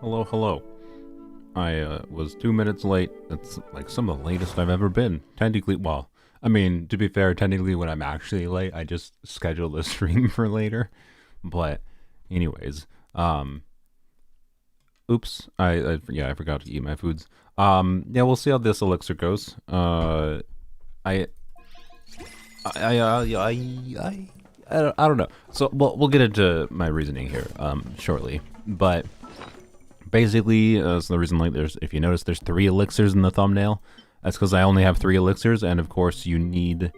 Hello, hello. I was 2 minutes late. That's like some of the latest I've ever been. Technically, well, I mean, to be fair, technically when I'm actually late, I just scheduled a stream for later. But anyways, oops. Yeah, I forgot to eat my foods. Yeah, we'll see how this elixir goes. I I don't know. So we'll get into my reasoning here shortly, but basically, so the reason, like, if you notice, there's 3 elixirs in the thumbnail. That's because I only have 3 elixirs, and of course you need,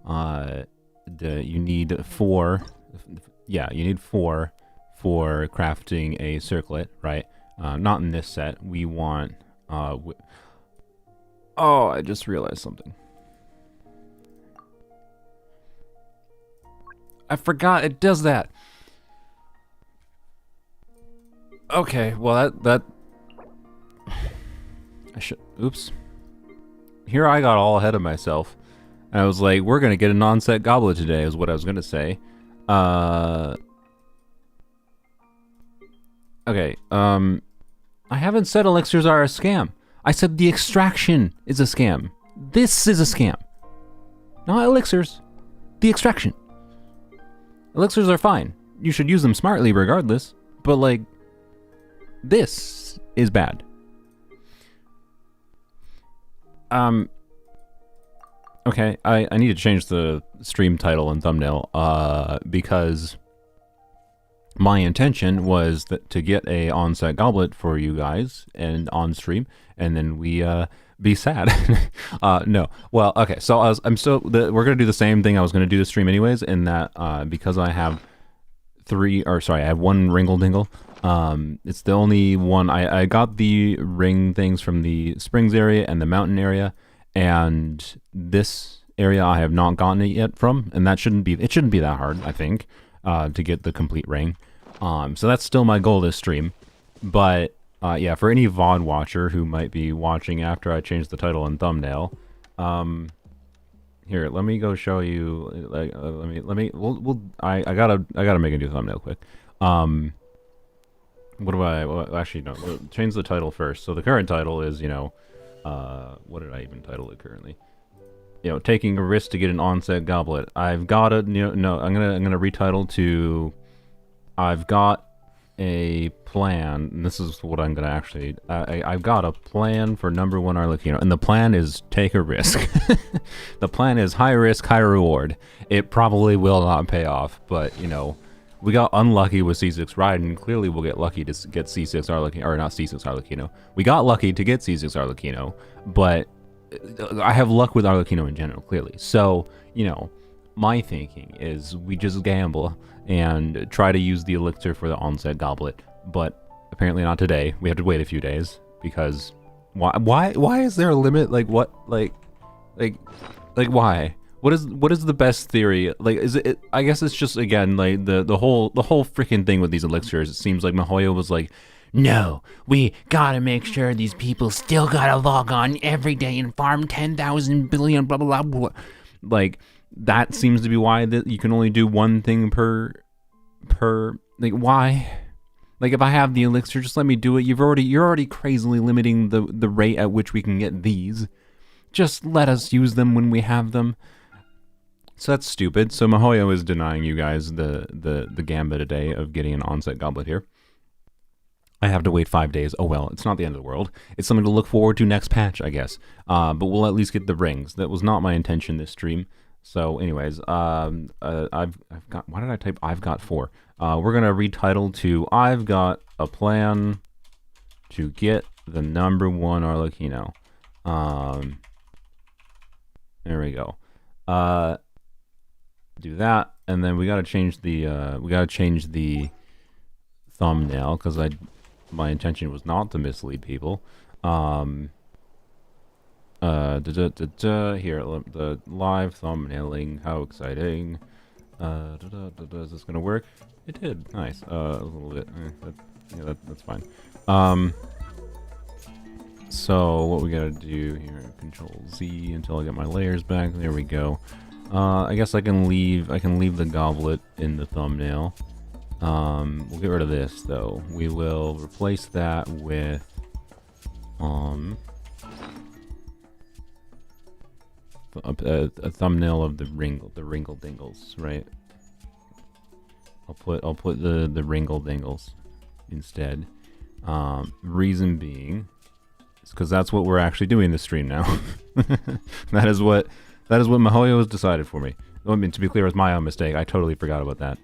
you need 4. Yeah, you need 4 for crafting a circlet, right? Not in this set. We want, oh, I just realized something. I forgot it does that. Okay, well that I should, oops. Here I got all ahead of myself. And I was like, we're gonna get a non-set goblet today is what I was gonna say. Okay, I haven't said elixirs are a scam. I said the extraction is a scam. This is a scam. Not elixirs, the extraction. Elixirs are fine. You should use them smartly regardless, but like, this is bad. Okay, I need to change the stream title and thumbnail, because my intention was to get a on-set goblet for you guys and on stream, and then we be sad. No, well, okay. So we're gonna do the same thing I was gonna do to stream anyways, in that because I have I have 1 ringle dingle. It's the only one. I got the ring things from the springs area and the mountain area, and this area I have not gotten it yet from, and it shouldn't be that hard, I think, to get the complete ring. So that's still my goal this stream. But yeah, for any VOD watcher who might be watching after I change the title and thumbnail, here, let me go show you. Like, I gotta make a new thumbnail quick. What do well, actually, no, we'll change the title first. So the current title is, you know, what did I even title it currently? You know, taking a risk to get an onset goblet. I've got a, no, I'm gonna retitle to, I've got a plan, and this is what I'm gonna actually, I've got a plan for #1 Arlecchino, and the plan is take a risk. The plan is high risk, high reward. It probably will not pay off, but, you know, we got unlucky with C6 Ride, and clearly we'll get lucky to get C6 Arlecchino, or not C6 Arlecchino. We got lucky to get C6 Arlecchino, but I have luck with Arlecchino in general, clearly. So, you know, my thinking is we just gamble and try to use the elixir for the onset goblet, but apparently not today. We have to wait a few days, because why is there a limit? Like, what, like why? What is the best theory? Like, is it? I guess it's just, again, like the whole freaking thing with these elixirs. It seems like Mihoyo was like, no, we gotta make sure these people still gotta log on every day and farm 10,000 billion blah blah blah. Like, that seems to be why that you can only do 1 thing per. Like, why? Like, if I have the elixir, just let me do it. You're already crazily limiting the rate at which we can get these. Just let us use them when we have them. So that's stupid. So Mihoyo is denying you guys the gambit a day of getting an onset goblet here. I have to wait 5 days. Oh well, it's not the end of the world. It's something to look forward to next patch, I guess. But we'll at least get the rings. That was not my intention this stream. So anyways, I've got, why did I type I've got 4? We're gonna retitle to I've got a plan to get the #1 Arlecchino. There we go. Do that, and then we gotta change the thumbnail, because my intention was not to mislead people. Here, the live thumbnailing, how exciting. Is this gonna work? It did. Nice. A little bit. That's fine. So what we gotta do here, Control Z until I get my layers back. There we go. I guess I can leave the goblet in the thumbnail. We'll get rid of this though. We will replace that with a thumbnail of the Ringle Dingles, right? I'll put the Ringle Dingles instead. Reason being, is because that's what we're actually doing this stream now. That is what Mihoyo has decided for me. I mean, to be clear, it's my own mistake. I totally forgot about that.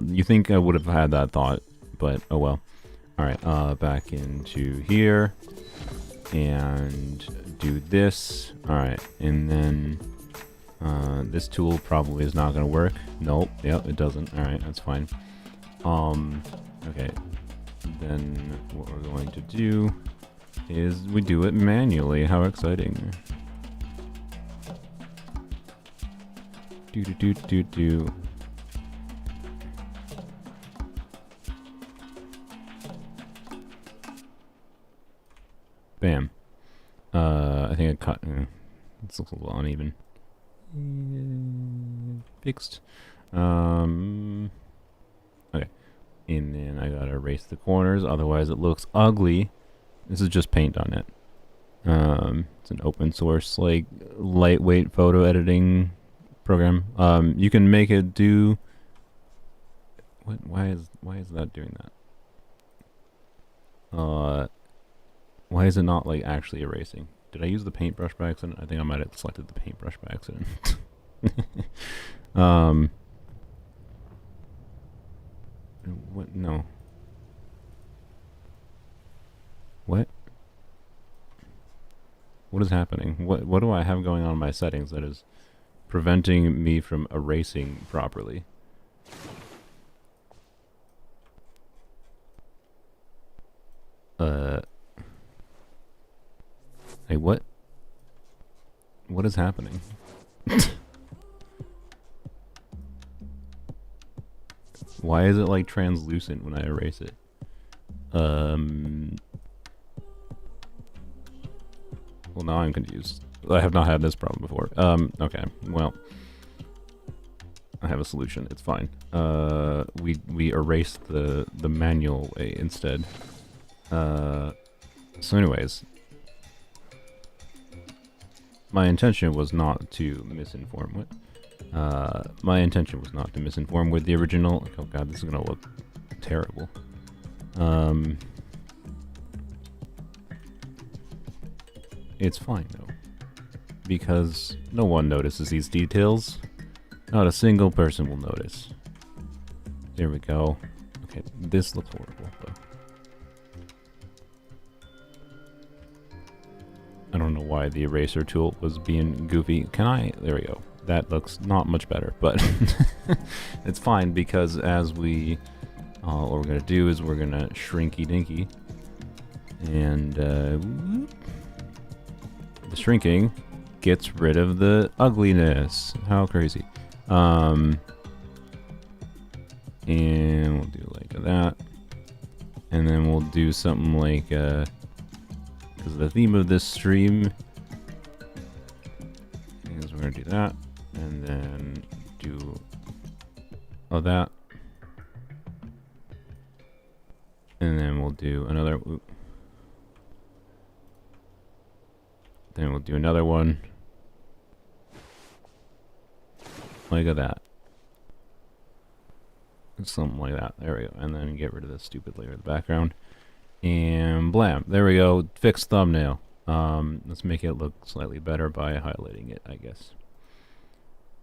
You think I would have had that thought, but oh well. All right, back into here and do this. All right, and then this tool probably is not going to work. Nope. Yep, it doesn't. All right, that's fine. Okay. Then what we're going to do is we do it manually. How exciting! Do. Bam. I think I cut. This looks a little uneven. Fixed. Okay. And then I gotta erase the corners, otherwise it looks ugly. This is just paint on it. It's an open source, like, lightweight photo editing program. You can make it do. What? Why is that doing that? Why is it not, like, actually erasing? Did I use the paintbrush by accident? I think I might have selected the paintbrush by accident. What? No. What? What is happening? What do I have going on in my settings that is preventing me from erasing properly? Hey, what? What is happening? Why is it, like, translucent when I erase it? Well, now I'm confused. I have not had this problem before. Okay, well, I have a solution. It's fine. We erased the manual way instead. So anyways, my intention was not to misinform with. My intention was not to misinform with the original. Oh god, this is gonna look terrible. It's fine though, because no one notices these details. Not a single person will notice. There we go. Okay, this looks horrible though. I don't know why the eraser tool was being goofy. Can I? There we go. That looks not much better, but it's fine because as we, what we're gonna do is we're gonna shrinky dinky, and the shrinking gets rid of the ugliness. How crazy! And we'll do like that, and then we'll do something like because the theme of this stream is we're gonna do that, and then do all that, and then we'll do another. Then we'll do another one like that, something like that. There we go, and then get rid of this stupid layer of the background. And blam, there we go, fixed thumbnail. Let's make it look slightly better by highlighting it, I guess.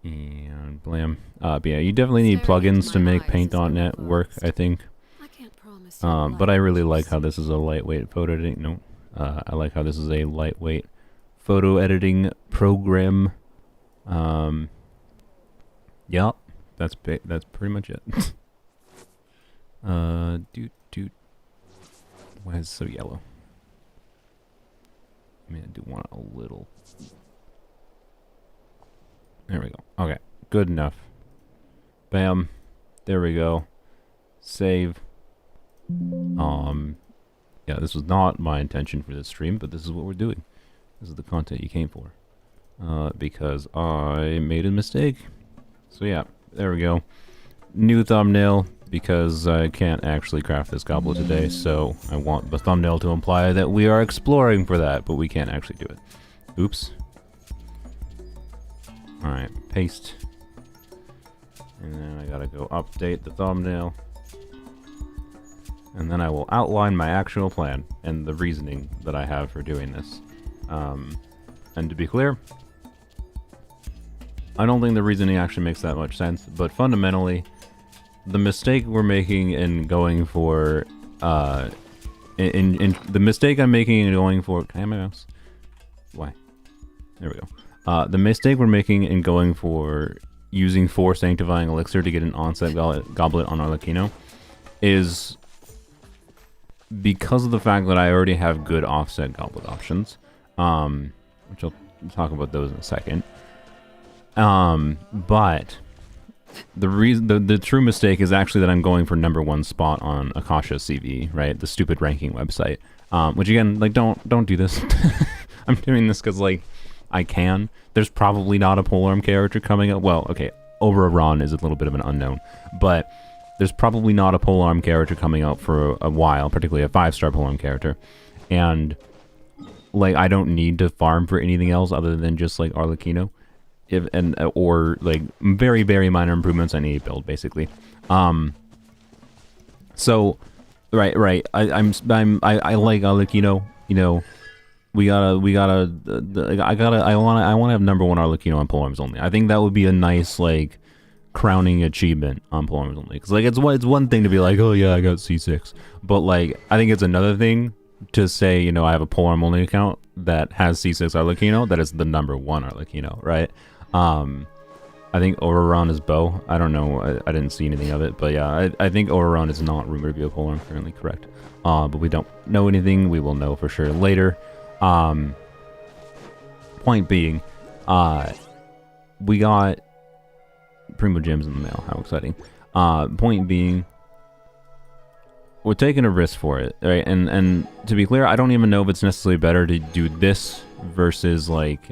And blam. But yeah, you definitely need plugins to make Paint.net work, I think. But I really like how this is a lightweight photo editing. No, I like how this is a lightweight photo editing program. Yeah, that's pretty much it. Why is it so yellow? I mean, I do want a little. There we go. Okay, good enough. Bam. There we go. Save. Yeah, this was not my intention for this stream, but this is what we're doing. This is the content you came for. Because I made a mistake. So yeah, there we go. new thumbnail, because I can't actually craft this goblet today, so I want the thumbnail to imply that we are exploring for that, but we can't actually do it. Oops. Alright, paste. And then I gotta go update the thumbnail. And then I will outline my actual plan and the reasoning that I have for doing this. And to be clear, I don't think the reasoning actually makes that much sense, but fundamentally, the mistake we're making in going for, the mistake I'm making in going for, can I have my mouse? Why? There we go. The mistake we're making in going for using 4 Sanctifying Elixir to get an onset goblet on Arlecchino is because of the fact that I already have good offset goblet options, which I'll talk about those in a second. But the reason, the true mistake is actually that I'm going for #1 spot on Akasha CV, right? The stupid ranking website. Which again, like, don't do this. I'm doing this because, like, I can. There's probably not a polearm character coming up. Well, okay, Oberon is a little bit of an unknown, but there's probably not a polearm character coming out for a while, particularly a 5-star polearm character. And, like, I don't need to farm for anything else other than just, like, Arlecchino. Or like very, very minor improvements on any build, basically. So right. I like Arlecchino. You know, I want to have #1 Arlecchino on Polearms Only. I think that would be a nice, like, crowning achievement on Polearms Only. Because, like, it's one thing to be like, oh yeah, I got C6, but, like, I think it's another thing to say, you know, I have a Polearm Only account that has C6 Arlecchino, that is the #1 Arlecchino, right? I think Oberon is bow. I don't know. I didn't see anything of it, but yeah, I think Oberon is not rumored to be a polearm currently, correct? But we don't know anything. We will know for sure later. Point being, we got Primo Gems in the mail. How exciting! Point being, we're taking a risk for it, right? And to be clear, I don't even know if it's necessarily better to do this versus, like,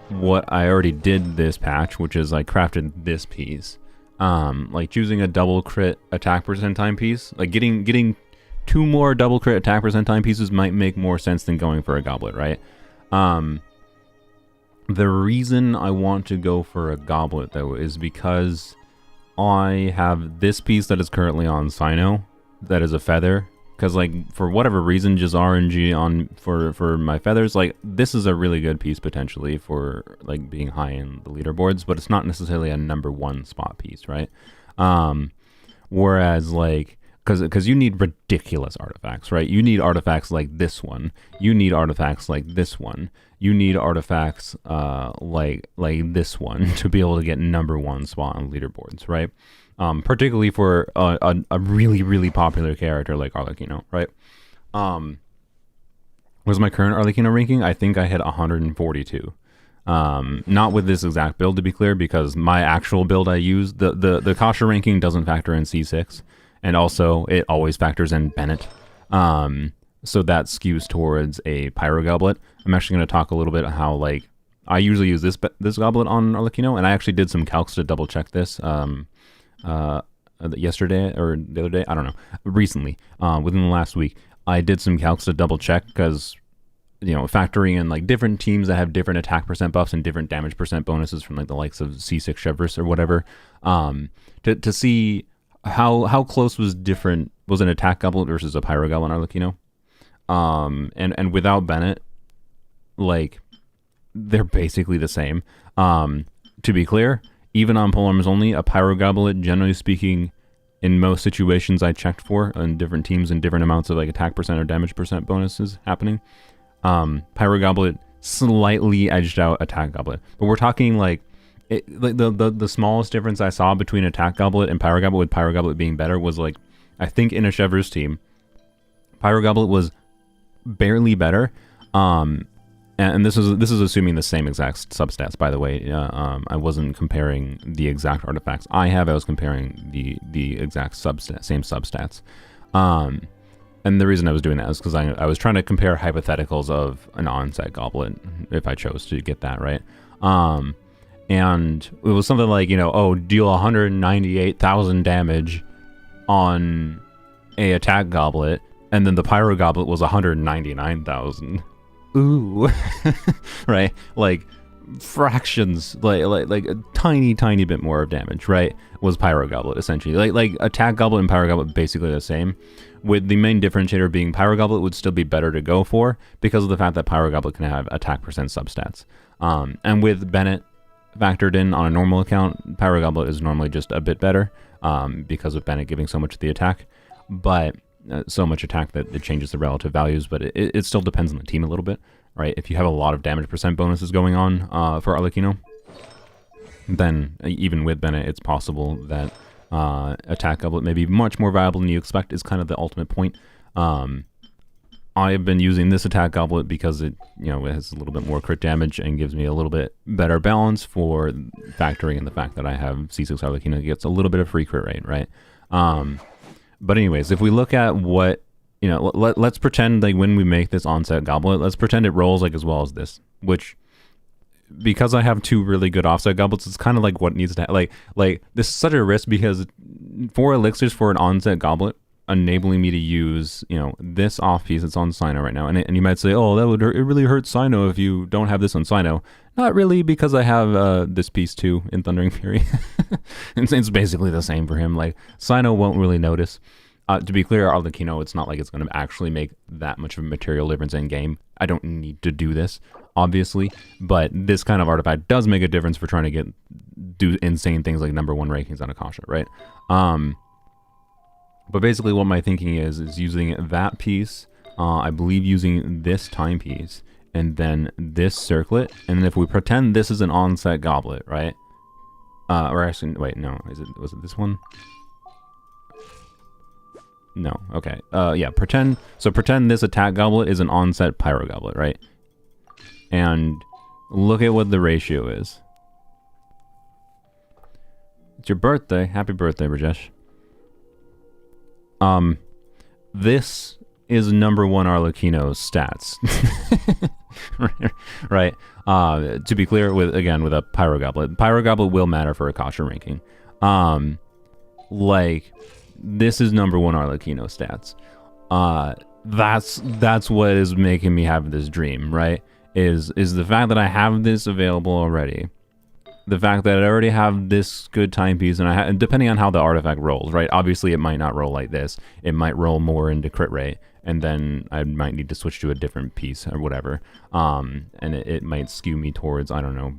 what I already did this patch, which is I crafted this piece. Like, choosing a double crit attack percent time piece, like getting 2 more double crit attack percent time pieces might make more sense than going for a goblet, right? The reason I want to go for a goblet, though, is because I have this piece that is currently on Sino, that is a feather. Because, like, for whatever reason, just RNG on for my feathers, like, this is a really good piece potentially for, like, being high in the leaderboards, but it's not necessarily a #1 spot piece, right? Whereas, like, because you need ridiculous artifacts, right? You need artifacts like this one. You need artifacts like this one. You need artifacts like this one to be able to get #1 spot on leaderboards, right? Particularly for a really, really popular character like Arlecchino, right? Was my current Arlecchino ranking? I think I hit 142. Not with this exact build, to be clear, because my actual build I use, the Akasha ranking doesn't factor in C6, and also it always factors in Bennett. So that skews towards a Pyro Goblet. I'm actually going to talk a little bit how, like, I usually use this goblet on Arlecchino, and I actually did some calcs to double check this. Yesterday or the other day, I don't know, recently, within the last week, I did some calcs to double check because, you know, factoring in, like, different teams that have different attack percent buffs and different damage percent bonuses from, like, the likes of C6 Chevrolet or whatever, to see how close was an attack goblet versus a Pyro Goblet on Arlecchino. And without Bennett, like, they're basically the same. To be clear, even on Polearms Only, a Pyro Goblet, generally speaking, in most situations I checked for, on different teams and different amounts of, like, attack percent or damage percent bonuses happening, Pyro Goblet slightly edged out attack Goblet. But we're talking, like, the smallest difference I saw between attack Goblet and Pyro Goblet, with Pyro Goblet being better, was, like, I think in a Chevrolet's team, Pyro Goblet was barely better. And this is assuming the same exact substats, by the way. I wasn't comparing the exact artifacts I have. I was comparing the exact same substats. And the reason I was doing that is because I was trying to compare hypotheticals of an onset goblet if I chose to get that, right? and it was something like, you know, oh, deal 198,000 damage on a attack goblet, and then the pyro goblet was 199,000. Ooh. Right? Like fractions, like a tiny bit more of damage, right? Was pyro goblet essentially. Like attack goblet and pyro goblet basically the same, with the main differentiator being pyro goblet would still be better to go for because of the fact that pyro goblet can have attack percent substats. And with Bennett factored in on a normal account, pyro goblet is normally just a bit better because of Bennett giving so much to the attack, but so much attack that it changes the relative values, but it still depends on the team a little bit, right? If you have a lot of damage percent bonuses going on for Arlecchino, then even with Bennett, it's possible that attack goblet may be much more valuable than you expect is kind of the ultimate point. I have been using this attack goblet because it, you know, it has a little bit more crit damage and gives me a little bit better balance for factoring in the fact that I have C6 Arlecchino that gets a little bit of free crit rate, right? But anyways, if we look at what, you know, let's pretend like when we make this onset goblet, let's pretend it rolls like as well as this, which, because I have two really good offset goblets, it's kind of like what needs to like this is such a risk because 4 elixirs for an onset goblet, enabling me to use, you know, this off piece that's on Sino right now, and you might say, oh, that would hurt, it really hurts Sino if you don't have this on Sino. Not really, because I have this piece too in Thundering Fury. It's basically the same for him. Like Sino won't really notice. To be clear, Arlecchino, it's not like it's going to actually make that much of a material difference in game. I don't need to do this, obviously, but this kind of artifact does make a difference for trying to do insane things like #1 rankings on Akasha, right? But basically what my thinking is using that piece, I believe using this timepiece, and then this circlet, and then if we pretend this is an onset goblet, right? Or actually, wait, no, was it this one? No, okay. Yeah, pretend this attack goblet is an onset pyro goblet, right? And look at what the ratio is. It's your birthday. Happy birthday, Rajesh. This is #1 Arlecchino's stats. Right? To be clear, with a pyro goblet will matter for Akasha ranking. Like, this is #1 Arlecchino stats. That's what is making me have this dream, right? Is the fact that I have this available already. The fact that I already have this good timepiece, and depending on how the artifact rolls, right? Obviously, it might not roll like this. It might roll more into crit rate, and then I might need to switch to a different piece or whatever. And it might skew me towards, I don't know,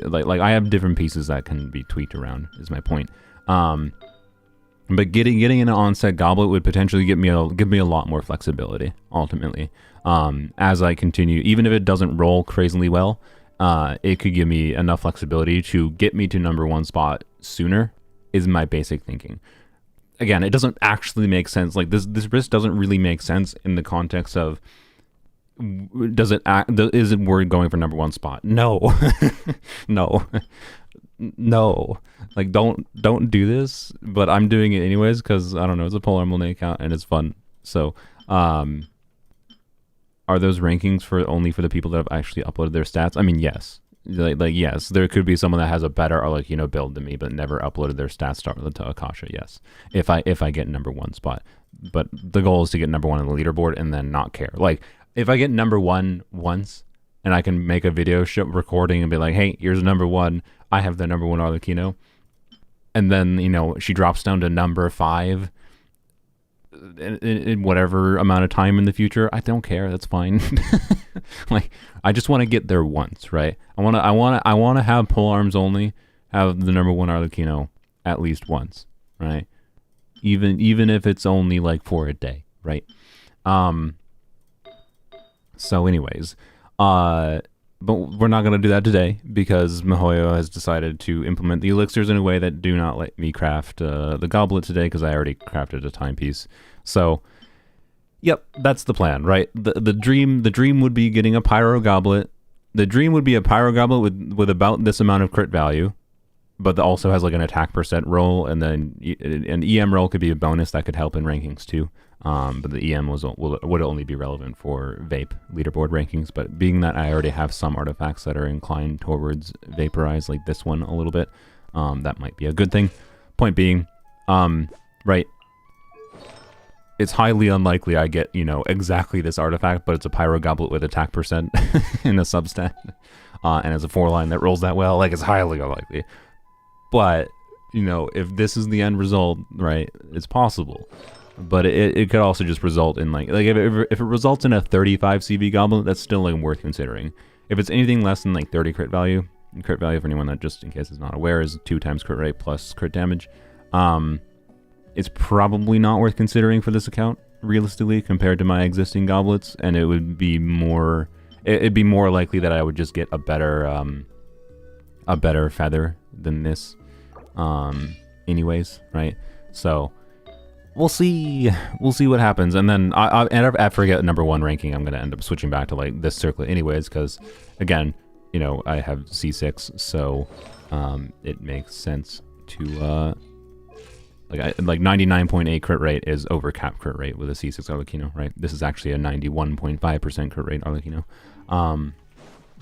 like I have different pieces that can be tweaked around. Is my point. But getting an onset goblet would potentially give me a lot more flexibility ultimately. As I continue, even if it doesn't roll crazily well. It could give me enough flexibility to get me to #1 spot sooner, is my basic thinking. Again, it doesn't actually make sense. Like this risk doesn't really make sense in the context of, is it worth going for #1 spot? No. No. Like don't do this, but I'm doing it anyways because I don't know, it's a Polearms Only account and it's fun. So, are those rankings only for the people that have actually uploaded their stats? I mean, yes. Like yes, there could be someone that has a better Arlecchino build than me, but never uploaded their stats to Akasha. Yes, if I get #1 spot, but the goal is to get #1 on the leaderboard and then not care. Like if I get #1 once and I can make a video recording and be like, hey, here's #1. I have the #1 Arlecchino, and then you know she drops down to #5. In whatever amount of time in the future, I don't care. That's fine. Like I just want to get there once, right? I want to have Polearms Only have the #1 Arlecchino at least once, right? Even if it's only like for a day, right? So anyways, but we're not going to do that today because Mihoyo has decided to implement the elixirs in a way that do not let me craft the goblet today because I already crafted a timepiece. So, yep, that's the plan, right? The dream would be getting a pyro goblet. The dream would be a pyro goblet with about this amount of crit value, but also has like an attack percent roll, and then an EM roll could be a bonus that could help in rankings too. But the EM would only be relevant for vape leaderboard rankings. But being that I already have some artifacts that are inclined towards vaporize, like this one a little bit, that might be a good thing. Point being, right, it's highly unlikely I get, exactly this artifact, but it's a pyro goblet with attack percent in a substat, and it's a 4-line that rolls that well. Like, it's highly unlikely. But, if this is the end result, right, it's possible. But it could also just result in, like if it results in a 35 CV goblet, that's still, like, worth considering. If it's anything less than, like, 30 crit value, and crit value, for anyone that just in case is not aware, is 2 times crit rate plus crit damage, it's probably not worth considering for this account, realistically, compared to my existing goblets, and it would be more, it'd be more likely that I would just get a better feather than this, anyways, right? So, we'll see what happens, and then after I get number 1 ranking, I'm gonna end up switching back to, like, this circlet anyways, because, again, I have C6, so, it makes sense to, like 99.8 crit rate is over cap crit rate with a C6 Arlecchino, right? This is actually a 91.5% crit rate Arlecchino.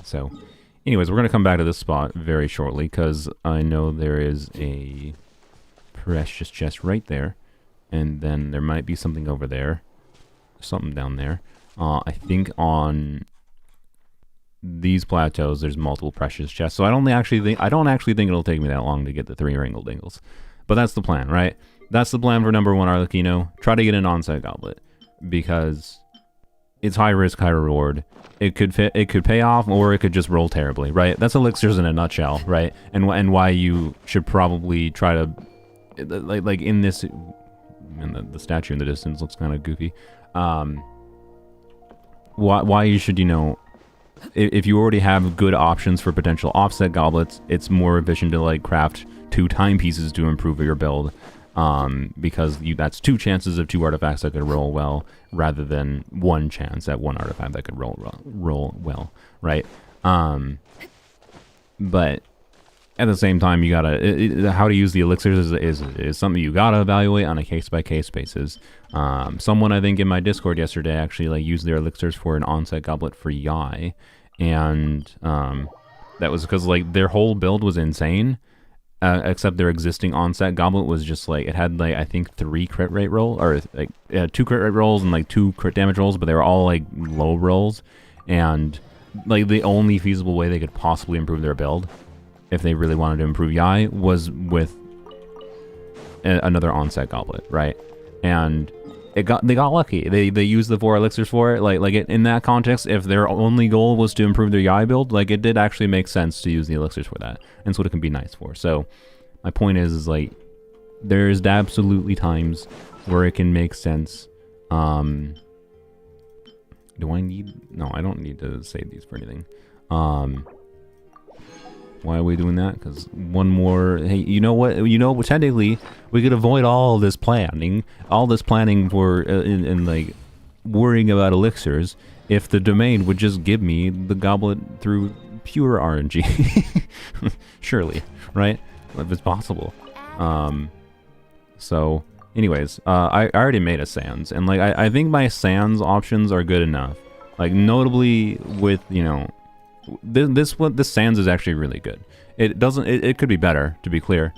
So, anyways, we're going to come back to this spot very shortly, because I know there is a precious chest right there, and then there might be something over there, something down there. I think on these plateaus there's multiple precious chests, so I don't actually think it'll take me that long to get the 3 wrinkled dingles. But that's the plan, right? That's the plan for number 1 Arlecchino. Try to get an on-site goblet, because it's high risk, high reward. It could pay off, or it could just roll terribly, right? That's elixirs in a nutshell, right? And why you should probably try to, like in this, and the statue in the distance looks kind of goofy. Why you should, if you already have good options for potential offset goblets, it's more efficient to, like, craft 2 timepieces to improve your build, because that's 2 chances of 2 artifacts that could roll well, rather than 1 chance at 1 artifact that could roll well, right? But at the same time, you gotta how to use the elixirs is something you gotta evaluate on a case-by-case basis. Someone, I think, in my Discord yesterday actually, like, used their elixirs for an on-site goblet for Yai, and that was because, like, their whole build was insane. Except their existing onset goblet was just, like, it had, like, I think 3 crit rate roll, or, like, 2 crit rate rolls and, like, 2 crit damage rolls, but they were all, like, low rolls, and, like, the only feasible way they could possibly improve their build, if they really wanted to improve Yai, was with another onset goblet, right? And they got lucky. They used the 4 elixirs for it. In that context, if their only goal was to improve their Yai build, like, it did actually make sense to use the elixirs for that. And that's what it can be nice for. So my point is like, there's absolutely times where it can make sense. Do I need... No, I don't need to save these for anything. Why are we doing that? Because one more... Hey, you know what? Technically, we could avoid all this planning for, and like, worrying about elixirs, if the domain would just give me the goblet through pure RNG. Surely, right? If it's possible. So, anyways, I already made a sans, and, like, I think my sans options are good enough. Like, notably with, this sans is actually really good. It could be better, to be clear,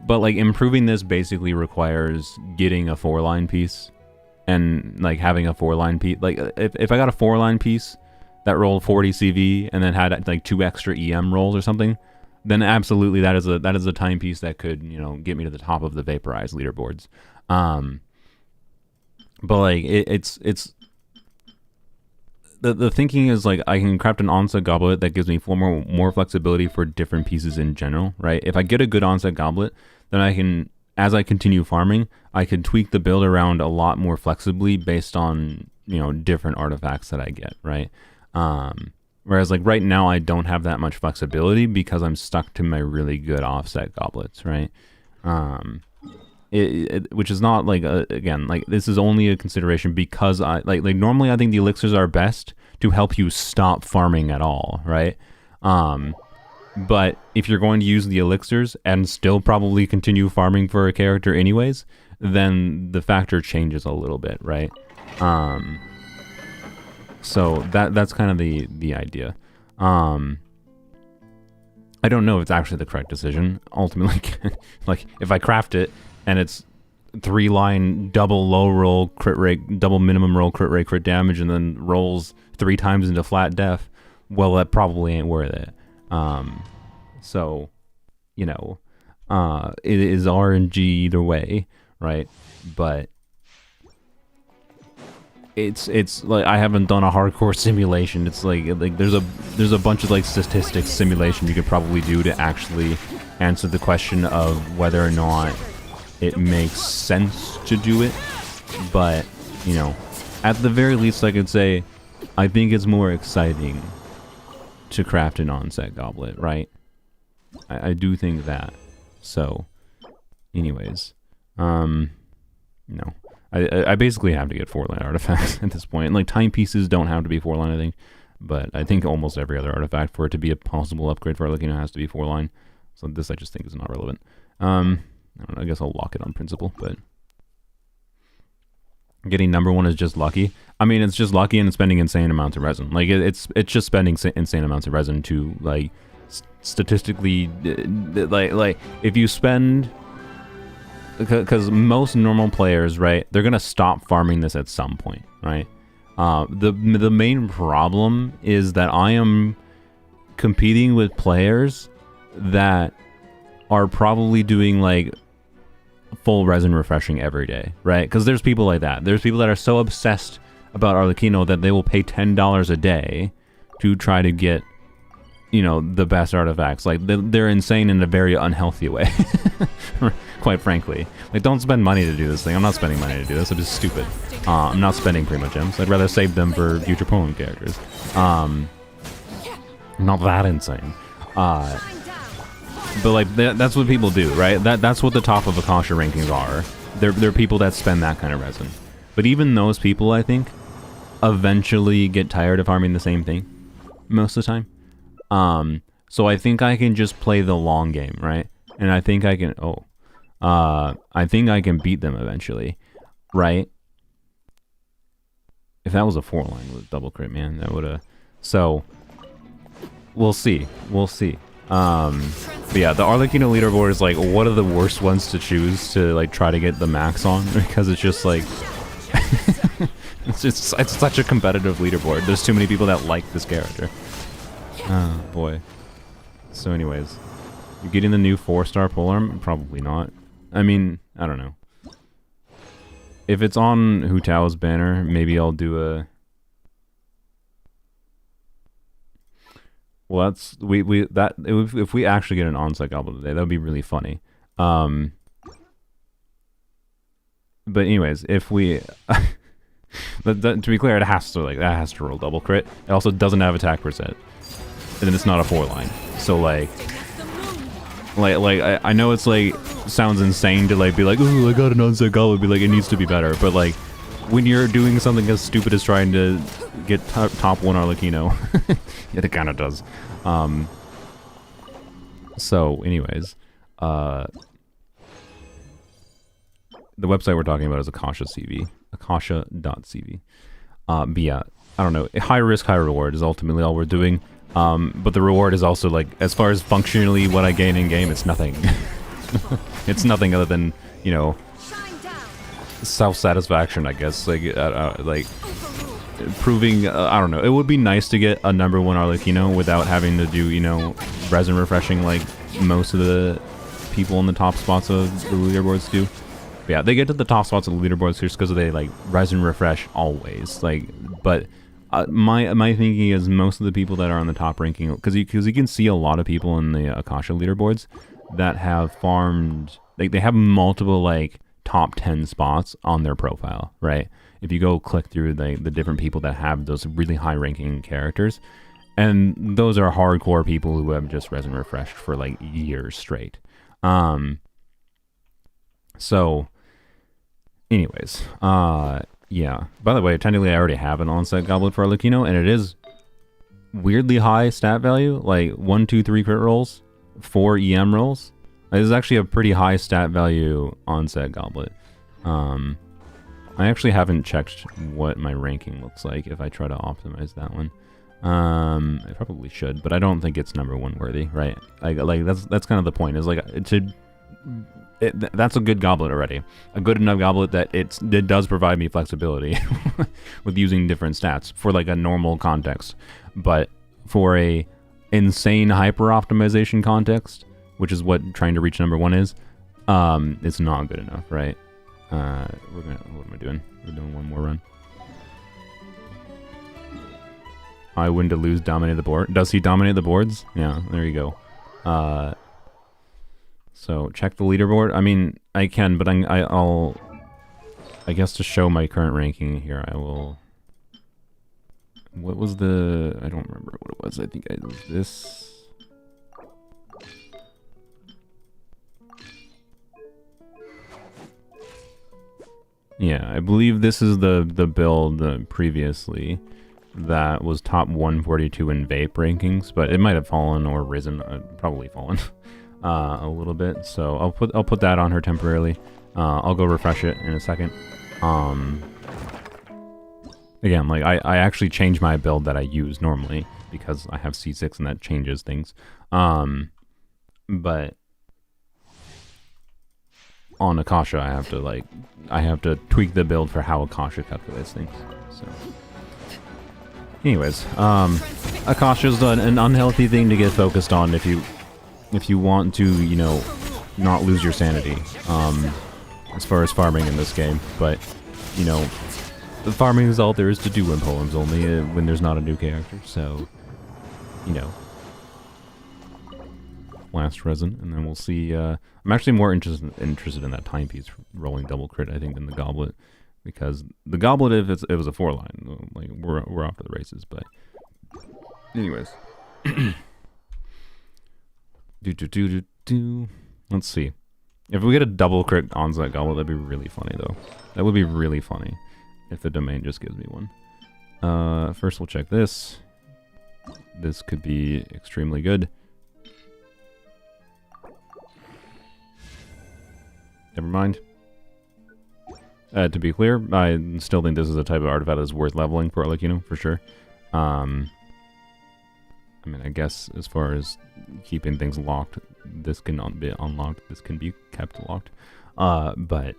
but like, improving this basically requires getting a 4-line piece, and, like, having a 4-line piece. Like, if I got a 4-line piece that rolled 40 CV and then had, like, 2 extra EM rolls or something, then absolutely that is a timepiece that could, get me to the top of the vaporized leaderboards. But, like, it's the thinking is, like, I can craft an onset goblet that gives me more flexibility for different pieces in general, right? If I get a good onset goblet, then I can, as I continue farming, I can tweak the build around a lot more flexibly based on, different artifacts that I get, right? Whereas, like, right now I don't have that much flexibility because I'm stuck to my really good offset goblets, right? Which is not, like, again, like, this is only a consideration because I like normally I think the elixirs are best to help you stop farming at all, right? But if you're going to use the elixirs and still probably continue farming for a character anyways, then the factor changes a little bit, right? So that's kind of the idea. I don't know if it's actually the correct decision. Ultimately, like, if I craft it and it's 3-line double low roll crit rate, double minimum roll crit rate, crit damage, and then rolls 3 times into flat def, well, that probably ain't worth it. So, you know, it is RNG either way, right? But it's like, I haven't done a hardcore simulation. It's like there's a bunch of like statistics simulation you could probably do to actually answer the question of whether or not it makes sense to do it. But, you know, at the very least, I could say I think it's more exciting to craft an onset goblet, right? I do think that. So, anyways, no. I basically have to get 4-line artifacts at this point. Like, timepieces don't have to be 4-line, I think. But I think almost every other artifact, for it to be a possible upgrade for Arlecchino, has to be 4-line. So this I just think is not relevant. I don't know, I guess I'll lock it on principle, but... Getting number 1 is just lucky. I mean, it's just lucky and spending insane amounts of resin. Like, it's just spending insane amounts of resin to, like, statistically... Like, if you spend... Because most normal players, right, they're gonna stop farming this at some point, right? The main problem is that I am competing with players that are probably doing like full resin refreshing every day, right? Because there's people like that. There's people that are so obsessed about Arlecchino that they will pay $10 a day to try to get, you know, the best artifacts. Like, they're insane in a very unhealthy way. Quite frankly. Like, don't spend money to do this thing. I'm not spending money to do this. It's just stupid. I'm not spending Primo Gems. I'd rather save them for future Poem characters. Not that insane. But, like, that's what people do, right? That's what the top of Akasha rankings are. They're people that spend that kind of resin. But even those people, I think, eventually get tired of farming the same thing. Most of the time. So I think I can just play the long game, right? And I think I can... I think I can beat them eventually, right? If that was a 4-line with double crit, man, that would've... So, we'll see. We'll see. But yeah, the Arlecchino leaderboard is like one of the worst ones to choose to like try to get the max on, because it's just like... it's such a competitive leaderboard. There's too many people that like this character. Oh, boy. So anyways, you getting the new 4-star polearm? Probably not. I mean, I don't know. If it's on Hu Tao's banner, maybe I'll do a... Well, that's... if we actually get an on-site goblet today, that would be really funny. But anyways, if we... to be clear, it has to, like, that has to roll double crit. It also doesn't have attack percent. And then it's not a 4-line. So, like... I know it's like sounds insane to like be like, ooh, I got an on-set goblet, be like, it needs to be better, but like when you're doing something as stupid as trying to get top 1 Arlecchino, it kind of does. So anyways, the website we're talking about is Akasha CV, akasha.cv. But yeah, I don't know, high risk, high reward is ultimately all we're doing. But the reward is also, like, as far as functionally what I gain in-game, it's nothing. It's nothing other than, you know, self-satisfaction, I guess. Like proving, I don't know. It would be nice to get a number 1 Arlecchino without having to do, you know, resin refreshing like most of the people in the top spots of the leaderboards do. But yeah, they get to the top spots of the leaderboards just because they, like, resin refresh always. Like, but... my thinking is most of the people that are on the top ranking, because you can see a lot of people in the Akasha leaderboards that have farmed, like, they have multiple like top 10 spots on their profile, right? If you go click through the different people that have those really high ranking characters, and those are hardcore people who have just resin refreshed for like years straight. So anyways, yeah. By the way, technically I already have an on-site goblet for Arlecchino, and it is weirdly high stat value, like 1, 2, 3 crit rolls, 4 EM rolls. This is actually a pretty high stat value on-set goblet. I actually haven't checked what my ranking looks like if I try to optimize that one. I probably should, but I don't think it's #1 worthy, right? Like that's kind of the point. Is like that's a good goblet already. A good enough goblet that it does provide me flexibility with using different stats for like a normal context. But for a insane hyper optimization context, which is what trying to reach #1 is, it's not good enough, right? What am I doing? We're doing one more run. I win to lose, dominate the board. Does he dominate the boards? Yeah, there you go. So check the leaderboard. I mean, I can, but I guess to show my current ranking here, I will. What was the? I don't remember what it was. I think it was this. Yeah, I believe this is the build previously that was top 142 in vape rankings, but it might have fallen or risen, probably fallen a little bit. So I'll put that on her temporarily. I'll go refresh it in a second. Again, like I actually change my build that I use normally because I have C6 and that changes things. But on Akasha, I have to tweak the build for how Akasha calculates things. So, anyways, Akasha's an unhealthy thing to get focused on if you want to, you know, not lose your sanity. As far as farming in this game, but you know, the farming is all there is to do in Polearms Only when there's not a new character. So, you know. Last resin, and then we'll see. I'm actually more interested in that timepiece rolling double crit, I think, than the goblet, because the goblet, if it was a 4-line, like we're off to the races. But anyways, let's see if we get a double crit onslaught goblet. That'd be really funny, though. That would be really funny if the domain just gives me one. First, we'll check this. This could be extremely good. Never mind. To be clear, I still think this is a type of artifact that's worth leveling for Arlecchino, for sure. I mean, I guess as far as keeping things locked, this cannot be unlocked. This can be kept locked. But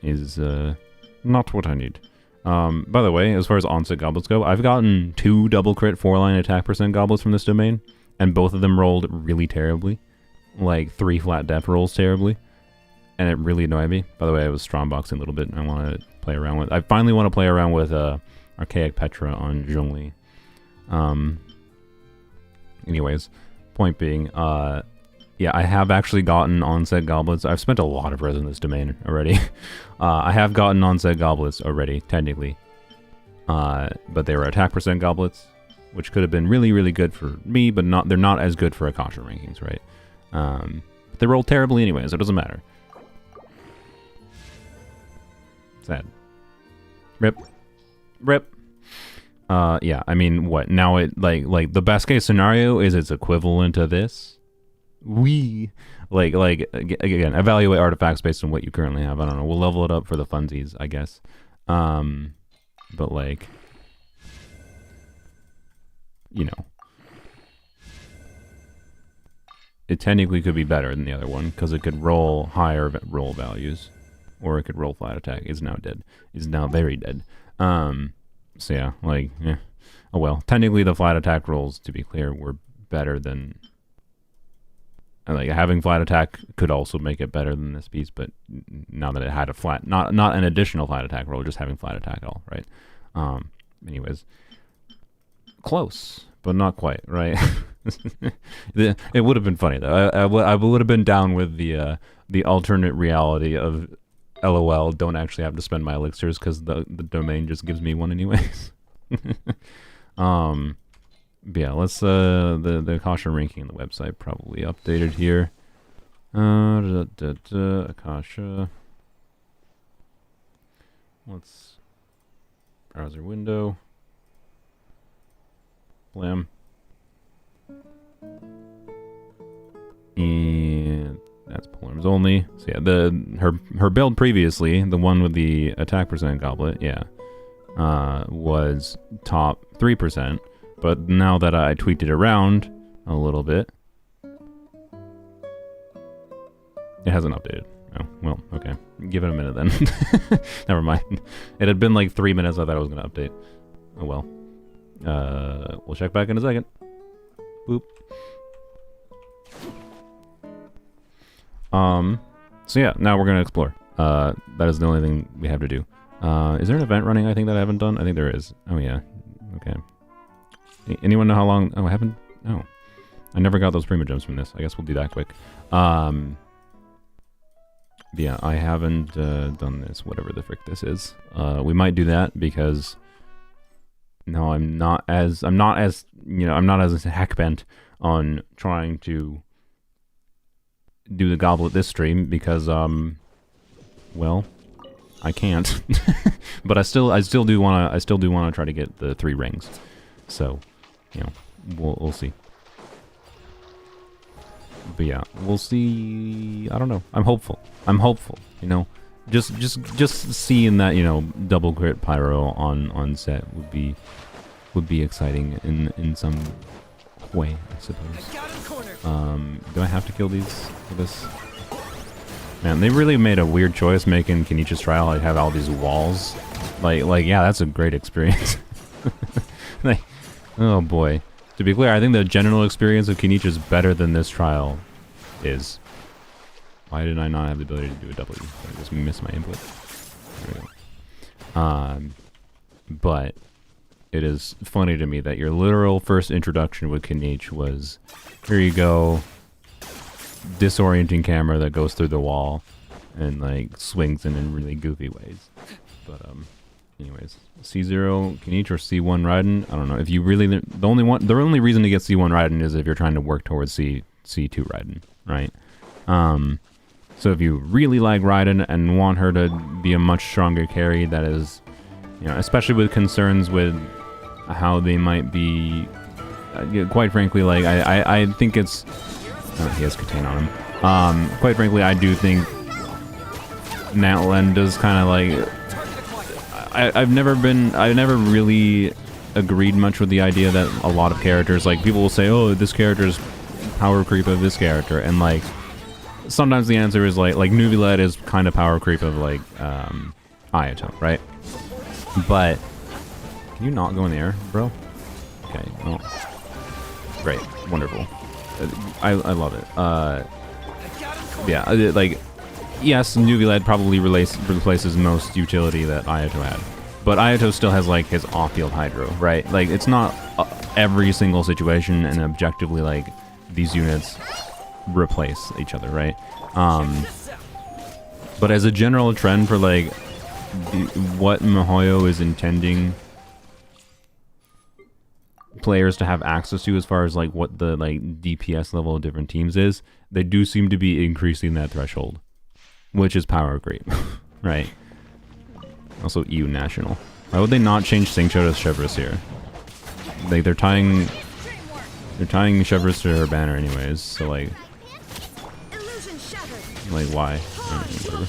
is not what I need. By the way, as far as onset goblets go, I've gotten 2 double crit 4-line attack % goblets from this domain, and both of them rolled really terribly. Like 3 flat def rolls terribly. And it really annoyed me. By the way, I was strongboxing a little bit, and I want to play around with. I finally want to play around with Archaic Petra on Zhongli. Anyways, point being, yeah, I have actually gotten onset goblets. I've spent a lot of res in this domain already. I have gotten onset goblets already, technically, but they were attack % goblets, which could have been really, really good for me, but not. They're not as good for Akasha rankings, right? But they rolled terribly anyways. It doesn't matter. Sad. Rip. Rip. Yeah, I mean, what? Now it, like, the best case scenario is it's equivalent to this. Again, evaluate artifacts based on what you currently have. I don't know. We'll level it up for the funsies, I guess. But, like, you know. It technically could be better than the other one, because it could roll higher roll values. Or it could roll flat attack. It's now dead. It's now very dead. So yeah, like, eh. Oh well. Technically the flat attack rolls, to be clear, were better than... Like, having flat attack could also make it better than this piece, but now that it had a flat... Not an additional flat attack roll, just having flat attack at all, right? Anyways. Close, but not quite, right? It would have been funny, though. I would have been down with the alternate reality of... LOL, don't actually have to spend my elixirs because the domain just gives me one anyways. Yeah, let's the Akasha ranking on the website probably updated here. Akasha. Let's browser window. Blam. And that's Polearms Polearms Only. So yeah, her build previously, the one with the attack percent goblet, yeah, was top 3%. But now that I tweaked it around a little bit, it hasn't updated. Oh, well, okay. Give it a minute then. Never mind. It had been like 3 minutes. I thought it was going to update. Oh well. We'll check back in a second. Boop. So yeah, now we're going to explore. That is the only thing we have to do. Is there an event running, I think, that I haven't done? I think there is. Oh yeah. Okay. Anyone know how long? Oh, I haven't? No. I never got those prima gems from this. I guess we'll do that quick. Yeah, I haven't done this, whatever the frick this is. We might do that because no, I'm not as heck bent on trying to do the goblet this stream because well, I can't. But I still do want to try to get the 3 rings. So, you know, we'll see. But yeah, we'll see. I don't know. I'm hopeful. You know, just seeing that, you know, double crit pyro on set would be exciting in some way, I suppose. Do I have to kill these for this? Man, they really made a weird choice making Kenichi's trial. I have all these walls. Like yeah, that's a great experience. Like, oh boy. To be clear, I think the general experience of Kenichi is better than this trial is. Why did I not have the ability to do a W? I just missed my input. There we go. But it is funny to me that your literal first introduction with Kenichi was, here you go, disorienting camera that goes through the wall and like swings in really goofy ways. But anyways, C0 Kenichi or C1 Raiden. I don't know if you really the only reason to get C1 Raiden is if you're trying to work towards C2 Raiden, right? So if you really like Raiden and want her to be a much stronger carry, that is, you know, especially with concerns with how they might be, quite frankly, like I think it's, oh, he has Katane on him. Quite frankly, I do think Natlan does kind of like. I've never really agreed much with the idea that a lot of characters, like, people will say, oh, this character's power creep of this character, and like sometimes the answer is like Nuviled is kind of power creep of like Ayato, right? But can you not go in the air, bro? Okay, well, great, wonderful. I love it. Yeah, like, yes, Nuviled probably replaces most utility that Ayato had, but Ayato still has like his off-field hydro, right? Like, it's not every single situation, and objectively, like, these units replace each other, right? But as a general trend for like what miHoYo is intending players to have access to as far as like what the like DPS level of different teams is, they do seem to be increasing that threshold, which is power creep, right? Also EU national. Why would they not change Singcho to Chevrolet here? Like, they're tying Chevrolet to her banner anyways, so like why? Whatever.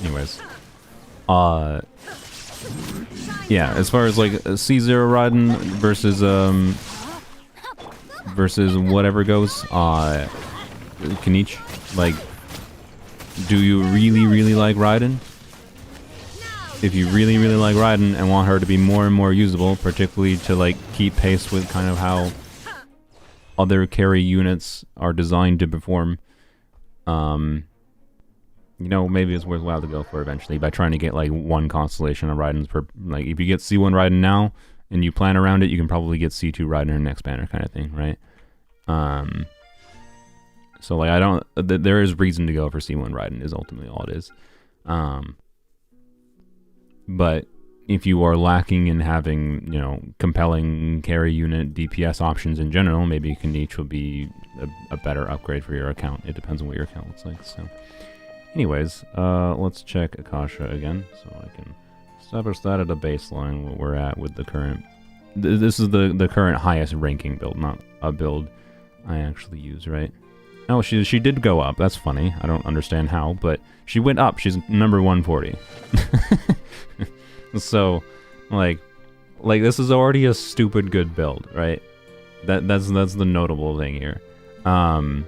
Anyways, yeah, as far as like C0 Raiden versus whatever goes, Kenichi, like, do you really like Raiden? If you really like Raiden and want her to be more and more usable, particularly to like keep pace with kind of how other carry units are designed to perform, you know, maybe it's worthwhile to go for eventually by trying to get like one constellation of Raidens per, like, if you get C1 Raiden now and you plan around it, you can probably get C2 Raiden in her next banner kind of thing, right? So like, there is reason to go for C1 Raiden is ultimately all it is. But if you are lacking in having, you know, compelling carry unit DPS options in general, maybe Kenichi will be a better upgrade for your account. It depends on what your account looks like. So, anyways, let's check Akasha again, so I can establish that at a baseline what we're at with the current. This is the current highest ranking build, not a build I actually use, right? Oh, she did go up. That's funny. I don't understand how, but she went up. She's number 140. So, like this is already a stupid good build, right? That's the notable thing here. But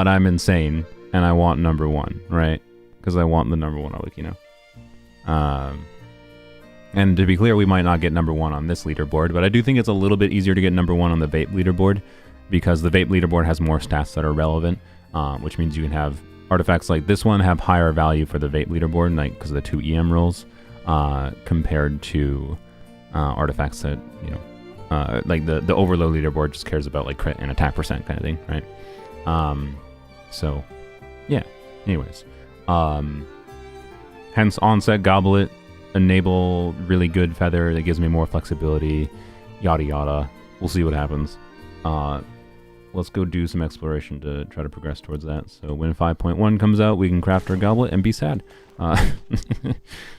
I'm insane, and I want number 1, right? Because I want the number 1 Arlecchino. And to be clear, we might not get number 1 on this leaderboard, but I do think it's a little bit easier to get number 1 on the vape leaderboard, because the vape leaderboard has more stats that are relevant, which means you can have artifacts like this one have higher value for the vape leaderboard, like because of the 2 EM rolls, compared to artifacts that, you know, like the overload leaderboard just cares about like crit and attack percent kind of thing, right? So yeah, anyways, hence onset goblet, enable really good feather that gives me more flexibility, yada yada. We'll see what happens. Let's go do some exploration to try to progress towards that. So when 5.1 comes out, we can craft our goblet and be sad.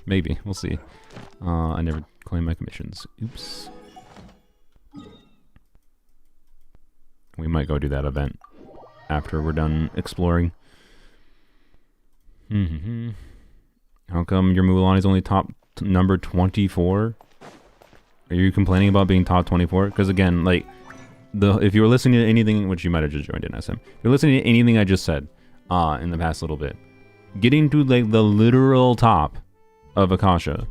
Maybe, we'll see. I never claim my commissions. Oops. We might go do that event after we're done exploring. How come your Mulan is only top number 24? Are you complaining about being top 24? Because again, like, if you were listening to anything, which you might have just joined in SM, if you're listening to anything I just said in the past little bit, getting to like the literal top of Akasha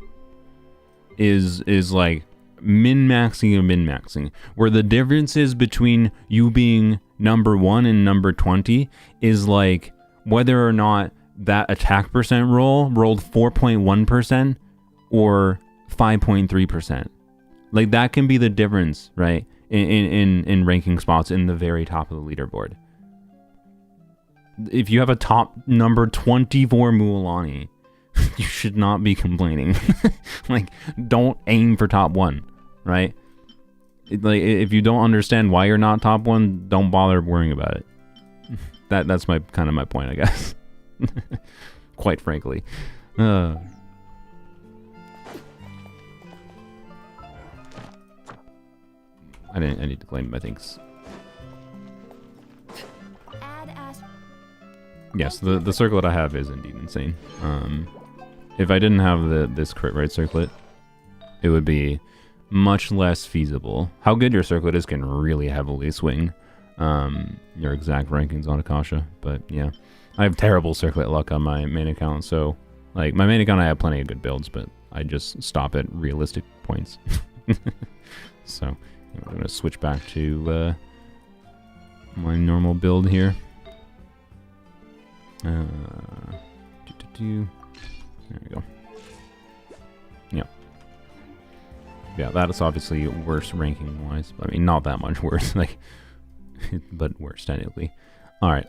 is like min-maxing and min-maxing, where the differences between you being number 1 and number 20 is like whether or not that attack percent rolled 4.1% or 5.3%. Like that can be the difference, right? In ranking spots in the very top of the leaderboard. If you have a top number 24 Mualani, you should not be complaining. Like, don't aim for top 1, right? Like, if you don't understand why you're not top 1, don't bother worrying about it. That's my kind of my point, I guess. Quite frankly. I need to claim my things. Yes, the circlet I have is indeed insane. If I didn't have this crit rate circlet, it would be much less feasible. How good your circlet is can really heavily swing your exact rankings on Akasha. But yeah, I have terrible circlet luck on my main account, so like my main account I have plenty of good builds, but I just stop at realistic points. So we're gonna switch back to my normal build here. There we go. Yeah, that is obviously worse ranking wise. I mean, not that much worse, like, but worse technically. All right.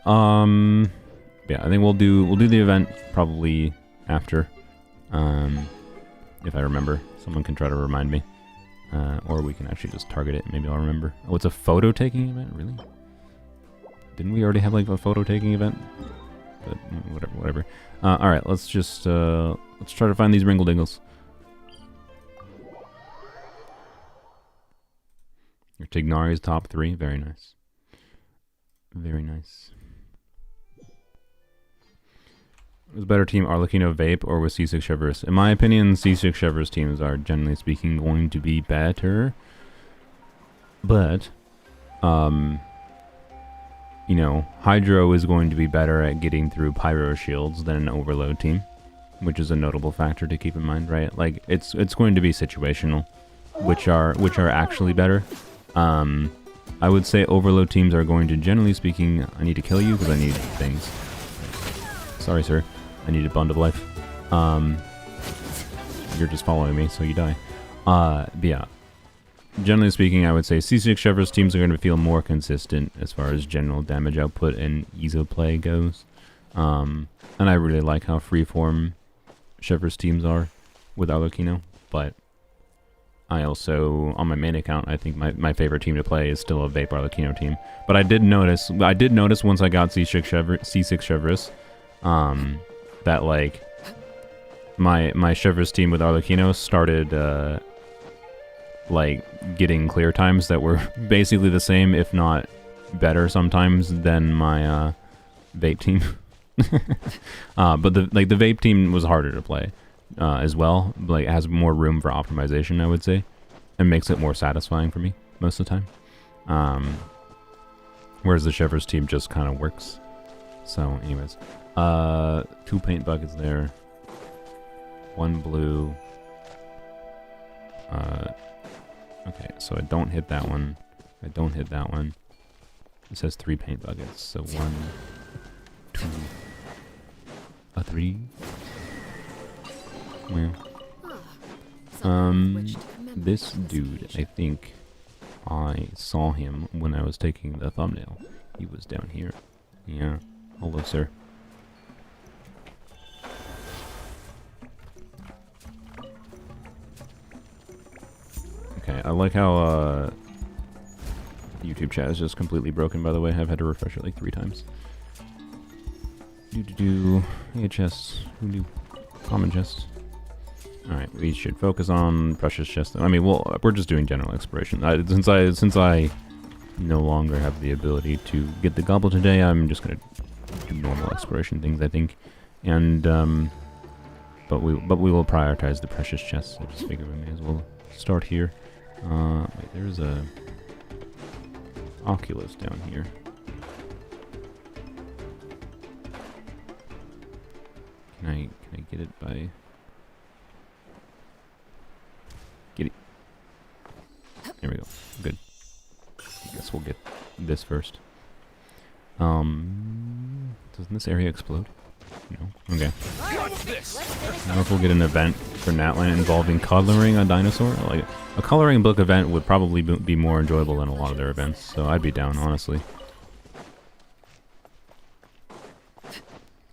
Yeah, I think we'll do the event probably after, if I remember. Someone can try to remind me, or we can actually just target it. Maybe I'll remember. Oh, it's a photo taking event, really? Didn't we already have like a photo taking event? But whatever. All right, let's just let's try to find these Ringle Dingles. Your Tignari is top 3. Very nice. Very nice. Was a better team Arlecchino Vape or with C6 Chivalrous? In my opinion, C6 Chivalrous teams are generally speaking going to be better. But, you know, Hydro is going to be better at getting through Pyro Shields than an Overload team, which is a notable factor to keep in mind, right? Like, it's going to be situational, which are actually better. I would say Overload teams are going to, generally speaking, I need to kill you because I need things. Sorry, sir. I need a bond of life. You're just following me, so you die. But yeah. Generally speaking, I would say C6 Chivalrous teams are going to feel more consistent as far as general damage output and ease of play goes. And I really like how freeform Chivalrous teams are with Arlecchino, but I also, on my main account, I think my favorite team to play is still a Vape Arlecchino team. But I did notice once I got C6 Chivalrous, that like my Chivalrous team with Arlecchino started like getting clear times that were basically the same, if not better sometimes than my vape team. But the vape team was harder to play as well. Like, it has more room for optimization, I would say, and makes it more satisfying for me most of the time. Whereas the Shivers team just kind of works. So, anyways, 2 paint buckets there, 1 blue. Okay, so I don't hit that one. I don't hit that one. It says 3 paint buckets, so 1, 2, 3. Yeah. This dude, I think I saw him when I was taking the thumbnail. He was down here. Yeah. Hello, sir. Okay, I like how YouTube chat is just completely broken, by the way. I've had to refresh it like 3 times. Hey, chests. Who knew? Common chests. Alright, we should focus on precious chests. I mean, well, we're just doing general exploration. Since I no longer have the ability to get the goblet today, I'm just gonna do normal exploration things, I think. And but we will prioritize the precious chests. I just figured we may as well start here. Wait, there's a Oculus down here. Can I get it by? Get it. There we go. Good. I guess we'll get this first. Doesn't this area explode? No. Okay. I don't know if we'll get an event for Natlan involving coloring a dinosaur. Like, a coloring book event would probably be more enjoyable than a lot of their events, so I'd be down, honestly.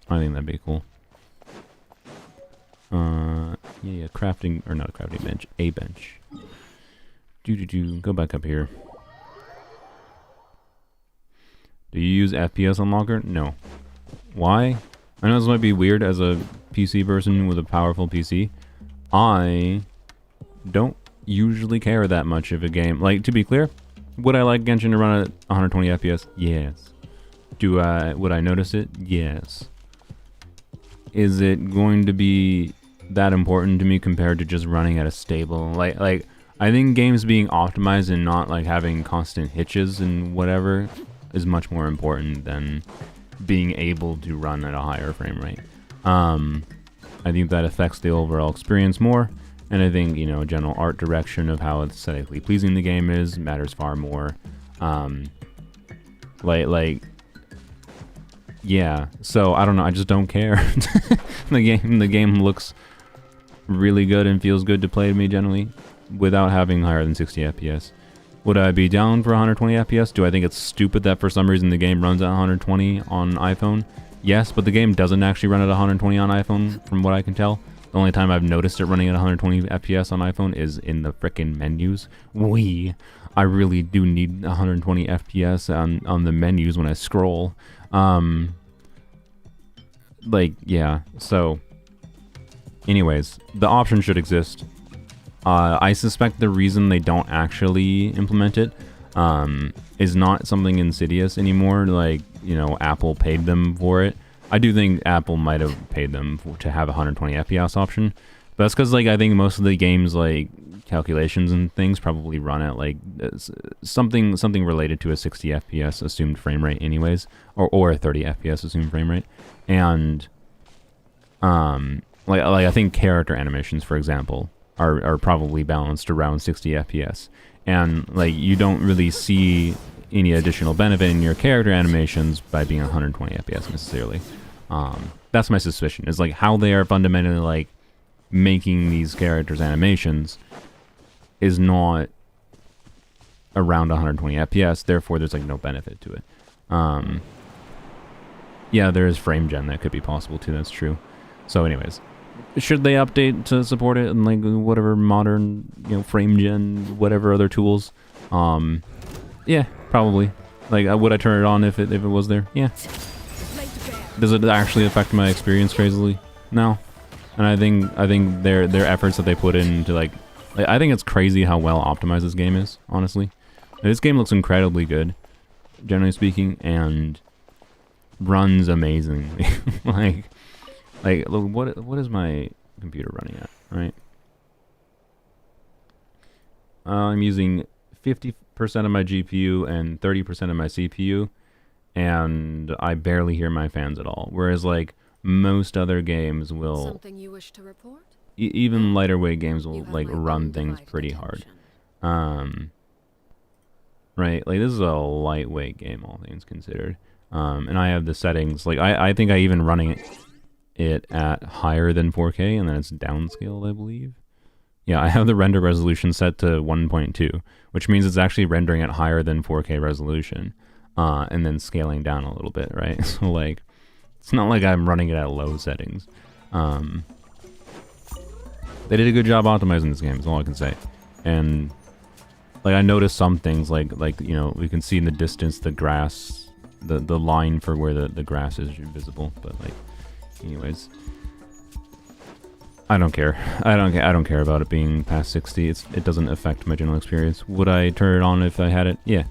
I think that'd be cool. Yeah, crafting, or not a crafting bench, a bench. Go back up here. Do you use FPS Unlocker? No. Why? I know this might be weird as a PC person with a powerful PC. I don't usually care that much if a game... Like, to be clear, would I like Genshin to run at 120 FPS? Yes. Would I notice it? Yes. Is it going to be that important to me compared to just running at a stable... Like, I think games being optimized and not, like, having constant hitches and whatever is much more important than being able to run at a higher frame rate. I think that affects the overall experience more, and I think, you know, general art direction of how aesthetically pleasing the game is matters far more. Yeah, so I don't know, I just don't care. The game looks really good and feels good to play to me generally without having higher than 60 FPS. Would I be down for 120 FPS? Do I think it's stupid that for some reason the game runs at 120 on iPhone? Yes, but the game doesn't actually run at 120 on iPhone, from what I can tell. The only time I've noticed it running at 120 FPS on iPhone is in the frickin' menus. I really do need 120 FPS on the menus when I scroll. Yeah, so... Anyways, the option should exist. I suspect the reason they don't actually implement it is not something insidious anymore, like, you know, Apple paid them for it. I do think Apple might have paid them to have a 120 FPS option, but that's because, like, I think most of the games, like, calculations and things probably run at, like, something related to a 60 FPS assumed frame rate anyways, or a 30 FPS assumed frame rate, and, like I think character animations, for example, are probably balanced around 60 FPS, and like you don't really see any additional benefit in your character animations by being 120 FPS necessarily. That's my suspicion, is like how they are fundamentally like making these characters animations is not around 120 FPS, therefore there's like no benefit to it. Yeah, there is frame gen that could be possible too, that's true. So anyways, should they update to support it and like whatever modern, you know, frame gen, whatever other tools? Yeah, probably. Like, would I turn it on if it was there? Yeah. Does it actually affect my experience crazily? No. And I think their efforts that they put into like I think it's crazy how well optimized this game is, honestly. This game looks incredibly good. generally speaking, and runs amazingly. Look, what is my computer running at, right? I'm using 50% of my GPU and 30% of my CPU, and I barely hear my fans at all. Whereas, like, most other games will... Something you wish to report? Even lighter weight games will, like, run things pretty hard. Right? Like, this is a lightweight game, all things considered. And I have the settings, like, I think I even running it at higher than 4K, and then it's downscaled, I believe. Yeah, I have the render resolution set to 1.2, which means it's actually rendering at higher than 4K resolution, and then scaling down a little bit, right? So, like, it's not like I'm running it at low settings. They did a good job optimizing this game, is all I can say. And, like, I noticed some things, like you know, we can see in the distance the grass, the line for where the grass is visible, but, like, anyways. I don't care. I don't care about it being past 60. It doesn't affect my general experience. Would I turn it on if I had it? Yeah.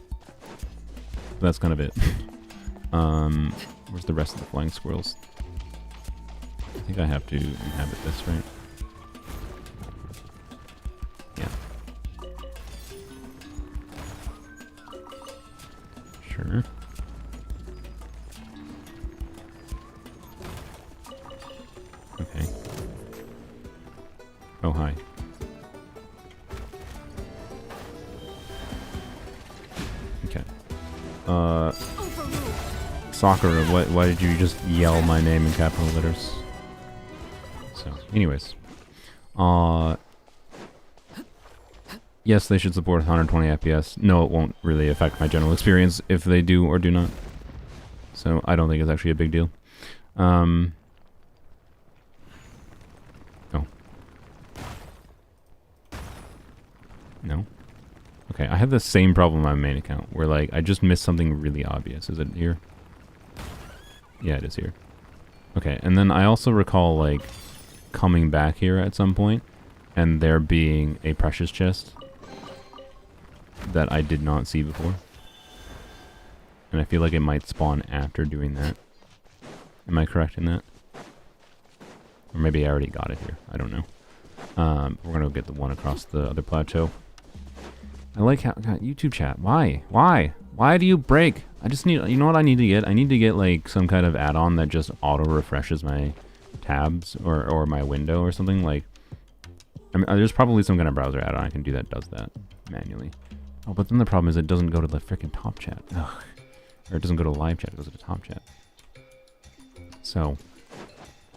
That's kind of it. Where's the rest of the flying squirrels? I think I have to inhabit this, right? Yeah. Sure. Okay. Oh, hi. Okay. Sakura, why did you just yell my name in capital letters? So, anyways. Yes, they should support 120 FPS. No, it won't really affect my general experience if they do or do not. So, I don't think it's actually a big deal. Oh. No? Okay, I have the same problem on my main account, where, like, I just missed something really obvious. Is it here? Yeah, it is here. Okay, and then I also recall, like, coming back here at some point, and there being a precious chest that I did not see before. And I feel like it might spawn after doing that. Am I correct in that? Or maybe I already got it here. I don't know. We're gonna get the one across the other plateau. I like how... God, YouTube chat. Why? Why? Why do you break? I just need... You know what I need to get? I need to get, like, some kind of add-on that just auto-refreshes my tabs or my window or something. Like... I mean, there's probably some kind of browser add-on I can do that does that manually. Oh, but then the problem is it doesn't go to the freaking top chat. Ugh. Or it doesn't go to live chat. It goes to the top chat. So...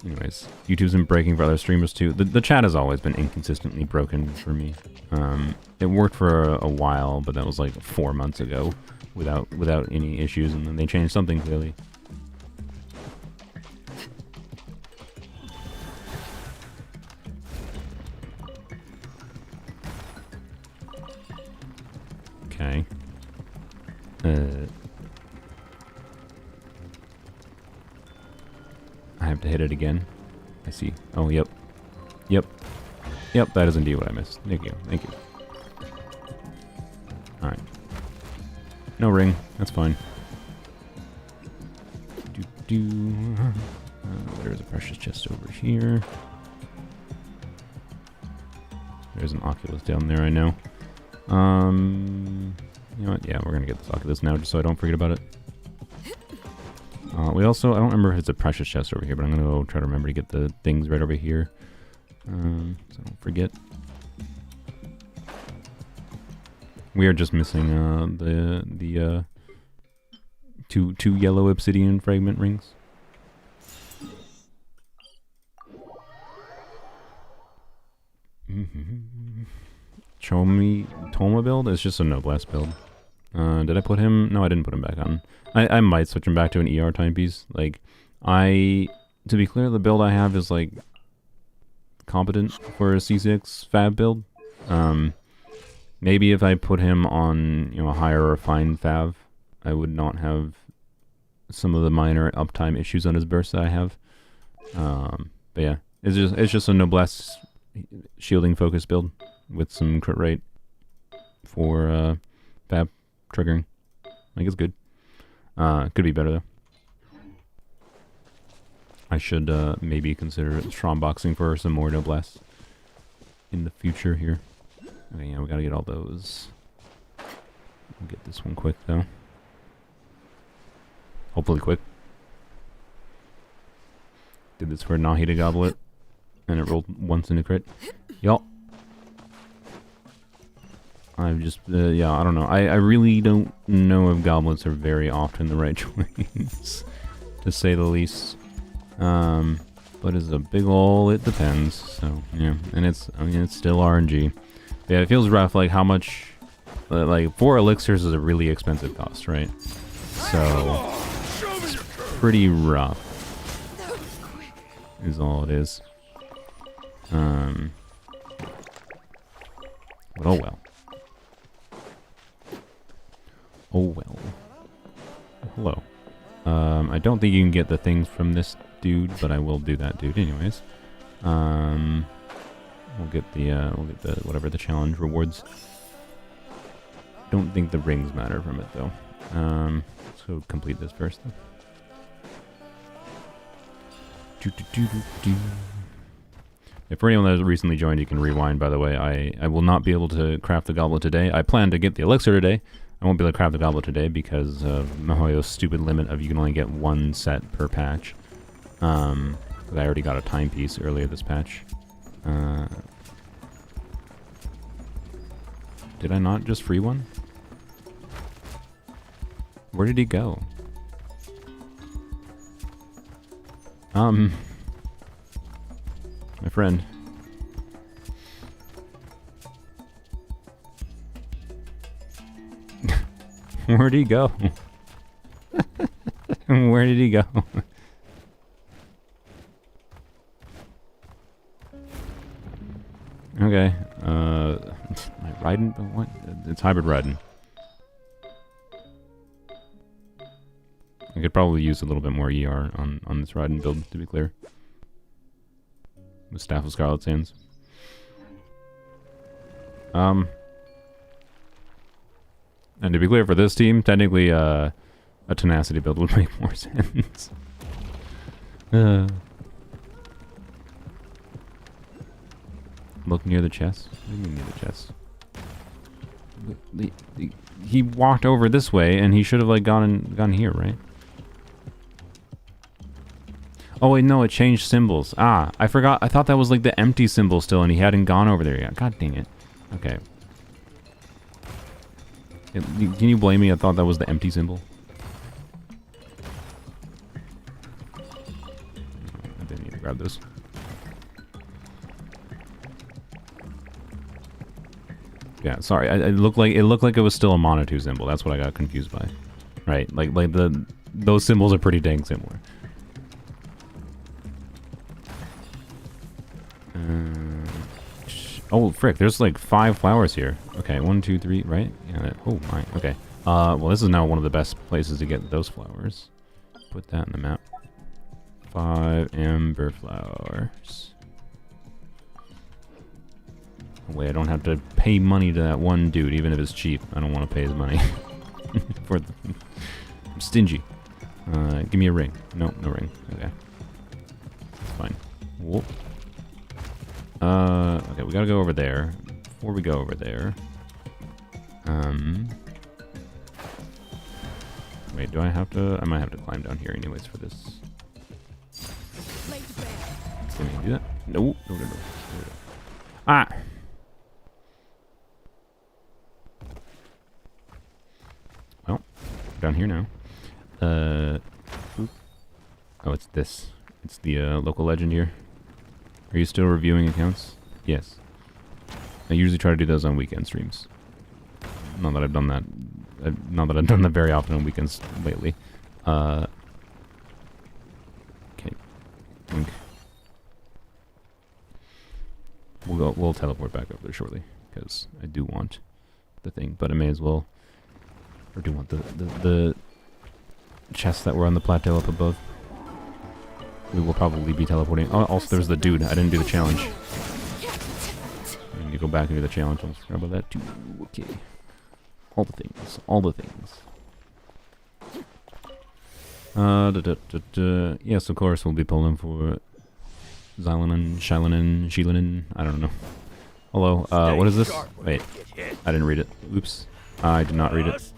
Anyways, YouTube's been breaking for other streamers too. The chat has always been inconsistently broken for me. It worked for a while, but that was like 4 months ago, without any issues, and then they changed something clearly. Okay. I have to hit it again. I see. Oh, yep. Yep. Yep, that is indeed what I missed. Thank you. Thank you. Alright. No ring. That's fine. There's a precious chest over here. There's an Oculus down there, I know. You know what? Yeah, we're gonna get this Oculus now just so I don't forget about it. We also, I don't remember if it's a precious chest over here, but I'm gonna go try to remember to get the things right over here. So I don't forget. We are just missing the two yellow obsidian fragment rings. Toma build? It's just a noblesse build. Did I put him? No, I didn't put him back on. I might switch him back to an ER timepiece. Like, to be clear, the build I have is, like, competent for a C6 fab build. Maybe if I put him on, you know, a higher refined fab, I would not have some of the minor uptime issues on his burst that I have. But yeah, it's just a noblesse shielding focus build with some crit rate for fab triggering. Like, it's good. Could be better though. I should maybe consider strong boxing for some more noblesse in the future here. Okay, yeah, we gotta get all those. We'll get this one quick though. Hopefully quick. Did this for a Nahida goblet, and it rolled once in a crit. Yup. I've just, yeah, I don't know. I really don't know if goblets are very often the right choice, to say the least. But it's a big ol' it depends. So yeah, and it's, I mean, it's still RNG. Yeah, it feels rough. Like how much, like 4 elixirs is a really expensive cost, right? So it's pretty rough. Is all it is. But oh well. Oh well. Hello. I don't think you can get the things from this dude, but I will do that dude anyways. We'll get the whatever the challenge rewards. Don't think the rings matter from it though. Let's go complete this first though. If for anyone that has recently joined, you can rewind, by the way. I will not be able to craft the goblet today. I plan to get the elixir today. I won't be able to craft the goblet today because of Mihoyo's stupid limit of you can only get 1 set per patch. Because I already got a timepiece earlier this patch. Did I not just free one? Where did he go? My friend. Where'd he go? Where did he go? Okay. Riding? What? It's hybrid riding. I could probably use a little bit more ER on this riding build, to be clear. With Staff of Scarlet Sands. And to be clear, for this team, technically a tenacity build would make more sense. Look near the chest. What do you mean near the chest? He walked over this way, and he should have like gone here, right? Oh wait, no, it changed symbols. Ah, I forgot. I thought that was like the empty symbol still, and he hadn't gone over there yet. God dang it. Okay. Can you blame me? I thought that was the empty symbol. I didn't need to grab this. Yeah, sorry. It looked like it was still a Monotoo symbol. That's what I got confused by. Right? Like those symbols are pretty dang similar. Oh frick! There's like 5 flowers here. Okay, 1, 2, 3. Right? Yeah. Oh my. Okay. Well, this is now one of the best places to get those flowers. Put that in the map. 5 amber flowers. Wait, I don't have to pay money to that one dude, even if it's cheap. I don't want to pay his money. I'm stingy. Give me a ring. No, no ring. Okay. That's fine. Whoop. Okay, we gotta go over there. Before we go over there... Wait, do I have to... I might have to climb down here anyways for this. Can I do that? No. No. Ah! Well, down here now. Oop. Oh, it's this. It's the local legend here. Are you still reviewing accounts? Yes. I usually try to do those on weekend streams. Not that I've done that. Not that I've done that very often on weekends lately. Okay. Think. We'll teleport back up there shortly because I do want the thing, but I may as well. Or do want the chests that were on the plateau up above. We will probably be teleporting. Oh, also there's the dude. I didn't do the challenge. I need to go back and do the challenge. I'll forgot about that too. Okay. All the things. All the things. Yes, of course, we'll be pulling for Xylonin, Shylinin, Sheelinin. I don't know. Hello, what is this? Wait, I didn't read it. Oops. I did not read it.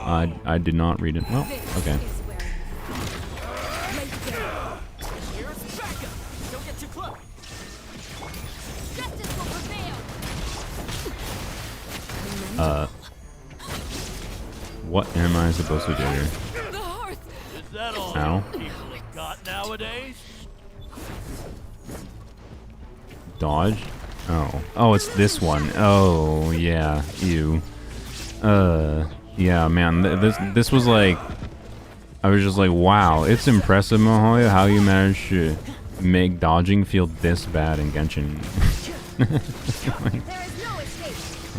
I did not read it. Well, okay. What am I supposed to do here? Is that all Ow. people have got nowadays? Dodge? Oh. Oh, it's this one. Oh, yeah. Ew. Yeah, man. This was like... I was just like, wow. It's impressive, Mahoya, how you managed to make dodging feel this bad in Genshin.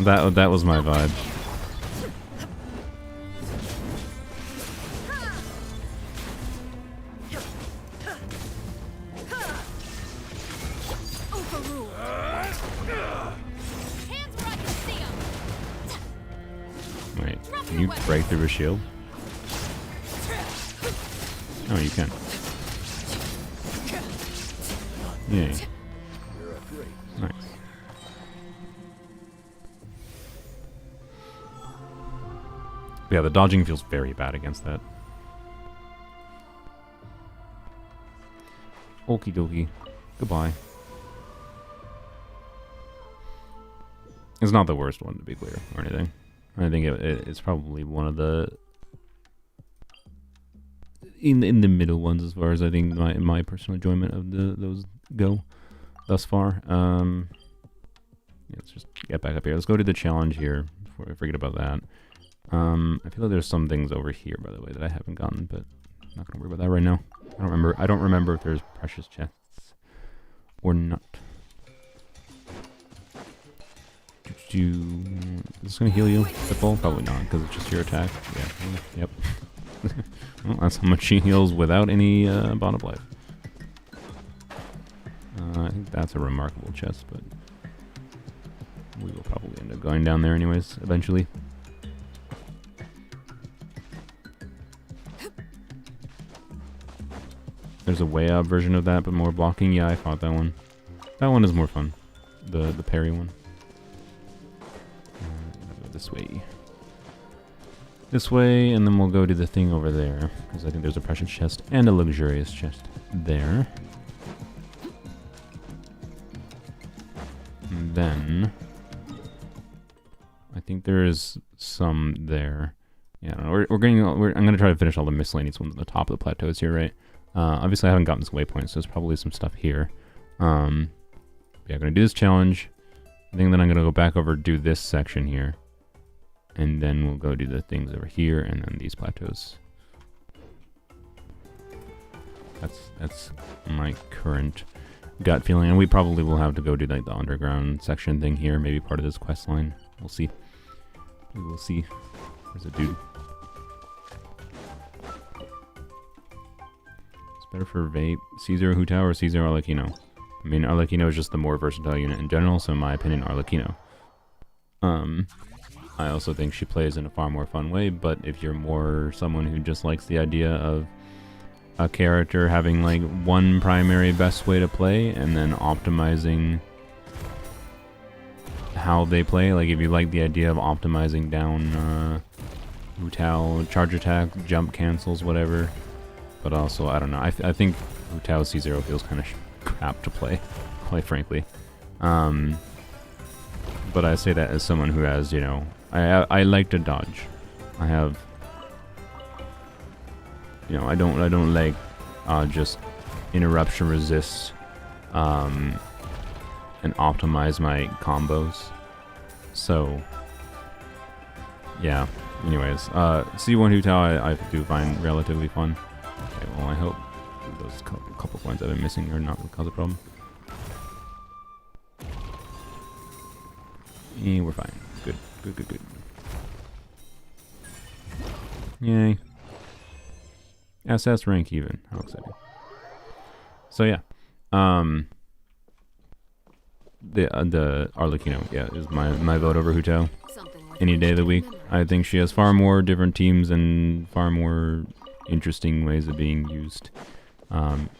Like, that was my vibe. Wait, can you break through a shield? Oh, you can. Yay. Nice. Yeah, the dodging feels very bad against that. Okie dokie. Goodbye. It's not the worst one, to be clear, or anything. I think it's probably one of the in the middle ones as far as I think my personal enjoyment of those go thus far. Yeah, let's just get back up here. Let's go to the challenge here before I forget about that. I feel like there's some things over here, by the way, that I haven't gotten, but I'm not gonna worry about that right now. I don't remember if there's precious chests or not. Is this gonna heal you at full? Probably not, because it's just your attack. Yeah. Yep. Well, that's how much she heals without any bond of life. I think that's a remarkable chest, but we will probably end up going down there anyways, eventually. There's a way out version of that, but more blocking. Yeah, I fought that one. That one is more fun. The parry one. This way. This way, and then we'll go to the thing over there, because I think there's a precious chest and a luxurious chest there. And then I think there is some there. Yeah, I don't know. I'm gonna try to finish all the miscellaneous ones at the top of the plateaus here, right? Obviously I haven't gotten this waypoint, so there's probably some stuff here. Yeah, I'm gonna do this challenge. I think then I'm gonna go back over do this section here. And then we'll go do the things over here, and then these plateaus. That's my current gut feeling, and we probably will have to go do like the underground section thing here, maybe part of this quest line. We'll see. We will see. There's a dude. It's better for Vape, C0 Hu Tao or C0 Arlecchino. I mean, Arlecchino is just the more versatile unit in general, so in my opinion, Arlecchino. I also think she plays in a far more fun way, but if you're more someone who just likes the idea of a character having like one primary best way to play and then optimizing how they play, like if you like the idea of optimizing down Hu Tao, charge attack, jump cancels, whatever, but also, I don't know, I think Hu Tao C0 feels kind of crap to play, quite frankly. But I say that as someone who has, you know, I like to dodge. I have, you know, I don't like just interruption resist and optimize my combos. So yeah. Anyways, C1 Hu Tao I do find relatively fun. Okay, well I hope those couple points I've been missing are not going to cause a problem. Yeah, we're fine. Good. Yay. SS rank even. How exciting. So yeah. The Arlecchino, yeah, is my vote over Hu Tao. any day of the week. I think she has far more different teams and far more interesting ways of being used.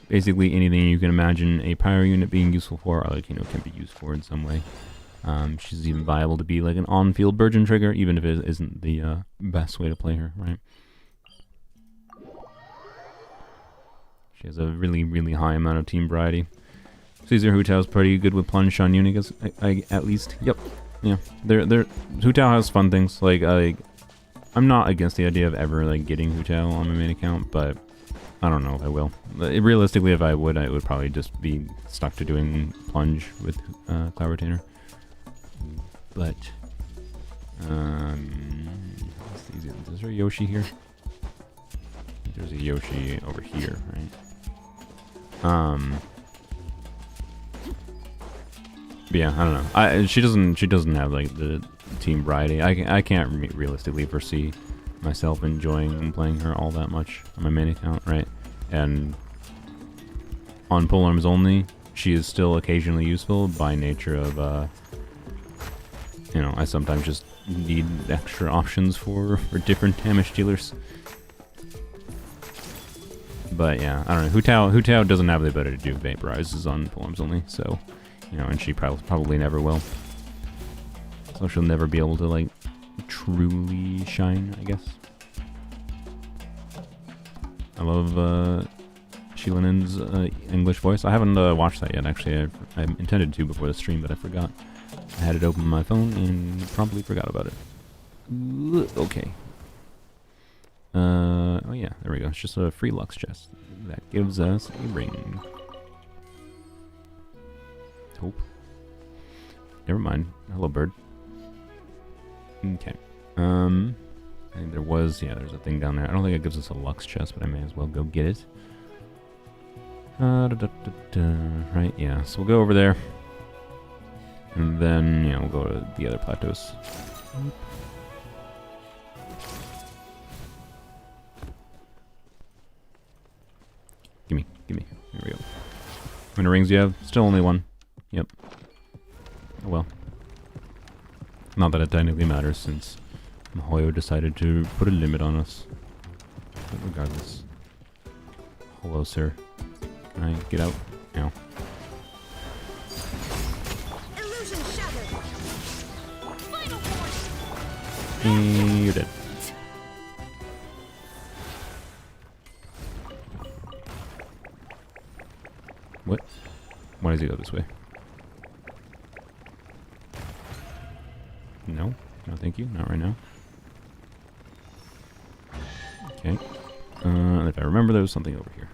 Basically anything you can imagine a pyro unit being useful for, Arlecchino can be used for in some way. She's even viable to be like an on-field Burgeon trigger, even if it isn't the best way to play her, right? She has a really, really high amount of team variety. Caesar Hu Tao's pretty good with plunge on Unikas, at least. Yep. Yeah. Hu Tao has fun things. Like, I'm not against the idea of ever like getting Hu Tao on my main account, but I don't know if I will. Realistically, if I would probably just be stuck to doing plunge with Cloud Retainer. But is there a Yoshi here? There's a Yoshi over here, right? But yeah, I don't know. She doesn't have like the team variety. I can't realistically foresee myself enjoying playing her all that much on my main account, right? And on Polearms Only, she is still occasionally useful by nature of you know, I sometimes just need extra options for different damage dealers. But yeah, I don't know. Hu Tao doesn't have the ability to do vaporizes on Polearms Only, so you know, and she probably never will. So she'll never be able to like truly shine, I guess. I love Shilinen's English voice. I haven't watched that yet, actually. I intended to before the stream, but I forgot. I had it open on my phone and promptly forgot about it. Okay. Oh yeah, there we go. It's just a free Lux chest. That gives us a ring. Hope. Never mind. Hello, bird. Okay. I think there was, yeah, there's a thing down there. I don't think it gives us a Lux chest, but I may as well go get it. Right, yeah. So we'll go over there. And then, you know, we'll go to the other plateaus. Gimme. Here we go. How many rings do you have? Still only one. Yep. Oh well. Not that it technically matters, since Mahoyo decided to put a limit on us. But regardless. Hello, sir. Can I get out? No. You're dead. What? Why does he go this way? No? No, thank you. Not right now. Okay. If I remember, there was something over here.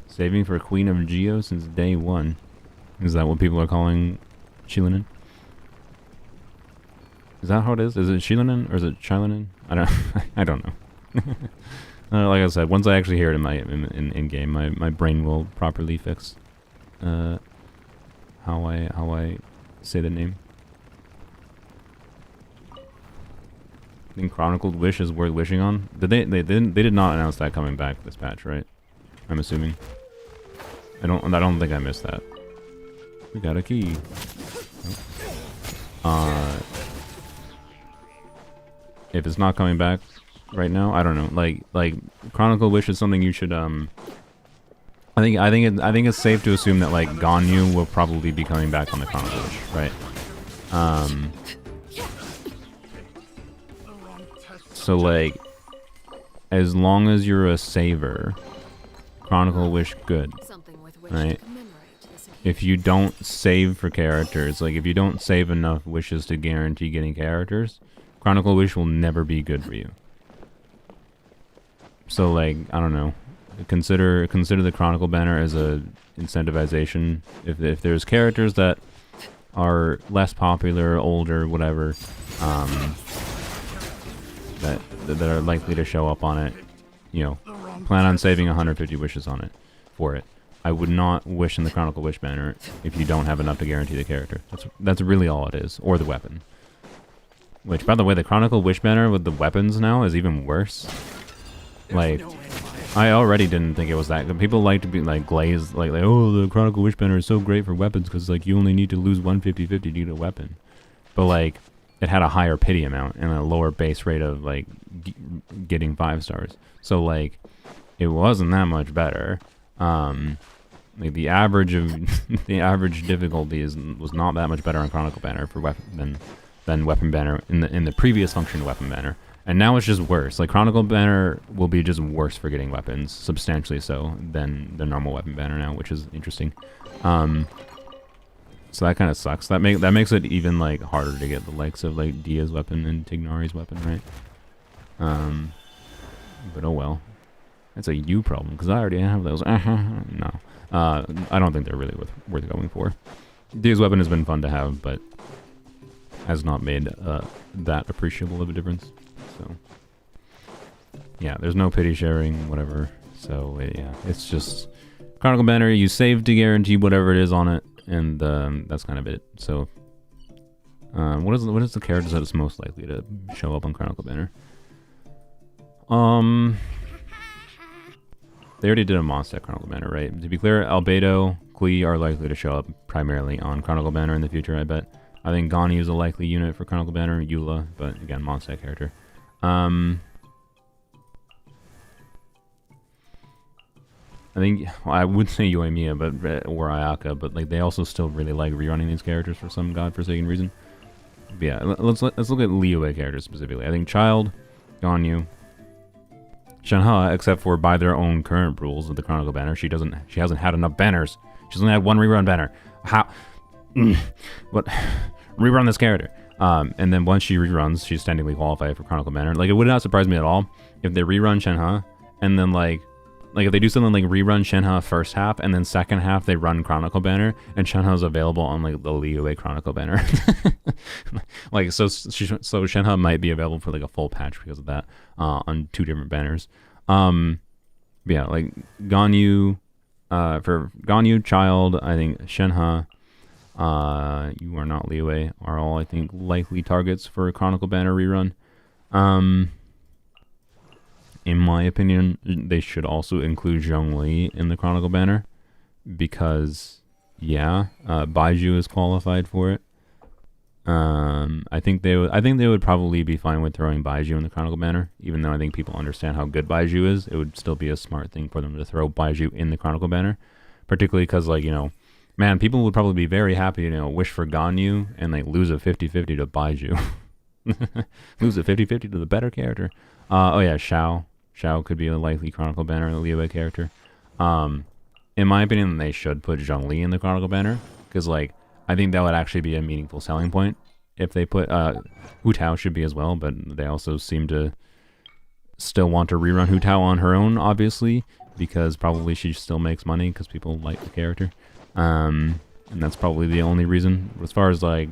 Saving for Queen of Geo since day one. Is that what people are calling Shilinen? Is that how it is? Is it Shilinen or is it Shilinen? I don't know. Like I said, once I actually hear it in game, my brain will properly fix how I say the name. I think Chronicled Wish is worth wishing on. They did not announce that coming back this patch, right? I'm assuming. I don't think I missed that. We got a key. If it's not coming back right now, I don't know. Like Chronicle Wish is something you should I think it's safe to assume that like Ganyu will probably be coming back on the Chronicle Wish, right? So like as long as you're a saver, Chronicle Wish good, right? If you don't save for characters, like if you don't save enough wishes to guarantee getting characters, Chronicle Wish will never be good for you. So like, I don't know. Consider the Chronicle banner as a incentivization. If there's characters that are less popular, older, whatever, that are likely to show up on it, you know, plan on saving 150 wishes on it for it. I would not wish in the Chronicle Wish banner if you don't have enough to guarantee the character. That's really all it is, or the weapon. Which, by the way, the Chronicle Wish banner with the weapons now is even worse. Like, I already didn't think it was that good. People like to be like glazed, like oh, the Chronicle Wish banner is so great for weapons because like you only need to lose 150-50 to get a weapon. but like it had a higher pity amount and a lower base rate of like getting 5 stars. So like it wasn't that much better. Like the average of the average difficulty was not that much better on Chronicle Banner for weapon than Weapon Banner in the previous function Weapon Banner. And now it's just worse. Like Chronicle Banner will be just worse for getting weapons, substantially so, than the normal Weapon Banner now, which is interesting. So that kind of sucks. That makes it even like harder to get the likes of like Dia's weapon and Tignari's weapon, right? But oh well. It's a you problem because I already have those. No, I don't think they're really worth going for. Dia's weapon has been fun to have, but has not made that appreciable of a difference. So yeah, there's no pity sharing, whatever. So yeah, it's just Chronicle Banner. You save to guarantee whatever it is on it, and that's kind of it. So what is the characters that is most likely to show up on Chronicle Banner? They already did a Mondstack Chronicle Banner, right? To be clear, Albedo, Klee are likely to show up primarily on Chronicle Banner in the future, I bet. I think Ganyu is a likely unit for Chronicle Banner, Eula, but again, Mondstack character. I think, well, I would say Yoimiya, or Ayaka, but like they also still really like rerunning these characters for some godforsaken reason. But yeah, let's look at Liyue characters specifically. I think Child, Ganyu, Shenhe, except for by their own current rules of the Chronicle Banner, she hasn't had enough banners. She's only had one rerun banner. How? What? Rerun this character. And then once she reruns, she's technically qualified for Chronicle Banner. Like it would not surprise me at all if they rerun Shenhe, and then like if they do something like rerun Shenhe first half, and then second half they run Chronicle Banner, and Shenhe's available on like the Liyue Chronicle Banner. Like so Shenhe might be available for like a full patch because of that on 2 different banners. Yeah, like Ganyu, for Ganyu, Child, I think Shenhe, you are not Liyue, are all I think likely targets for a Chronicle Banner rerun. In my opinion, they should also include Zhongli in the Chronicle Banner because, yeah, Baiju is qualified for it. I think they would probably be fine with throwing Baiju in the Chronicle Banner, even though I think people understand how good Baiju is. It would still be a smart thing for them to throw Baiju in the Chronicle Banner, particularly because, like, you know, man, people would probably be very happy, you know, wish for Ganyu and like lose a 50-50 to Baiju. Lose a 50-50 to the better character. Oh yeah, Xiao. Xiao could be a likely Chronicle Banner and a Liyue character. In my opinion, they should put Zhongli in the Chronicle Banner, because like I think that would actually be a meaningful selling point if they put Hu Tao should be as well, but they also seem to still want to rerun Hu Tao on her own, obviously, because probably she still makes money because people like the character. And that's probably the only reason. As far as like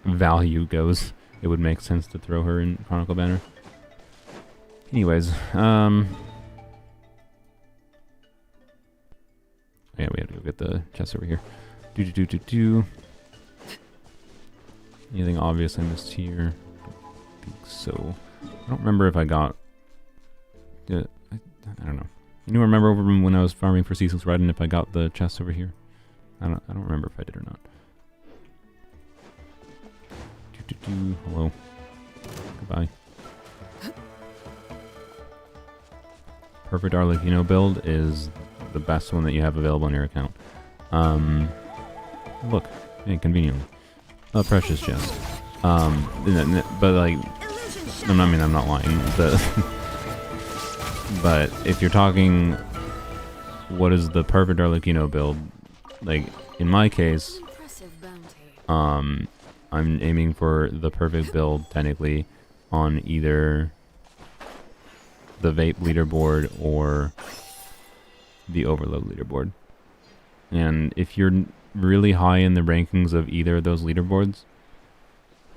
value goes, it would make sense to throw her in Chronicle Banner. Anyways, yeah, we have to go get the chest over here. Anything obvious I missed here? I think so. I don't remember if I got. I don't know. You know, remember over when I was farming for C6 Raiden if I got the chest over here? I don't remember if I did or not. Hello. Goodbye. Perfect Arlecchino build is the best one that you have available on your account. Look, hey, conveniently, a precious chest. But like, I'm not lying. But if you're talking, what is the perfect Arlecchino build? Like in my case, I'm aiming for the perfect build technically on either the Vape leaderboard or the Overload leaderboard. And if you're really high in the rankings of either of those leaderboards,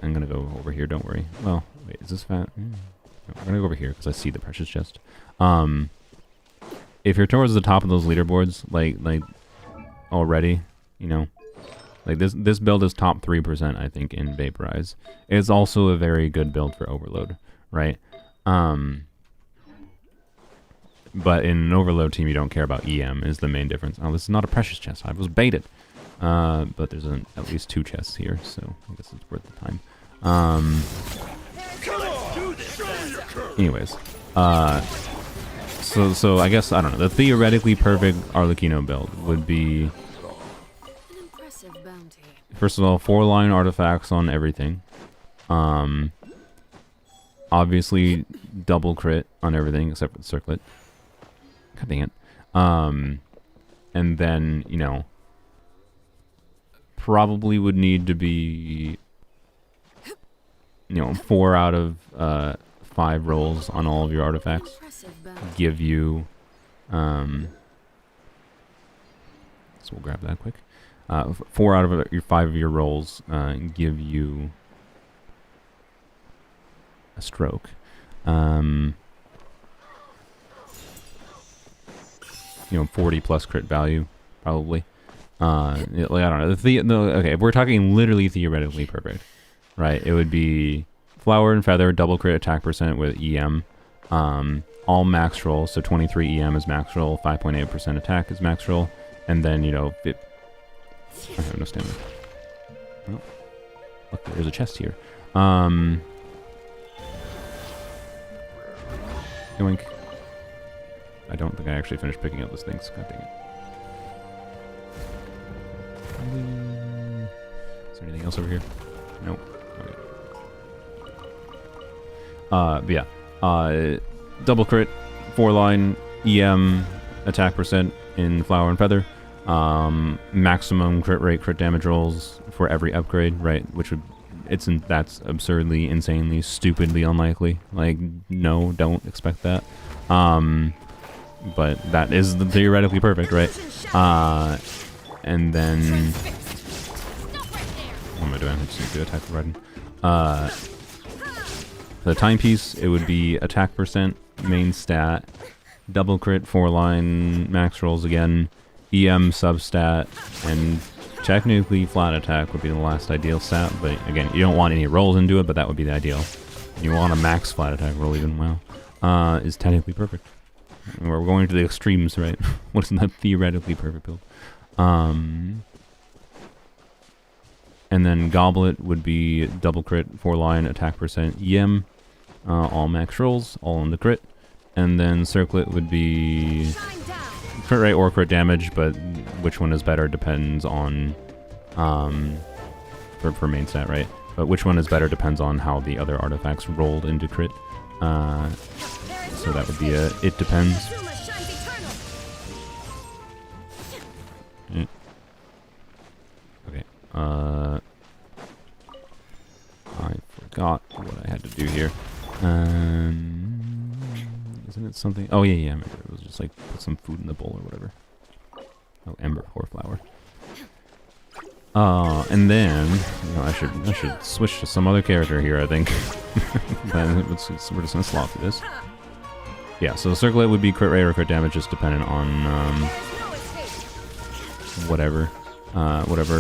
I'm gonna go over here, don't worry. Well, wait, is this fat? No, I'm gonna go over here because I see the precious chest. If you're towards the top of those leaderboards, like already, you know, like this build is top 3%, I think, in Vaporize. It's also a very good build for Overload, right? But in an Overload team, you don't care about EM is the main difference. Oh, this is not a precious chest. I was baited. But there's at least 2 chests here, so I guess it's worth the time. Anyways, so I guess, I don't know, the theoretically perfect Arlecchino build would be, An impressive bounty. first of all, 4-line artifacts on everything. Obviously, double crit on everything except for the circlet. God dang it. And then, you know, probably would need to be, you know, 4 out of 5 rolls on all of your artifacts. Impressive bounty. Give you, so we'll grab that quick. 4 out of your 5 of your rolls give you a stroke. You know, 40 plus crit value, probably. Like, I don't know. Okay, if we're talking literally theoretically perfect, right? It would be flower and feather, double crit attack percent with EM. All max roll, so 23 EM is max roll, 5.8% attack is max roll, and then, you know, I have no stamina. Oh, look, there's a chest here. Yoink. I don't think I actually finished picking up this thing, so god dang it. Is there anything else over here? Nope. Okay. But yeah. Double crit, 4-line, EM, attack percent in flower and feather. Maximum crit rate, crit damage rolls for every upgrade, right? Which would, that's absurdly, insanely, stupidly unlikely. Like, no, don't expect that. But that is the theoretically perfect, right? And then, what am I doing? I just need to attack the button. For the timepiece, it would be attack percent, main stat, double crit, 4-line, max rolls again, EM substat, and technically flat attack would be the last ideal stat, but again, you don't want any rolls into it, but that would be the ideal. You want a max flat attack roll even, wow. Is technically perfect. We're going to the extremes, right? What is that theoretically perfect build? And then goblet would be double crit, 4-line, attack percent, EM, all max rolls, all on the crit. And then circlet would be crit rate or crit damage, but which one is better depends on, for main stat, right? But which one is better depends on how the other artifacts rolled into crit. So that would be a it depends. Mm. Okay. I forgot what I had to do here. Isn't it something? Oh yeah, I remember. It was just like put some food in the bowl or whatever. Oh, ember core flower. And then, you know, I should switch to some other character here, I think. We're just gonna slot through this. Yeah, so the circlet would be crit rate or crit damage, just dependent on whatever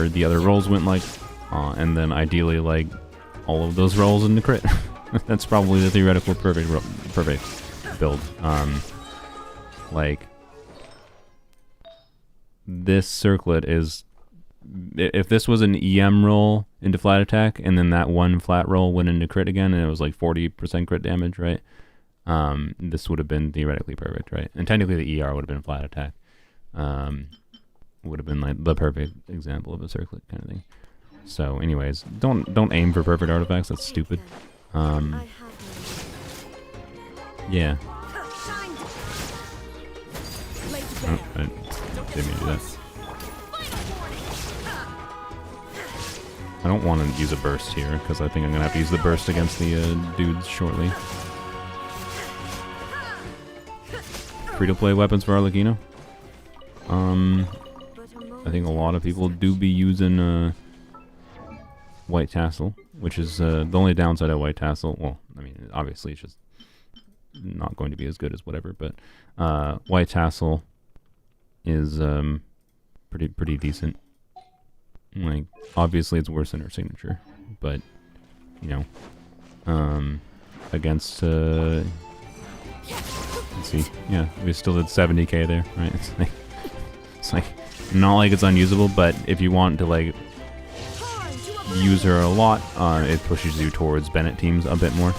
the other rolls went like, and then ideally like all of those rolls into crit. That's probably the theoretical perfect build. Like this circlet is, if this was an EM roll into flat attack, and then that one flat roll went into crit again, and it was like 40% crit damage, right? This would have been theoretically perfect, right? And technically the ER would have been flat attack. Would have been like the perfect example of a circlet kind of thing. So anyways, don't aim for perfect artifacts, that's stupid. Yeah. Oh, I didn't mean to do that. I don't want to use a burst here, because I think I'm going to have to use the burst against the dudes shortly. Free-to-play weapons for Arlecchino. I think a lot of people do be using White Tassel, which is the only downside of White Tassel. Well, I mean, obviously it's just not going to be as good as whatever, but White Tassel is pretty decent. Like, obviously it's worse than her signature, but you know, against let's see, yeah, we still did 70k there, right? It's like Not like it's unusable, but if you want to like use her a lot, it pushes you towards Bennett teams a bit more.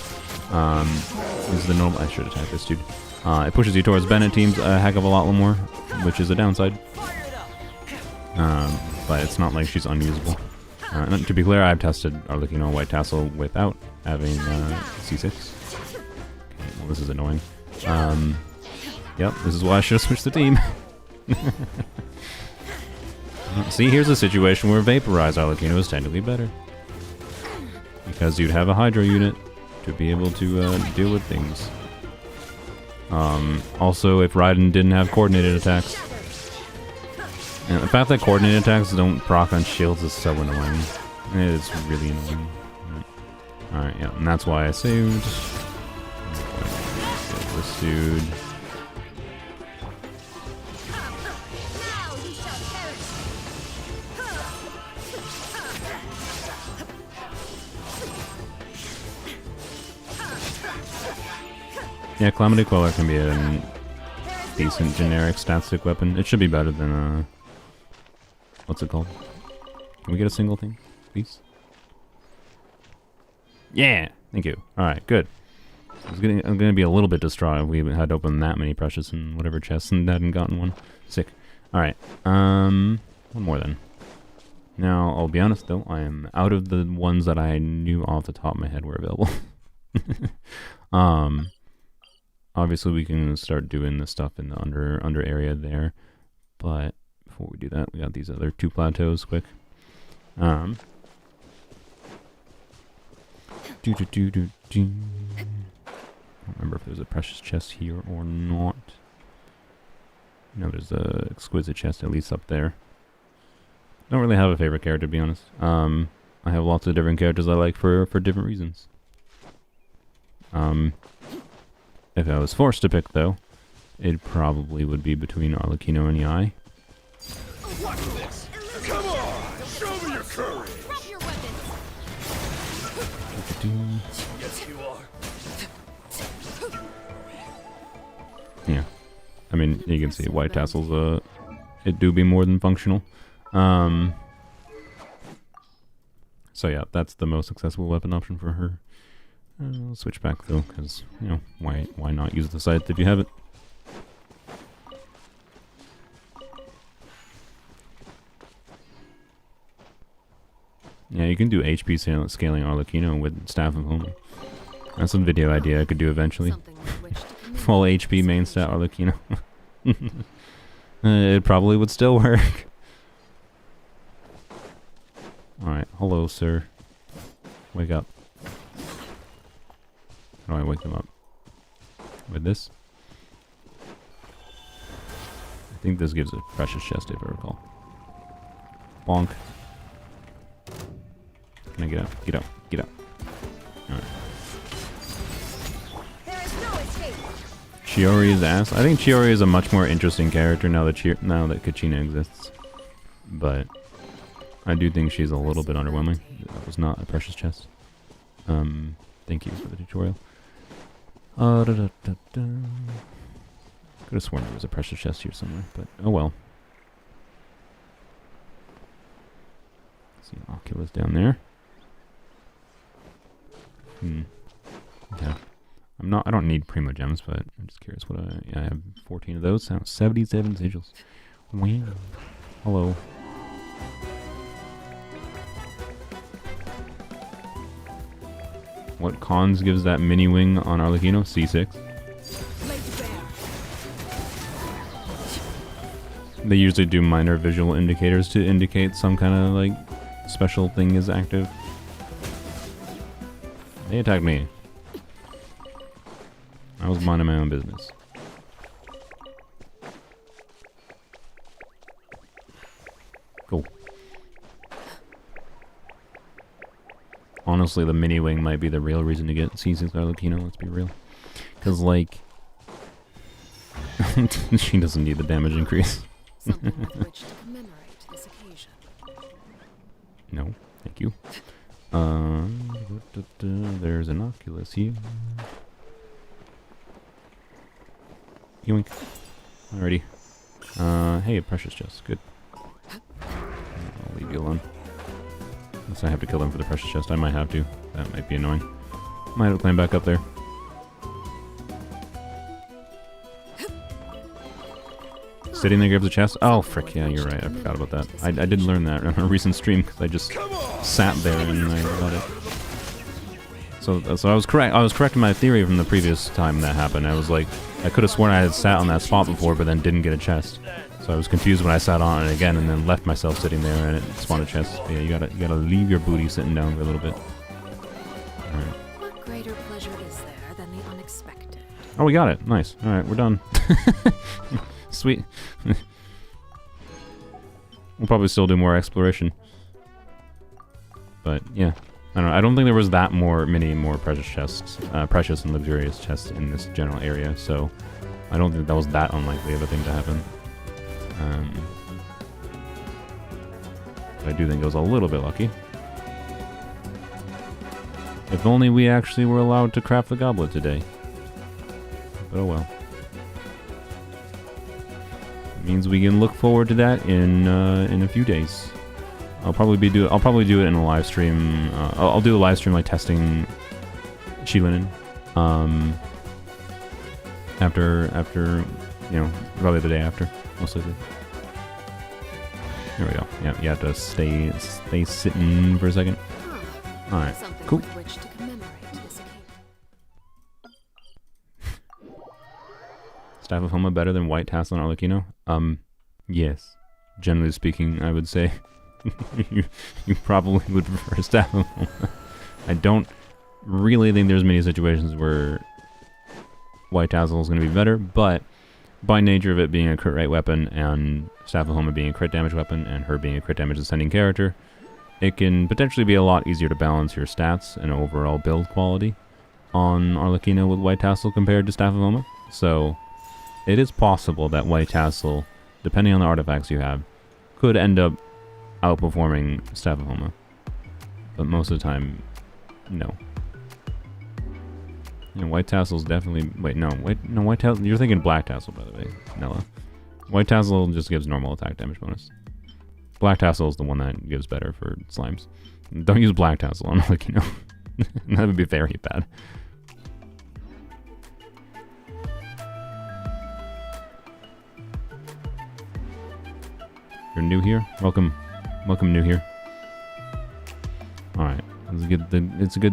This is the normal. I should attack this dude. It pushes you towards Bennett teams a heck of a lot more, which is a downside. But it's not like she's unusable. And to be clear, I've tested Arlecchino White Tassel without having C6. Okay, well, this is annoying. Yep, this is why I should have switched the team. See, here's a situation where Vaporized Arlecchino is technically better. Because you'd have a Hydro unit to be able to deal with things. Also, if Raiden didn't have coordinated attacks. And the fact that coordinated attacks don't proc on shields is so annoying. It's really annoying. Alright, yeah, and that's why I saved. This dude. Yeah, Calamity Queller can be a decent generic stat stick weapon. It should be better than, what's it called? Can we get a single thing, please? Yeah! Thank you. Alright, good. I'm gonna be a little bit distraught if we had opened that many precious and whatever chests and hadn't gotten one. Sick. Alright, one more then. Now, I'll be honest though, I am out of the ones that I knew off the top of my head were available. Obviously we can start doing the stuff in the under area there, but before we do that, we got these other 2 plateaus quick. I don't remember if there's a precious chest here or not. No, there's a exquisite chest at least up there. Don't really have a favorite character, to be honest. I have lots of different characters I like for different reasons. If I was forced to pick, though, it probably would be between Arlecchino and Yai. Watch this! Come on! Show me your courage! Drop your weapons. Yes, you are. Yeah. I mean, you can see White Tassel's, it do be more than functional. So yeah, that's the most accessible weapon option for her. I'll switch back though, because, you know, why not use the scythe if you have it? Yeah, you can do HP scaling Arlecchino with Staff of Homing. That's a video idea I could do eventually. Full HP main stat Arlecchino. It probably would still work. Alright, hello sir. Wake up. How do I wake them up? With this? I think this gives a precious chest if I recall. Bonk. Can I get up? Get up. Get up. Alright. Chiori's ass. I think Chiori is a much more interesting character now that Kachina exists. But I do think she's a little bit underwhelming. That was not a precious chest. Thank you for the tutorial. Could have sworn there was a precious chest here somewhere, but oh well. See an Oculus down there. Okay. I don't need Primo Gems, but I'm just curious what I have 14 of those. 77 sigils. Wow. Hello. What cons gives that mini wing on Arlecchino? C6. They usually do minor visual indicators to indicate some kind of like special thing is active. They attacked me. I was minding my own business. Cool. Honestly, the mini wing might be the real reason to get C6 Arlecchino, let's be real. Because, like, she doesn't need the damage increase. Something with which to commemorate this occasion. No, thank you. There's an Oculus here. Yoink. Alrighty. Hey, a precious chest. Good. leave you alone. Unless I have to kill them for the precious chest. I might have to. That might be annoying. Might have to climb back up there. Sitting there gives a chest? Oh, frick, yeah, you're right. I forgot about that. I did learn that on a recent stream because I just sat there and I got it. So I was correct. I was correct in my theory from the previous time that happened. I was like, I could have sworn I had sat on that spot before, but then didn't get a chest. So I was confused when I sat on it again, and then left myself sitting there, and it spawned a chest. But yeah, you gotta leave your booty sitting down for a little bit. All right. What greater pleasure is there than the unexpected? Oh, we got it. Nice. All right, we're done. Sweet. We'll probably still do more exploration. But yeah, I don't know. I don't think there was that many more precious chests, precious and luxurious chests in this general area. So I don't think that was that unlikely of a thing to happen. But I do think it was a little bit lucky. If only we actually were allowed to craft the goblet today. But oh well. Means we can look forward to that in a few days. I'll probably do it in a live stream. I'll do a live stream like testing Shilinen. After you know, probably the day after, most likely. There we go. Yeah, you have to stay sitting for a second. Huh. All right, Something cool. with which to commemorate this occasion. Staff of Homa better than White Tassel and Arlecchino? Yes. Generally speaking, I would say you probably would prefer Staff of Homa. I don't really think there's many situations where White Tassel is going to be better, but by nature of it being a crit rate weapon and Staff of Homa being a crit damage weapon and her being a crit damage ascending character, it can potentially be a lot easier to balance your stats and overall build quality on Arlecchino with White Tassel compared to Staff of Homa. So it is possible that White Tassel, depending on the artifacts you have, could end up outperforming Staff of Homa. But most of the time, no. You know, White Tassel's definitely... Wait, no. White Tassel... You're thinking Black Tassel, by the way, Nella. White Tassel just gives normal attack damage bonus. Black Tassel is the one that gives better for slimes. Don't use Black Tassel on Arlecchino. That would be very bad. You're new here? Welcome new here. Alright, let's get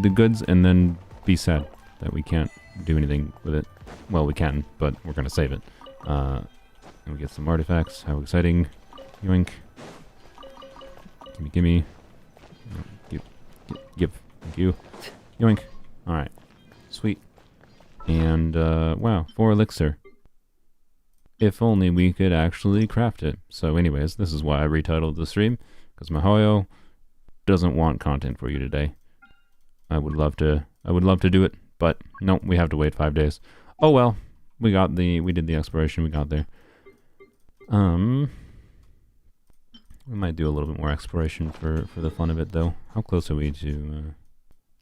the goods and then be sad that we can't do anything with it. Well, we can, but we're gonna save it. And we get some artifacts. How exciting. Yoink. Gimme. Give. Thank you. Yoink. Alright. Sweet. And, wow, 4 elixir. If only we could actually craft it. So anyways, this is why I retitled the stream, because Mihoyo doesn't want content for you today. I would love to do it, but no, we have to wait 5 days. Oh well, we did the exploration, we got there. We might do a little bit more exploration for the fun of it though. How close are we to,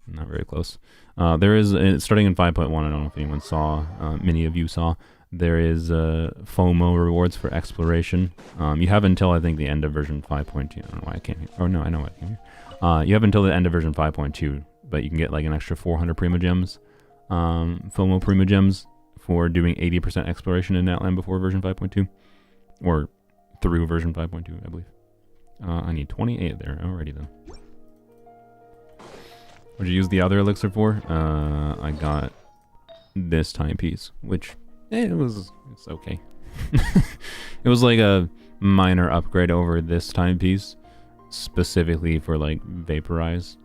not very close. There is, starting in 5.1, I don't know if anyone saw, many of you saw, there is FOMO rewards for exploration. You have until, I think, the end of version 5.2. I don't know why I came here. Oh, no, I know why I came here. You have until the end of version 5.2, but you can get like an extra 400 Prima Gems, FOMO Prima Gems, for doing 80% exploration in Outland before version 5.2. Or through version 5.2, I believe. I need 28 there. Alrighty then. What'd you use the other elixir for? I got this timepiece, which... it's okay. It was like a minor upgrade over this timepiece, specifically for like vaporize.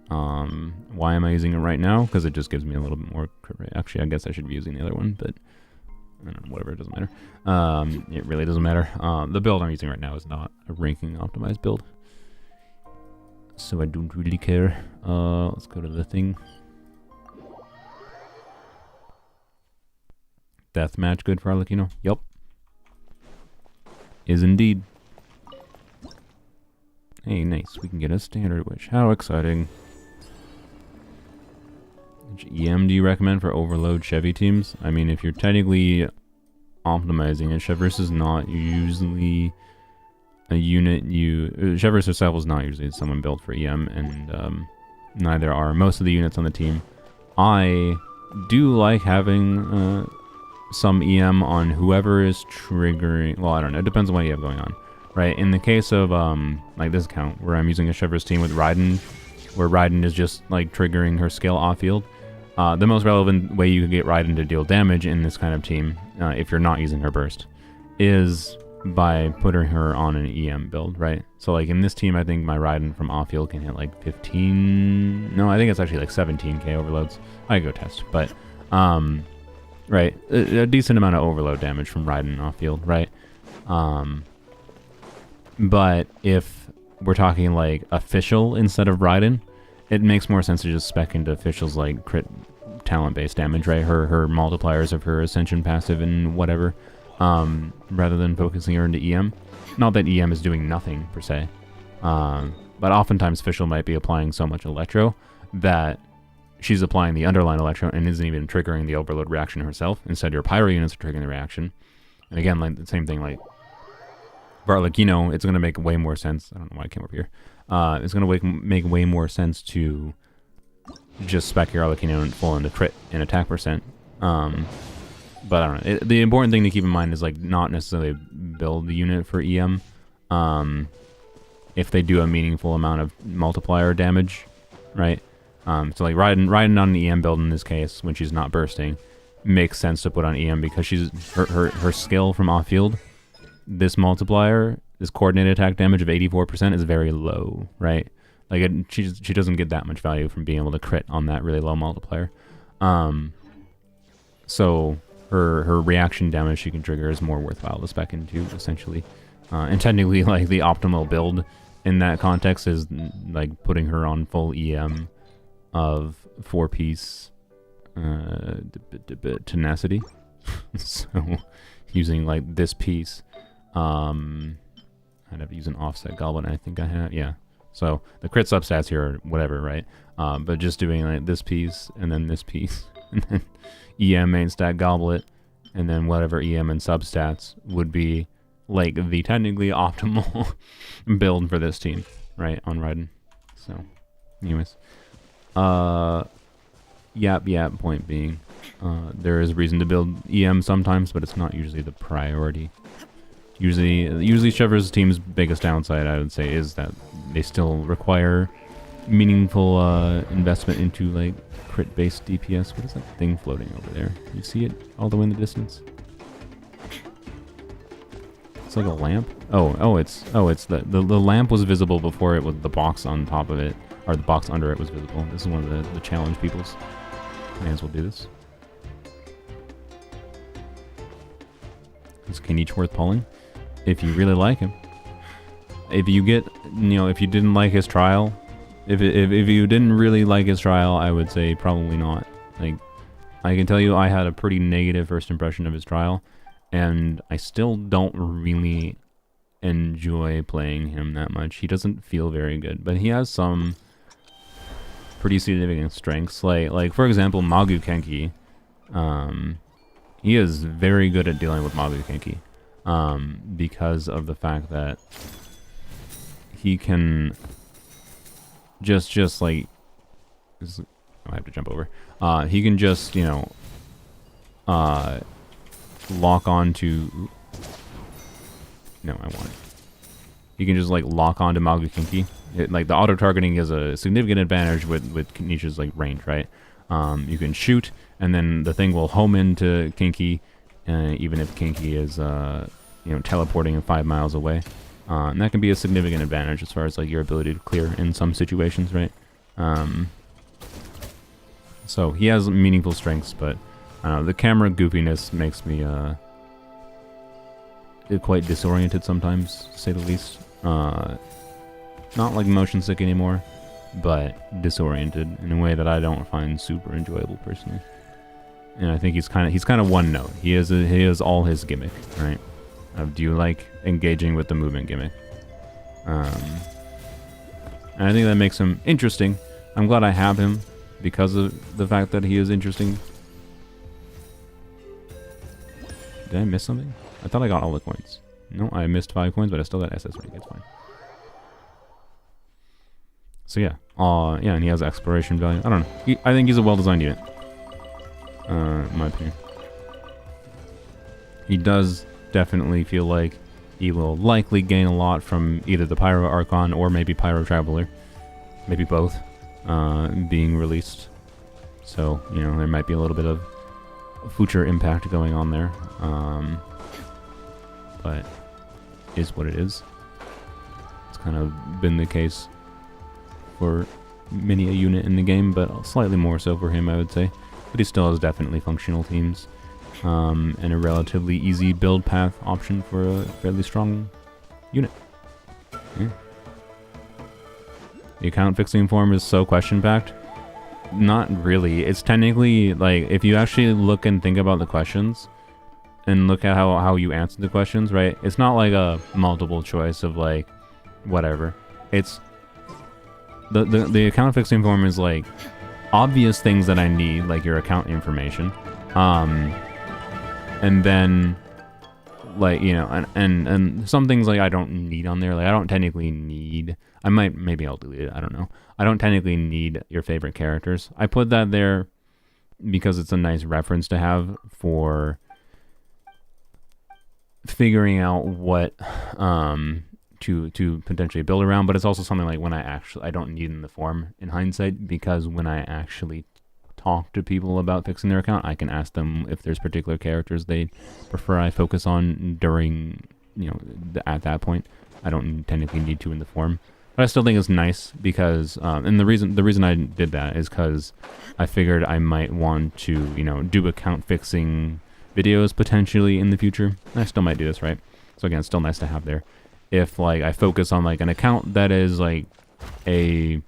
Why am I using it right now? Because it just gives me a little bit more. Actually, I guess I should be using the other one, but I don't know, whatever, it doesn't matter. It really doesn't matter. The build I'm using right now is not a ranking optimized build, so I don't really care. Let's go to the thing. Deathmatch good for Arlecchino? Yup. Is indeed. Hey, nice. We can get a standard witch. How exciting. Which EM do you recommend for overload Chevy teams? I mean, if you're technically optimizing it, Chevrolet is not usually a unit Shevers herself was not usually someone built for EM, and neither are most of the units on the team. I do like having some EM on whoever is triggering. Well, I don't know. It depends on what you have going on, right? In the case of like this account where I'm using a Shevers team with Raiden, where Raiden is just like triggering her skill off field. The most relevant way you can get Raiden to deal damage in this kind of team, if you're not using her burst, is by putting her on an EM build, right? So like in this team, I think my Raiden from off field can hit like 15. No, I think it's actually like 17k overloads. I could go test, but right, a decent amount of overload damage from Raiden off field, right? But if we're talking like official instead of Raiden, it makes more sense to just spec into officials like crit talent-based damage, right? Her multipliers of her Ascension passive and whatever, rather than focusing her into EM. Not that EM is doing nothing, per se. But oftentimes official might be applying so much Electro that she's applying the underlying Electro and isn't even triggering the overload reaction herself. Instead, your Pyro units are triggering the reaction. And again, like the same thing, like for Arlecchino, it's going to make way more sense. I don't know why I came up here. It's going to make way more sense to just spec your Arlecchino and full into crit and attack percent. But I don't know. The important thing to keep in mind is like not necessarily build the unit for EM. If they do a meaningful amount of multiplier damage, right? So like Raiden on an EM build in this case, when she's not bursting, makes sense to put on EM because she's her skill from off field. This multiplier, this coordinated attack damage of 84% is very low, right? Like she doesn't get that much value from being able to crit on that really low multiplier. So her reaction damage she can trigger is more worthwhile to spec into, essentially. And technically, like the optimal build in that context is like putting her on full EM of 4-piece tenacity. So using like this piece. I'd have to use an offset goblet, I think I have, yeah. So the crit substats here are whatever, right? But just doing like this piece, and then this piece, and then EM main stat goblet, and then whatever EM and substats would be like the technically optimal build for this team, right, on Raiden. So, anyways. Yap, point being, there is reason to build EM sometimes, but it's not usually the priority. Usually Shevers' team's biggest downside, I would say, is that they still require meaningful investment into like crit-based DPS. What is that thing floating over there? You see it all the way in the distance? It's like a lamp. It's the lamp was visible before it was the box on top of it, or the box under it was visible. This is one of the challenge peoples. May as well do this. Is Kenichi worth pulling? If you really like him. If you get, if you didn't like his trial, if you didn't really like his trial, I would say probably not. Like, I can tell you I had a pretty negative first impression of his trial, and I still don't really enjoy playing him that much. He doesn't feel very good, but he has some pretty significant strengths. Like for example, Magu Kenki. He is very good at dealing with Magu Kenki. Because of the fact that he can just like I have to jump over. He can just lock on to. No, I want it. He can just like lock on to Magu Kenki. Like the auto targeting is a significant advantage with Kenichi's like range, right? You can shoot, and then the thing will home into Kenki. Even if Kenki is, teleporting 5 miles away. And that can be a significant advantage as far as like your ability to clear in some situations, right? So he has meaningful strengths, but the camera goofiness makes me quite disoriented sometimes, to say the least. Not like motion sick anymore, but disoriented in a way that I don't find super enjoyable personally. And I think he's kind of one note. He is all his gimmick, right? Do you like engaging with the movement gimmick? And I think that makes him interesting. I'm glad I have him because of the fact that he is interesting. Did I miss something? I thought I got all the coins. No, I missed 5 coins, but I still got SS rank. It's fine. So yeah, yeah, and he has exploration value. I don't know. I think he's a well-designed unit. In my opinion. He does definitely feel like he will likely gain a lot from either the Pyro Archon or maybe Pyro Traveler. Maybe both, being released. So, you know, there might be a little bit of future impact going on there. But is what it is. It's kind of been the case for many a unit in the game, but slightly more so for him, I would say. But he still has definitely functional teams, and a relatively easy build path option for a fairly strong unit. Yeah. The account fixing form is so question-packed. Not really. It's technically, like, if you actually look and think about the questions, and look at how you answer the questions, right? It's not like a multiple choice of, like, whatever. It's... The account fixing form is, like, obvious things that I need, like your account information. And then, like, you know, and some things, like, I don't need on there. Like, I don't technically need... maybe I'll delete it. I don't know. I don't technically need your favorite characters. I put that there because it's a nice reference to have for figuring out what to potentially build around, but it's also something like when I don't need in the form in hindsight, because when I actually talk to people about fixing their account, I can ask them if there's particular characters they prefer I focus on during, you know, at that point. I don't technically need to in the form. But I still think it's nice because, and the reason I did that is because I figured I might want to, you know, do account fixing videos potentially in the future. I still might do this, right? So again, it's still nice to have there. If, like, I focus on, like, an account that is, like, they're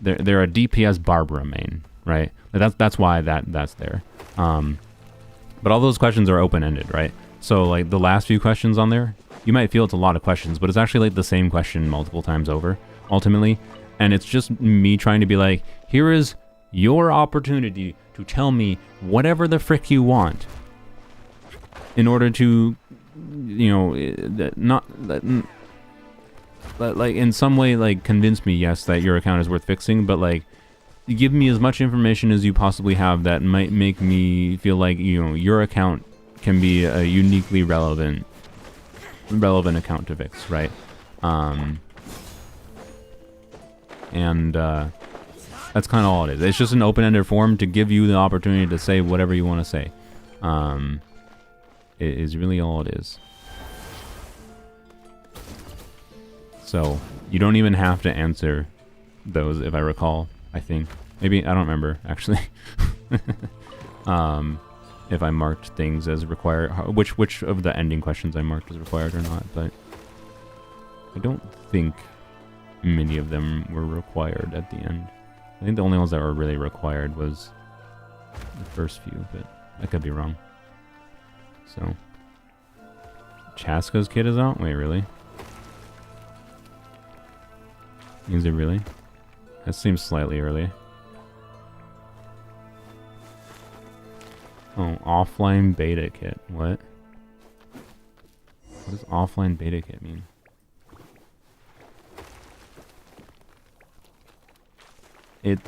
a DPS Barbara main, right? Like, that's why that's there. But all those questions are open-ended, right? So, like, the last few questions on there, you might feel it's a lot of questions, but it's actually, like, the same question multiple times over, ultimately. And it's just me trying to be like, here is your opportunity to tell me whatever the frick you want in order to, you know, like, in some way, like, convince me, yes, that your account is worth fixing, but, like, give me as much information as you possibly have that might make me feel like, you know, your account can be a uniquely relevant account to fix, right? And that's kind of all it is. It's just an open-ended form to give you the opportunity to say whatever you want to say. It is really all it is. So you don't even have to answer those, if I recall. I think maybe, I don't remember actually. If I marked things as required, which of the ending questions I marked as required or not, but I don't think many of them were required at the end. I think the only ones that were really required was the first few, but I could be wrong. So, Chaska's kid is out? Wait, really? Is it really? That seems slightly early. Oh, offline beta kit. What? What does offline beta kit mean?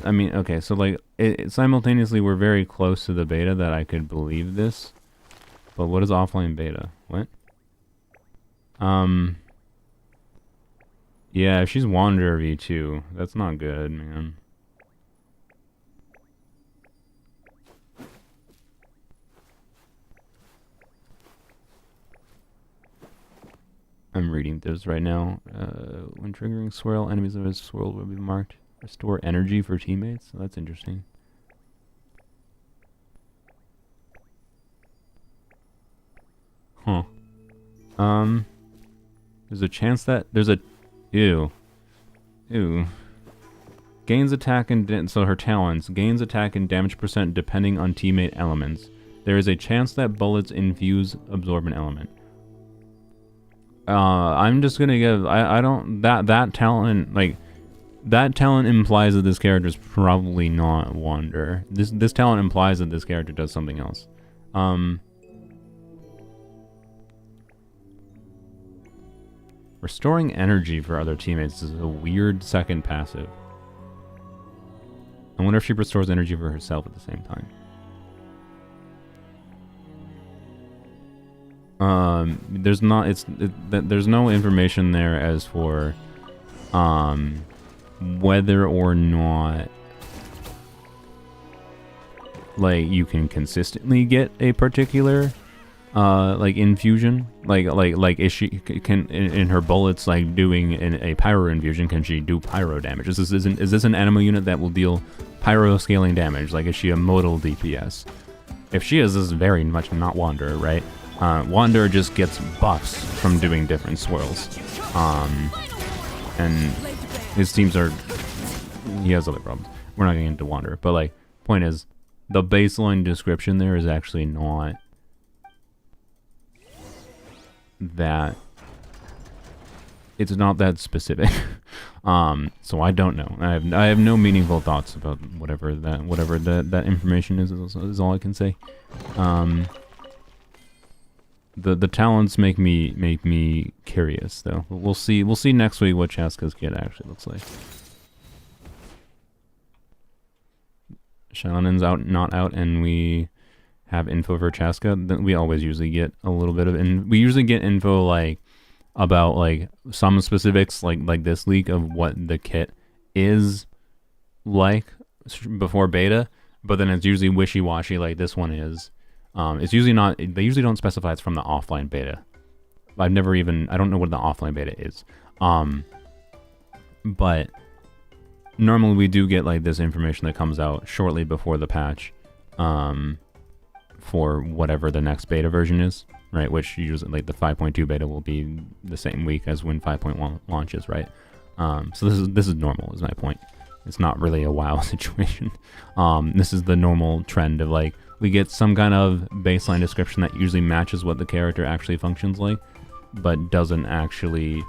I mean, okay, so, like, simultaneously we're very close to the beta that I could believe this. But what is offline beta? What? Yeah, if she's Wanderer V2, that's not good, man. I'm reading this right now. When triggering swirl, enemies of his swirl will be marked. Restore energy for teammates? That's interesting. Huh. There's a chance that there's a... Ew. Gains attack and... So her talents. Gains attack and damage percent depending on teammate elements. There is a chance that bullets infuse absorb an element. I'm just gonna give... I don't... That talent... Like... That talent implies that this character is probably not Wanderer. This talent implies that this character does something else. Restoring energy for other teammates is a weird second passive. I wonder if she restores energy for herself at the same time. There's no information there as for whether or not like you can consistently get a particular like infusion, like is she can in her bullets like doing a pyro infusion, can she do pyro damage? Is this an animal unit that will deal pyro scaling damage? Like, is she a modal DPS? If she is, this is very much not Wanderer, right? Wanderer just gets buffs from doing different swirls, and his teams are, he has other problems. We're not getting into Wanderer, but like, point is, the baseline description there is actually not that, it's not that specific. So I don't know. I have no meaningful thoughts about whatever that information is all I can say. The talents make me curious though. We'll see next week what Chaska's kit actually looks like. Shannon's not out, and we have info for Chaska. We always usually get a little bit of we usually get info like about like some specifics like this leak of what the kit is like before beta, but then it's usually wishy-washy like this one is. It's usually not, they usually don't specify it's from the offline beta. I don't know what the offline beta is. But normally we do get like this information that comes out shortly before the patch, for whatever the next beta version is, right? Which usually like the 5.2 beta will be the same week as when 5.1 launches, right? So this is normal is my point. It's not really a WoW situation. This is the normal trend of like, we get some kind of baseline description that usually matches what the character actually functions like, but doesn't actually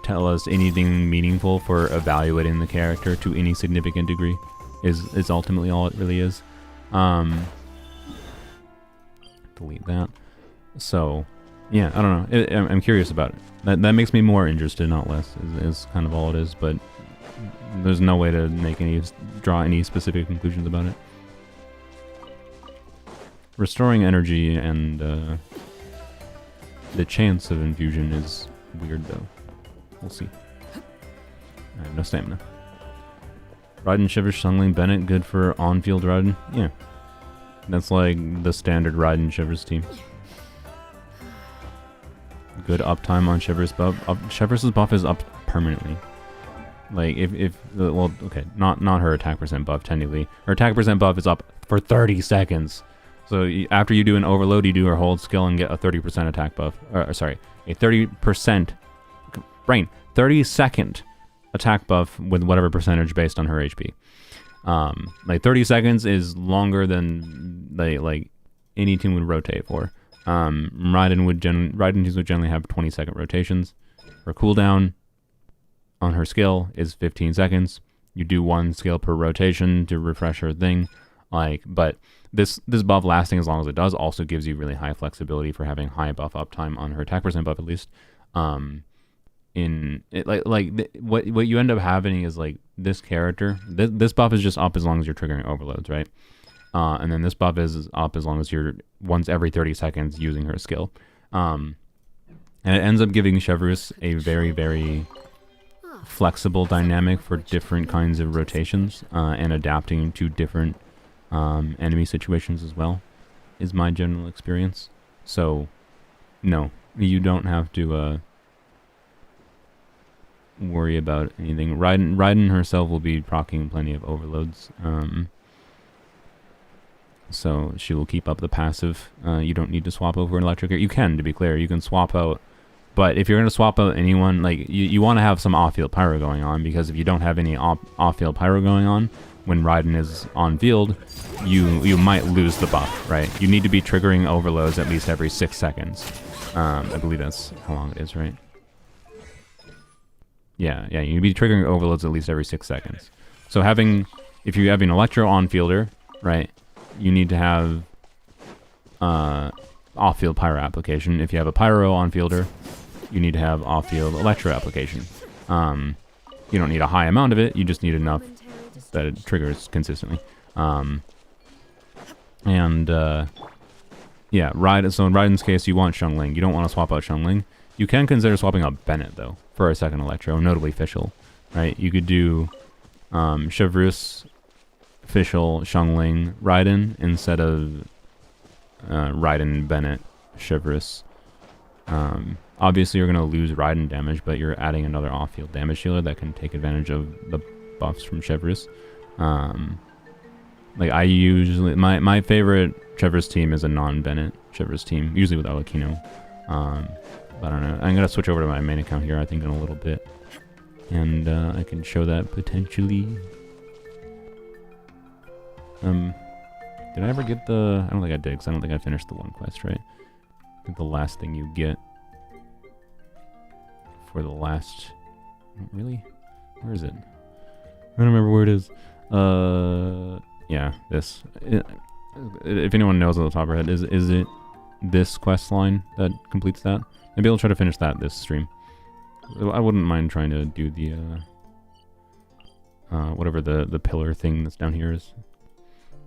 tell us anything meaningful for evaluating the character to any significant degree, is ultimately all it really is. Delete that. So, yeah, I don't know. I'm curious about it. That makes me more interested, not less, is kind of all it is, but there's no way to draw any specific conclusions about it. Restoring energy and the chance of infusion is weird though. We'll see. I have no stamina. Raiden, Shivers, Sungling, Bennett, good for on-field Raiden? Yeah. That's like the standard Raiden Shivers team. Good uptime on Shivers buff. Shivers' buff is up permanently. Like well, okay, not her attack percent buff technically. Her attack percent buff is up for 30 seconds. So after you do an overload, you do her hold skill and get a 30% attack buff. Sorry, a 30% 30-second attack buff with whatever percentage based on her HP. Like 30 seconds is longer than like any team would rotate for. Raiden teams would generally have 20-second rotations. Her cooldown on her skill is 15 seconds. You do one skill per rotation to refresh her thing. But this buff lasting as long as it does also gives you really high flexibility for having high buff uptime on her attack percent buff at least. What you end up having is like this character. This buff is just up as long as you're triggering overloads, right? And then this buff is up as long as you're once every 30 seconds using her skill. And it ends up giving Chevrus a very, very flexible dynamic for different kinds of rotations and adapting to different enemy situations as well, is my general experience. So, no, you don't have to worry about anything. Raiden herself will be proccing plenty of overloads. So she will keep up the passive. You don't need to swap over an electric. You can, to be clear, you can swap out. But if you're going to swap out anyone, like you want to have some off-field pyro going on, because if you don't have any off-field pyro going on, when Raiden is on field, you might lose the buff, right? You need to be triggering overloads at least every 6 seconds. I believe that's how long it is, right? Yeah, you need to be triggering overloads at least every 6 seconds. So if you have an Electro on-fielder, right, you need to have off-field pyro application. If you have a pyro on-fielder, you need to have off-field electro application. You don't need a high amount of it, you just need enough that it triggers consistently. Yeah, so in Raiden's case, you want Xiangling. You don't want to swap out Xiangling. You can consider swapping out Bennett, though, for a second electro, notably Fischl, right? You could do Chevreuse, Fischl, Xiangling, Raiden, instead of Raiden, Bennett, Chevreuse. Obviously, you're going to lose Raiden damage, but you're adding another off-field damage healer that can take advantage of the buffs from Chevreuse. Like, I usually... My favorite Chevreuse team is a non-Bennett Chevreuse team, usually with Arlecchino. But I don't know. I'm going to switch over to my main account here, I think, in a little bit. And I can show that potentially. Did I ever get the... I don't think I did, because I don't think I finished the one quest, right? I think the last thing you get for the last... Really? Where is it? I don't remember where it is. Yeah, this. If anyone knows on the top of their head, is it this quest line that completes that? Maybe I'll try to finish that this stream. I wouldn't mind trying to do the whatever the pillar thing that's down here is.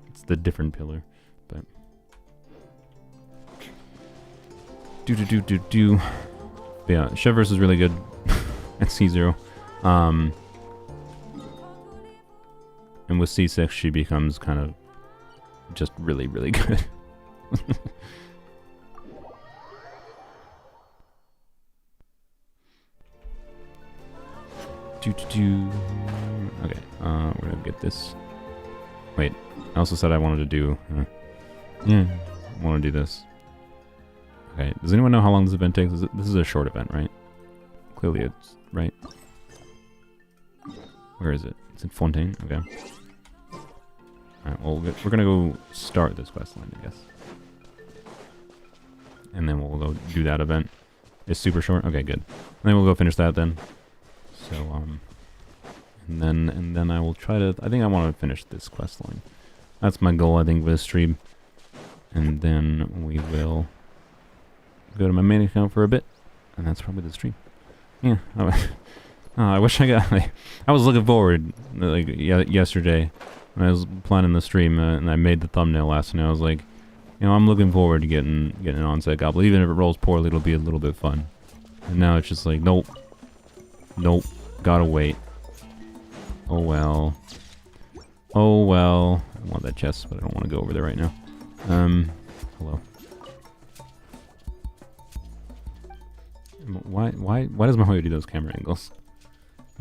It's the different pillar, but But yeah, Chevreuse is really good at C0. And with C6 she becomes kind of just really, really good. Okay, we're gonna get this. Wait, I also said I wanted to do... yeah, I want to do this. Okay, does anyone know how long this event takes? This is a short event, right? Clearly it's... right? Where is it? It's in Fontaine? Okay. Alright, well, we're gonna go start this quest line, I guess. And then we'll go do that event. It's super short? Okay, good. And then we'll go finish that then. So, and then I will try to... I think I want to finish this quest line. That's my goal, I think, with this stream. And then we will go to my main account for a bit. And that's probably the stream. Yeah. I wish I got... Like, I was looking forward, like, yesterday when I was planning the stream, and I made the thumbnail last night. I was like, you know, I'm looking forward to getting an onset goblet. Even if it rolls poorly, it'll be a little bit fun. And now it's just like, nope. Nope. Gotta wait. Oh well. Oh well. I want that chest, but I don't want to go over there right now. Hello. Why does Mahoyo do those camera angles?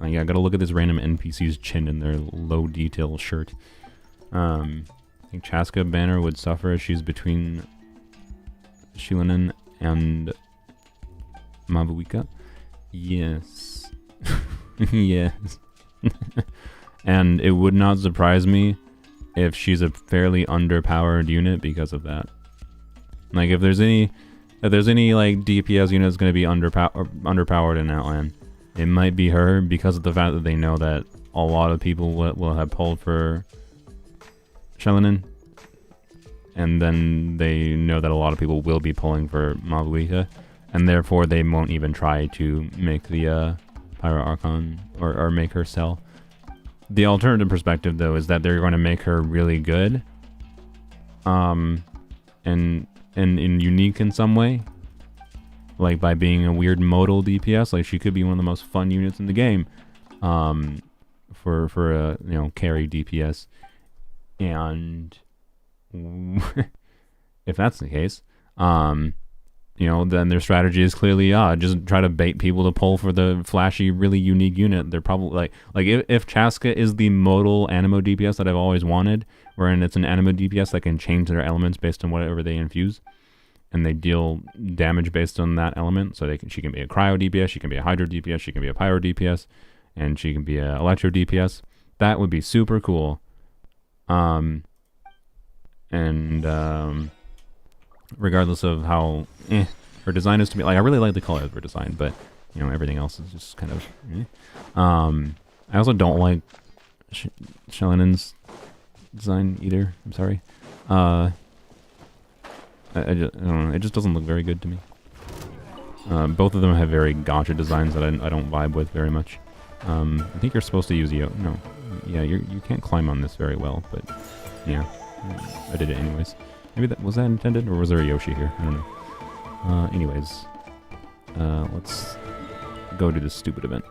Yeah, I gotta look at this random NPC's chin in their low detail shirt. I think Chaska Banner would suffer as she's between Shilinen and Mabuika. Yes. Yes. And it would not surprise me if she's a fairly underpowered unit because of that. Like, if there's any like DPS unit that's going to be underpowered in Outland, it might be her, because of the fact that they know that a lot of people will have pulled for Shilinen, and then they know that a lot of people will be pulling for Mabuika, and therefore they won't even try to make the Pyro Archon or make her sell. The alternative perspective, though, is that they're going to make her really good, and unique in some way, like by being a weird modal DPS. Like, she could be one of the most fun units in the game, for a, you know, carry DPS, and if that's the case, you know, then their strategy is clearly, just try to bait people to pull for the flashy, really unique unit. They're probably like if Chaska is the modal Animo DPS that I've always wanted, wherein it's an Animo DPS that can change their elements based on whatever they infuse, and they deal damage based on that element. So she can be a Cryo DPS, she can be a Hydro DPS, she can be a Pyro DPS, and she can be a Electro DPS. That would be super cool. Regardless of how her design is to me, like, I really like the color of her design, but, you know, everything else is just kind of I also don't like Shilinen's design either. I'm sorry. I don't know, it just doesn't look very good to me. Both of them have very gacha designs that I don't vibe with very much. I think you're supposed to use no. Yeah, you can't climb on this very well, but yeah, I did it anyways. Maybe was that intended, or was there a Yoshi here? I don't know. Anyways, let's go to this stupid event.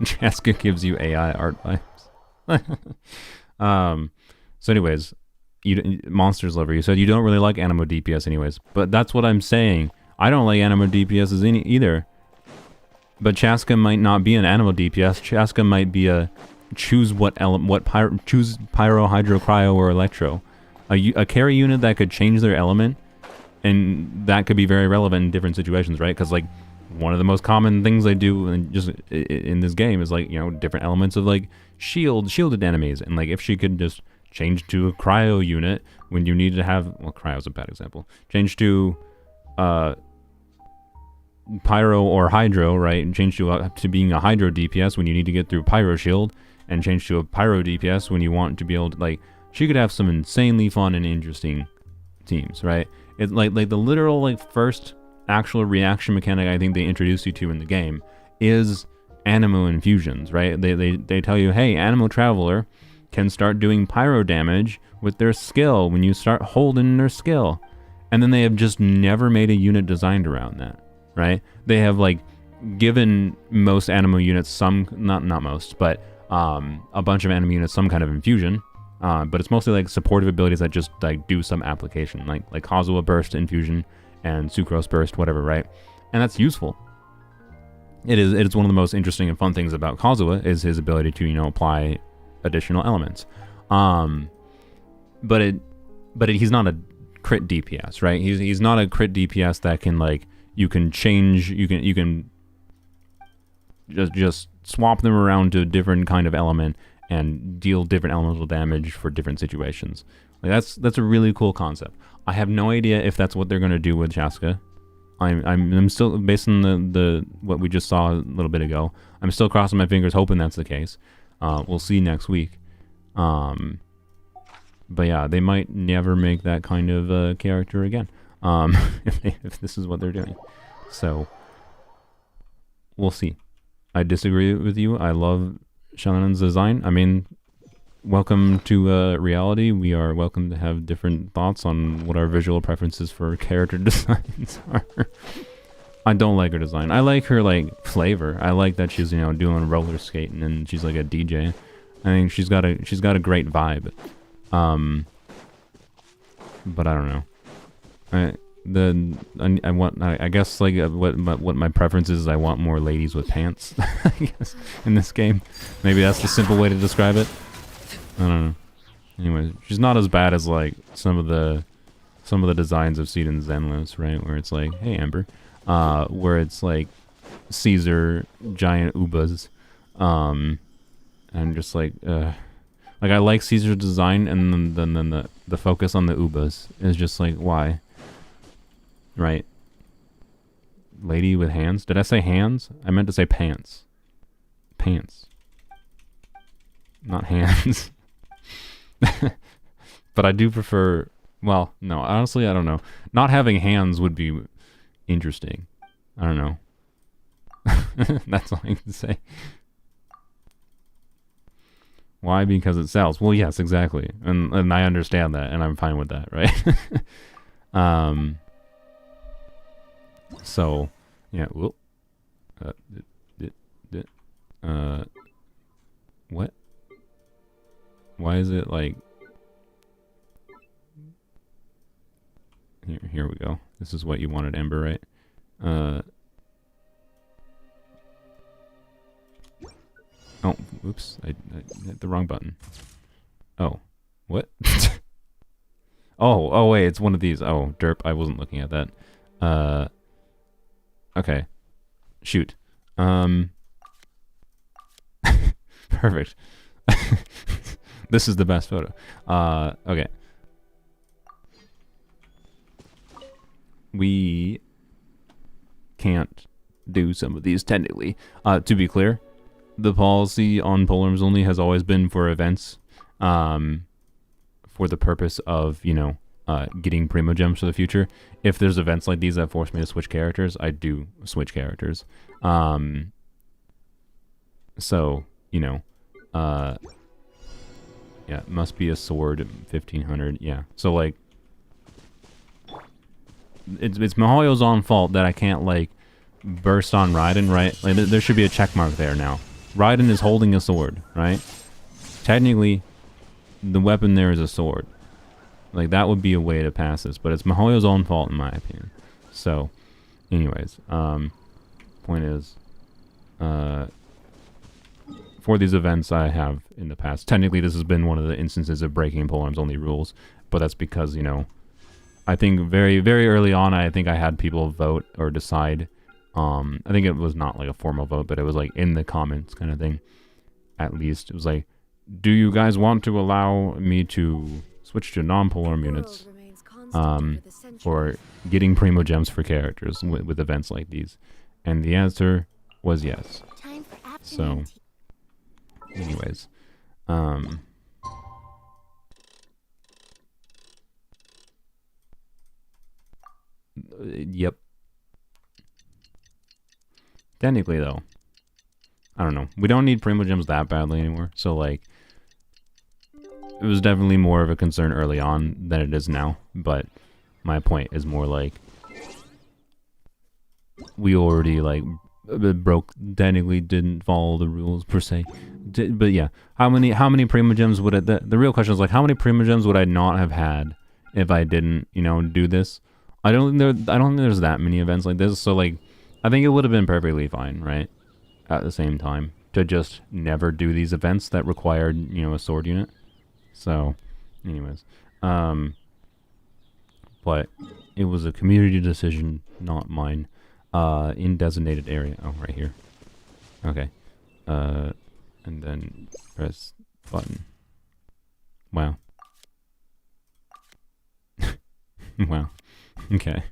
Jaska gives you AI art vibes. So anyways, Monsters Lover, you said you don't really like Animo DPS anyways, but that's what I'm saying. I don't like Animo DPSs either. But Chaska might not be an Animo DPS. Chaska might be a choose choose Pyro, Hydro, Cryo, or Electro. A carry unit that could change their element, and that could be very relevant in different situations, right? Because like one of the most common things they do in this game is like, you know, different elements of like shielded enemies, and like if she could just change to a Cryo unit when you need to have, well, Cryo's a bad example. Change to Pyro or Hydro, right? And change to being a Hydro DPS when you need to get through Pyro Shield, and change to a Pyro DPS when you want to be able to, like, she could have some insanely fun and interesting teams, right? It's like the literal like first actual reaction mechanic I think they introduced you to in the game is Animo infusions, right? They tell you, hey, Animo Traveler can start doing pyro damage with their skill when you start holding their skill. And then they have just never made a unit designed around that, right? They have like given most Animo units some, not most, but a bunch of Animo units some kind of infusion. But it's mostly like supportive abilities that just like do some application, like Kazuha Burst infusion and Sucrose Burst, whatever, right? And that's useful. It is one of the most interesting and fun things about Kazuha is his ability to, you know, apply additional elements. But he's not a crit DPS, right? He's not a crit DPS that can like you can just swap them around to a different kind of element and deal different elemental damage for different situations. Like that's a really cool concept. I have no idea if that's what they're gonna do with Chaska. I'm still, based on the what we just saw a little bit ago, I'm still crossing my fingers hoping that's the case. We'll see next week. But yeah, they might never make that kind of character again. If this is what they're doing. So we'll see. I disagree with you. I love Shannon's design. I mean, welcome to reality. We are welcome to have different thoughts on what our visual preferences for character designs are. I don't like her design. I like her like flavor. I like that she's, you know, doing roller skating and she's like a DJ. I think she's got a great vibe. But I don't know. I guess like what my preference is I want more ladies with pants. I guess in this game, maybe that's the simple way to describe it. I don't know. Anyway, she's not as bad as like some of the designs I've seen in Zenless, right? Where it's like, hey Amber, where it's like Caesar giant ubas, and just like I like Caesar's design, and then the focus on the ubas is just like, why? Right? Lady with hands? Did I say hands? I meant to say pants. Pants. Not hands. But I do prefer, well, no, honestly, I don't know. Not having hands would be interesting. I don't know. That's all I can say. Why? Because it sells. Well, yes, exactly. And I understand that, and I'm fine with that, right? So, yeah, whoop. What? Why is it like... Here we go. This is what you wanted, Ember, right? Oh, oops. I hit the wrong button. Oh. What? Oh, wait, it's one of these. Oh, derp, I wasn't looking at that. Okay. Shoot. Perfect. This is the best photo. Okay. We can't do some of these technically. To be clear, the policy on Polearms Only has always been for events, for the purpose of, you know, getting Primo Gems for the future. If there's events like these that force me to switch characters, I do switch characters. So, you know, yeah, it must be a sword, 1500, yeah. So, like, it's Mihoyo's own fault that I can't, like, burst on Raiden, right? Like, there should be a check mark there now. Raiden is holding a sword, right? Technically, the weapon there is a sword. Like, that would be a way to pass this, but it's Mihoyo's own fault in my opinion. So, anyways, point is, for these events I have in the past, technically this has been one of the instances of breaking Polearms Only rules, but that's because, you know, I think very, very early on, I think I had people vote or decide. I think it was not like a formal vote, but it was like in the comments kind of thing. At least it was like, do you guys want to allow me to switch to non-Polearm units for getting Primo Gems for characters with events like these? And the answer was yes. So, anyways, yep. Technically, though, I don't know. We don't need Primo Gems that badly anymore. So, like, it was definitely more of a concern early on than it is now. But my point is more like, we already, like, technically didn't follow the rules per se. But yeah, how many Primo Gems would the real question is, like, how many Primo Gems would I not have had if I didn't, you know, do this? I don't think there's that many events like this. So, like, I think it would have been perfectly fine, right? At the same time, to just never do these events that required, you know, a sword unit. So, anyways, but it was a community decision, not mine. In designated area. Oh, right here. Okay. And then press button. Wow. Wow. Okay.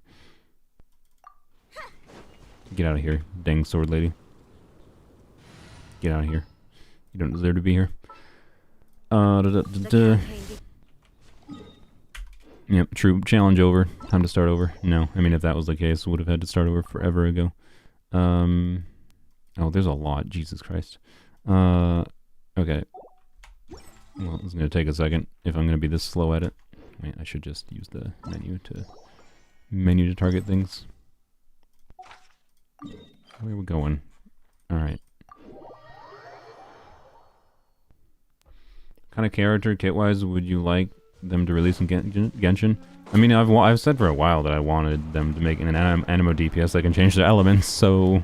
Get out of here, dang sword lady. Get out of here. You don't deserve to be here. Yep, true. Challenge over. Time to start over. No, I mean, if that was the case, would have had to start over forever ago. Oh, there's a lot. Jesus Christ. Okay. Well, it's going to take a second if I'm going to be this slow at it. Wait, I should just use the menu to target things. Where are we going? Alright. What kind of character, kit-wise, would you like them to release in Genshin? I mean, I've said for a while that I wanted them to make an Animo DPS that can change their elements, so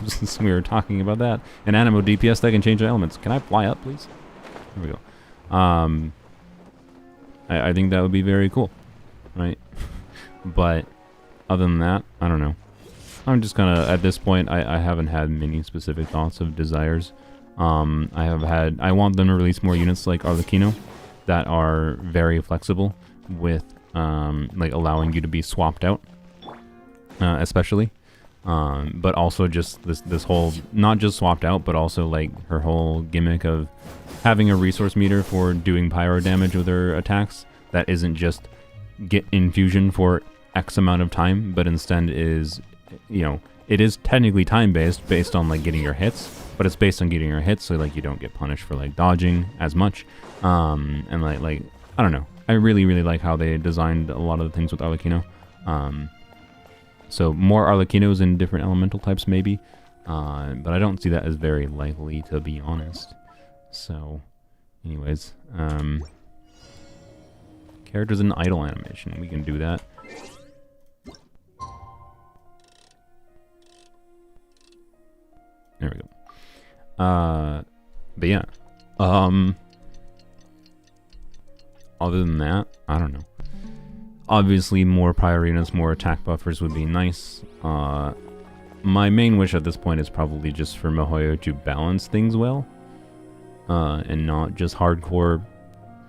since we were talking about that, an Animo DPS that can change their elements. Can I fly up, please? There we go. I think that would be very cool, right? But other than that, I don't know. I'm just kind of, at this point, I haven't had many specific thoughts of desires. I want them to release more units like Arlecchino that are very flexible with, like, allowing you to be swapped out, especially. But also just this whole, not just swapped out, but also, like, her whole gimmick of having a resource meter for doing pyro damage with her attacks that isn't just get infusion for X amount of time, but instead is, you know, it is technically time-based, based on, like, getting your hits, but it's based on getting your hits, so, like, you don't get punished for, like, dodging as much. And, like, I don't know. I really, really like how they designed a lot of the things with Arlecchino. So, more Arlecchinos in different elemental types, maybe. But I don't see that as very likely, to be honest. So, anyways. Characters in idle animation. We can do that. There we go. But yeah. Other than that, I don't know. Obviously, more pyro units, more attack buffers would be nice. My main wish at this point is probably just for Mihoyo to balance things well. And not just hardcore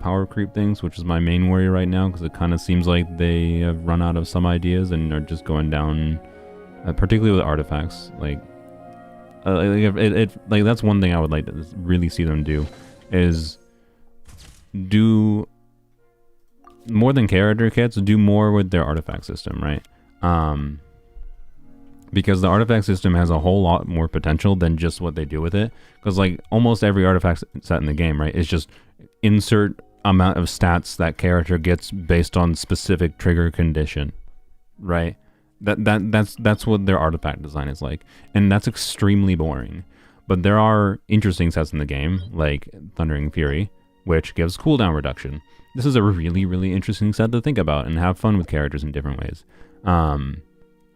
power creep things, which is my main worry right now, because it kind of seems like they have run out of some ideas and are just going down, particularly with artifacts. Like that's one thing I would like to really see them do, is do more than character kits, do more with their artifact system, right? Because the artifact system has a whole lot more potential than just what they do with it. Because like almost every artifact set in the game, right, is just insert amount of stats that character gets based on specific trigger condition, right? That's what their artifact design is like, and that's extremely boring. But there are interesting sets in the game, like Thundering Fury, which gives cooldown reduction. This is a really, really interesting set to think about and have fun with characters in different ways.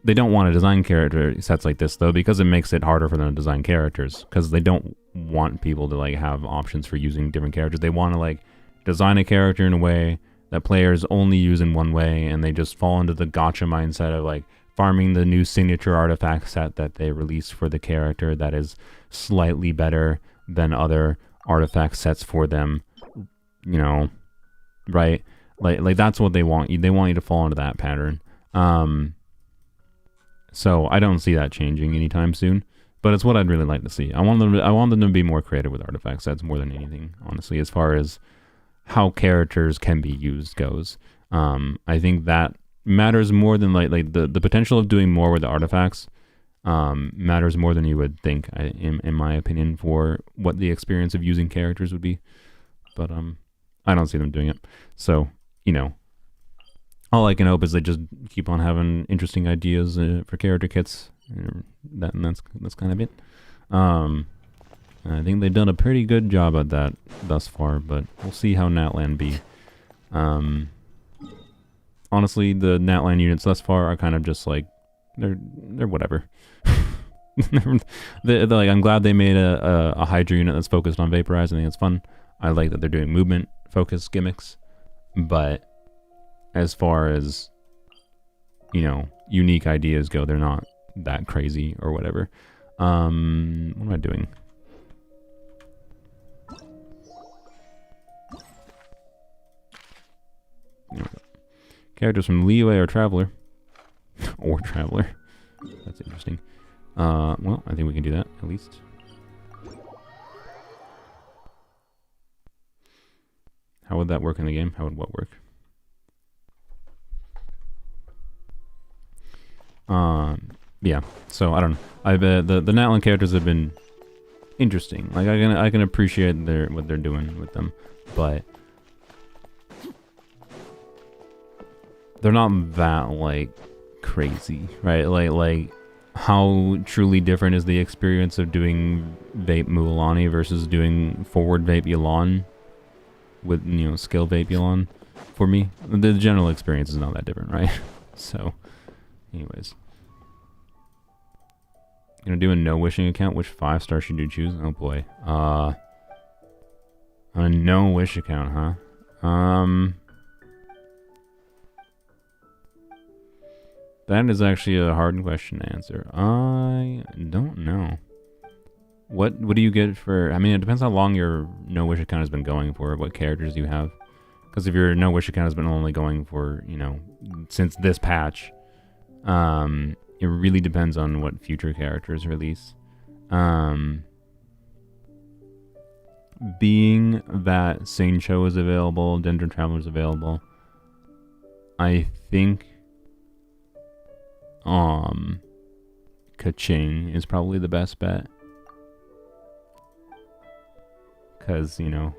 They don't want to design character sets like this though, because it makes it harder for them to design characters, because they don't want people to like have options for using different characters. They want to like design a character in a way that players only use in one way, and they just fall into the gacha mindset of like farming the new signature artifact set that they release for the character that is slightly better than other artifact sets for them, you know, right? Like that's what they want you. They want you to fall into that pattern. So I don't see that changing anytime soon, but it's what I'd really like to see. I want them to be more creative with artifact sets more than anything, honestly, as far as how characters can be used goes. I think that matters more than like the potential of doing more with the artifacts matters more than you would think, in my opinion, for what the experience of using characters would be. But I don't see them doing it. So, you know, all I can hope is they just keep on having interesting ideas for character kits. That's kind of it. I think they've done a pretty good job at that thus far, but we'll see how Natlan be. Honestly, the Natlan units thus far are kind of just like they're whatever. they're like, I'm glad they made a Hydra unit that's focused on vaporize. I think it's fun. I like that they're doing movement focused gimmicks, but as far as, you know, unique ideas go, they're not that crazy or whatever. What am I doing? Characters from Leeway or Traveler. Or Traveler. That's interesting. Well, I think we can do that, at least. How would that work in the game? How would what work? Yeah, so I don't know. The Natlan characters have been interesting. Like I can appreciate what they're doing with them, but they're not that like crazy, right? Like how truly different is the experience of doing vape Mualani versus doing forward vape Yelan with, you know, skill vape Yelan? For me, the general experience is not that different, right? So, anyways. Gonna do a no wishing account. Which 5-star should you choose? Oh boy. On a no wish account, huh? That is actually a hard question to answer. I don't know. What do you get for? I mean, it depends how long your no wish account has been going for. What characters you have? Because if your no wish account has been only going for, you know, since this patch, it really depends on what future characters release. Being that Saincho is available, Dendron Traveler is available, I think Kaching is probably the best bet. Because, you know,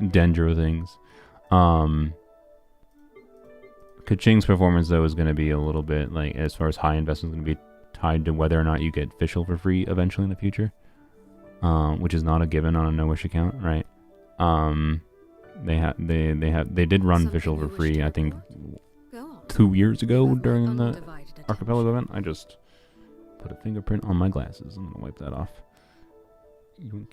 Dendro things. Kaching's performance, though, is going to be a little bit, like, as far as high investment, is going to be tied to whether or not you get Fischl for free eventually in the future. Which is not a given on a no-wish account, right? They did run Fischl for free, I think, 2 years ago during the Archipelago event. I just put a fingerprint on my glasses. I'm going to wipe that off. Yoink.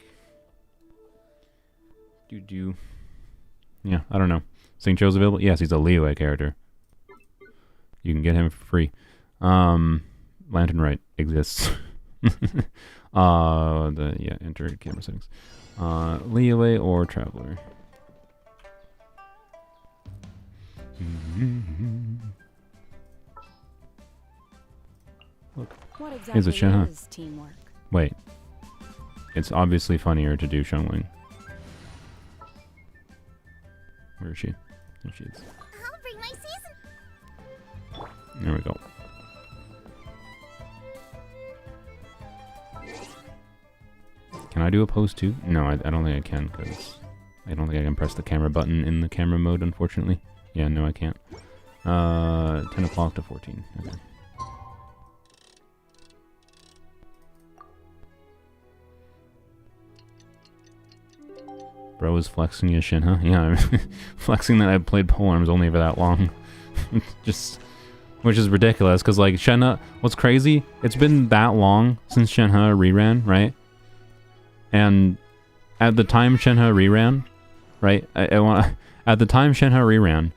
Yeah, I don't know. Saincho's available? Yes, he's a Leeway character. You can get him for free. Lantern Right exists. Enter camera settings. Leeway or Traveler. Look, What here's a exactly chat. is teamwork? Wait. It's obviously funnier to do Xiongling. Where is she? There she is. There we go. Can I do a pose too? No, I don't think I can, because I don't think I can press the camera button in the camera mode, unfortunately. Yeah, no, I can't. 10 o'clock to 14. Okay. Bro is flexing his shit, huh? Yeah, flexing that I played Polearms Only for that long. Just, which is ridiculous, because like Shenhe, what's crazy, it's been that long since Shenhe reran, right? And at the time Shenhe reran, right? At the time Shenhe reran,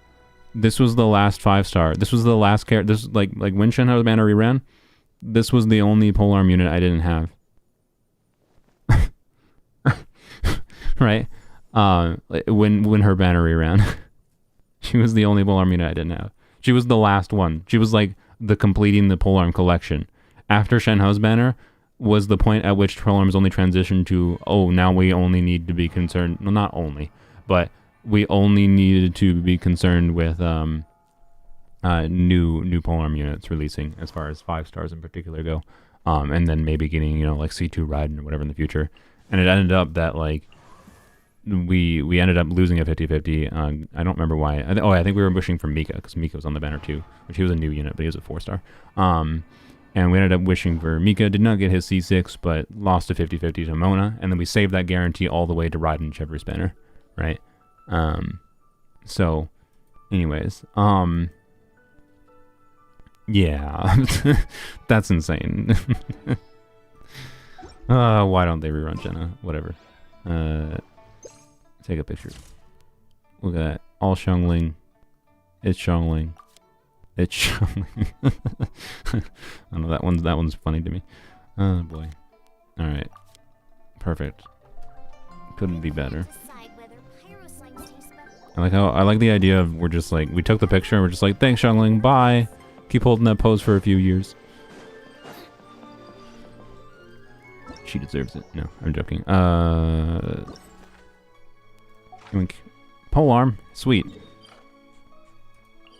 this was the last 5-star. This was the last character. This like when Shenhe banner reran, this was the only polearm unit I didn't have. Right? When her banner reran, she was the only polearm unit I didn't have. She was the last one. She was like the completing the polearm collection. After Shenhe's banner was the point at which Polearms Only transitioned to, oh, now we only need to be concerned, well, not only, but we only needed to be concerned with new polearm units releasing, as far as 5-stars in particular go, and then maybe getting, you know, like C2 Raiden or whatever in the future. And it ended up that like we ended up losing a 50-50. I don't remember why. I think we were wishing for Mika, because Mika was on the banner too, which he was a new unit, but he was a 4-star. And we ended up wishing for Mika, did not get his C6, but lost a 50-50 to Mona, and then we saved that guarantee all the way to Raiden Chevro's banner, right? So, anyways, yeah, that's insane. Why don't they rerun Shenhe? Whatever. Take a picture. Look at that. All Xiangling. It's Xiangling. It's Xiangling. I don't know, that one's funny to me. Oh boy. Alright. Perfect. Couldn't be better. I like the idea of we're just like, we took the picture and we're just like, thanks Xiangling, bye. Keep holding that pose for a few years. She deserves it. No, I'm joking. Polearm, sweet.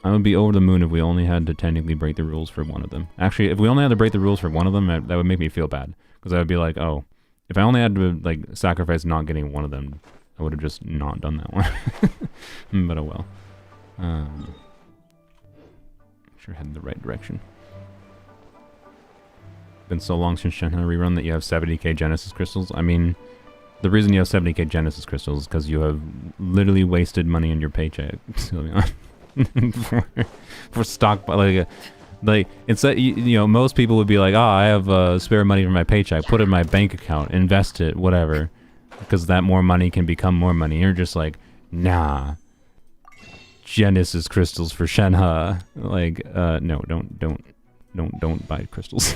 I would be over the moon if we only had to technically break the rules for one of them. Actually, if we only had to break the rules for one of them, that would make me feel bad. Because I would be like, oh, if I only had to like sacrifice not getting one of them, I would have just not done that one. But oh well. Sure heading the right direction. Been so long since Shenhe rerun that you have 70k Genesis crystals. I mean, the reason you have 70k Genesis crystals is because you have literally wasted money in your paycheck. for stock, like it's that you know, most people would be like, oh, I have spare money from my paycheck, put it in my bank account, invest it, whatever, because that more money can become more money. You're just like, nah, Genesis crystals for Shenhe. Like, no, don't buy crystals.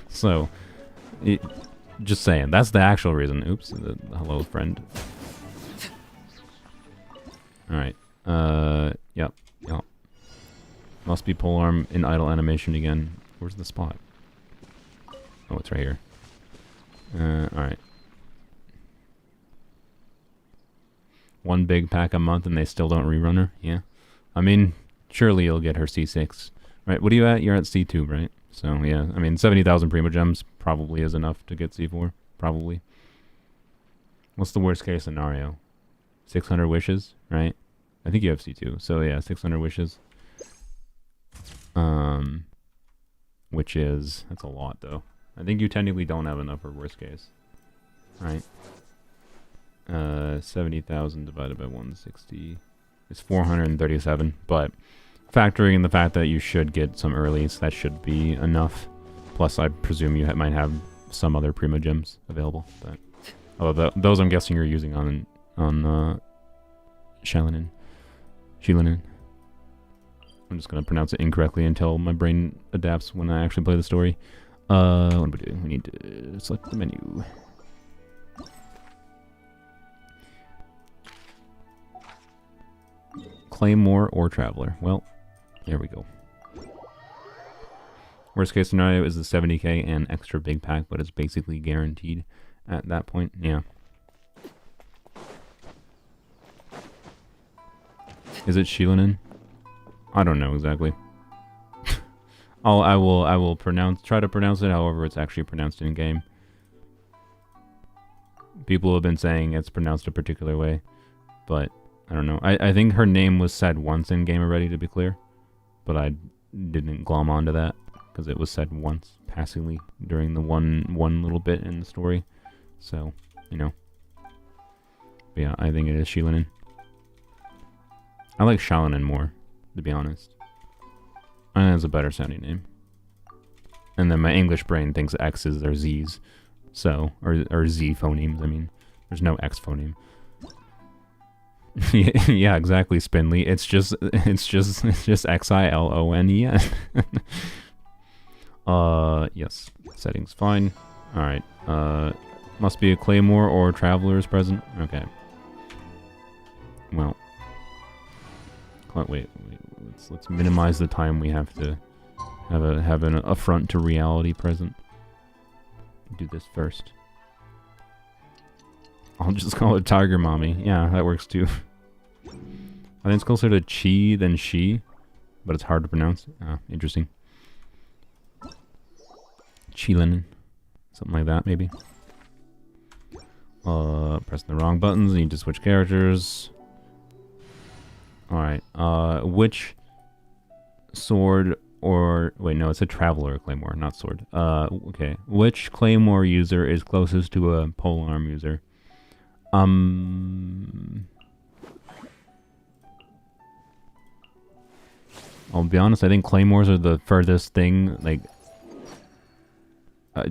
So, just saying, that's the actual reason. Oops, hello friend. Alright, yep. Must be polearm in idle animation again. Where's the spot? Oh, it's right here. Alright. One big pack a month and they still don't rerun her? Yeah. I mean, surely you'll get her C6. Right, what are you at? You're at C2, right? So, yeah, I mean, 70,000 Primo Gems probably is enough to get C4. Probably. What's the worst case scenario? 600 wishes, right? I think you have C2. So, yeah, 600 wishes. Which is... That's a lot, though. I think you technically don't have enough for worst case. Right? 70,000 divided by 160 is 437, but... Factoring in the fact that you should get some earlies, that should be enough. Plus, I presume you might have some other Primo Gems available. But although those I'm guessing you're using on Shilinen. I'm just gonna pronounce it incorrectly until my brain adapts when I actually play the story. What do we do? We need to select the menu. Claymore or Traveler. Well, there we go. Worst case scenario is the 70k and extra big pack, but it's basically guaranteed at that point. Yeah. Is it Shilinen? I don't know exactly. I will try to pronounce it however it's actually pronounced in game. People have been saying it's pronounced a particular way, but I don't know. I think her name was said once in game already, to be clear, but I didn't glom onto that because it was said once passingly during the one little bit in the story. So, you know. But yeah, I think it is Shilinin. I like Shalinin more, to be honest. I think it's a better sounding name. And then my English brain thinks X's are Z's. So, or Z phonemes, I mean. There's no X phoneme. Yeah, exactly, Spinley. It's just Xilone. Yes. Settings fine. Alright. Must be a claymore or travelers present. Okay. Well. Wait. Let's minimize the time we have to have an affront to reality present. Do this first. I'll just call it Tiger Mommy. Yeah, that works too. I think it's closer to Chi than She, but it's hard to pronounce. Interesting. Chilinin. Something like that, maybe. Pressing the wrong buttons, need to switch characters. Alright, which sword or... Wait, no, it's a Traveler Claymore, not sword. Okay. Which Claymore user is closest to a polearm user? I'll be honest, I think Claymores are the furthest thing, like...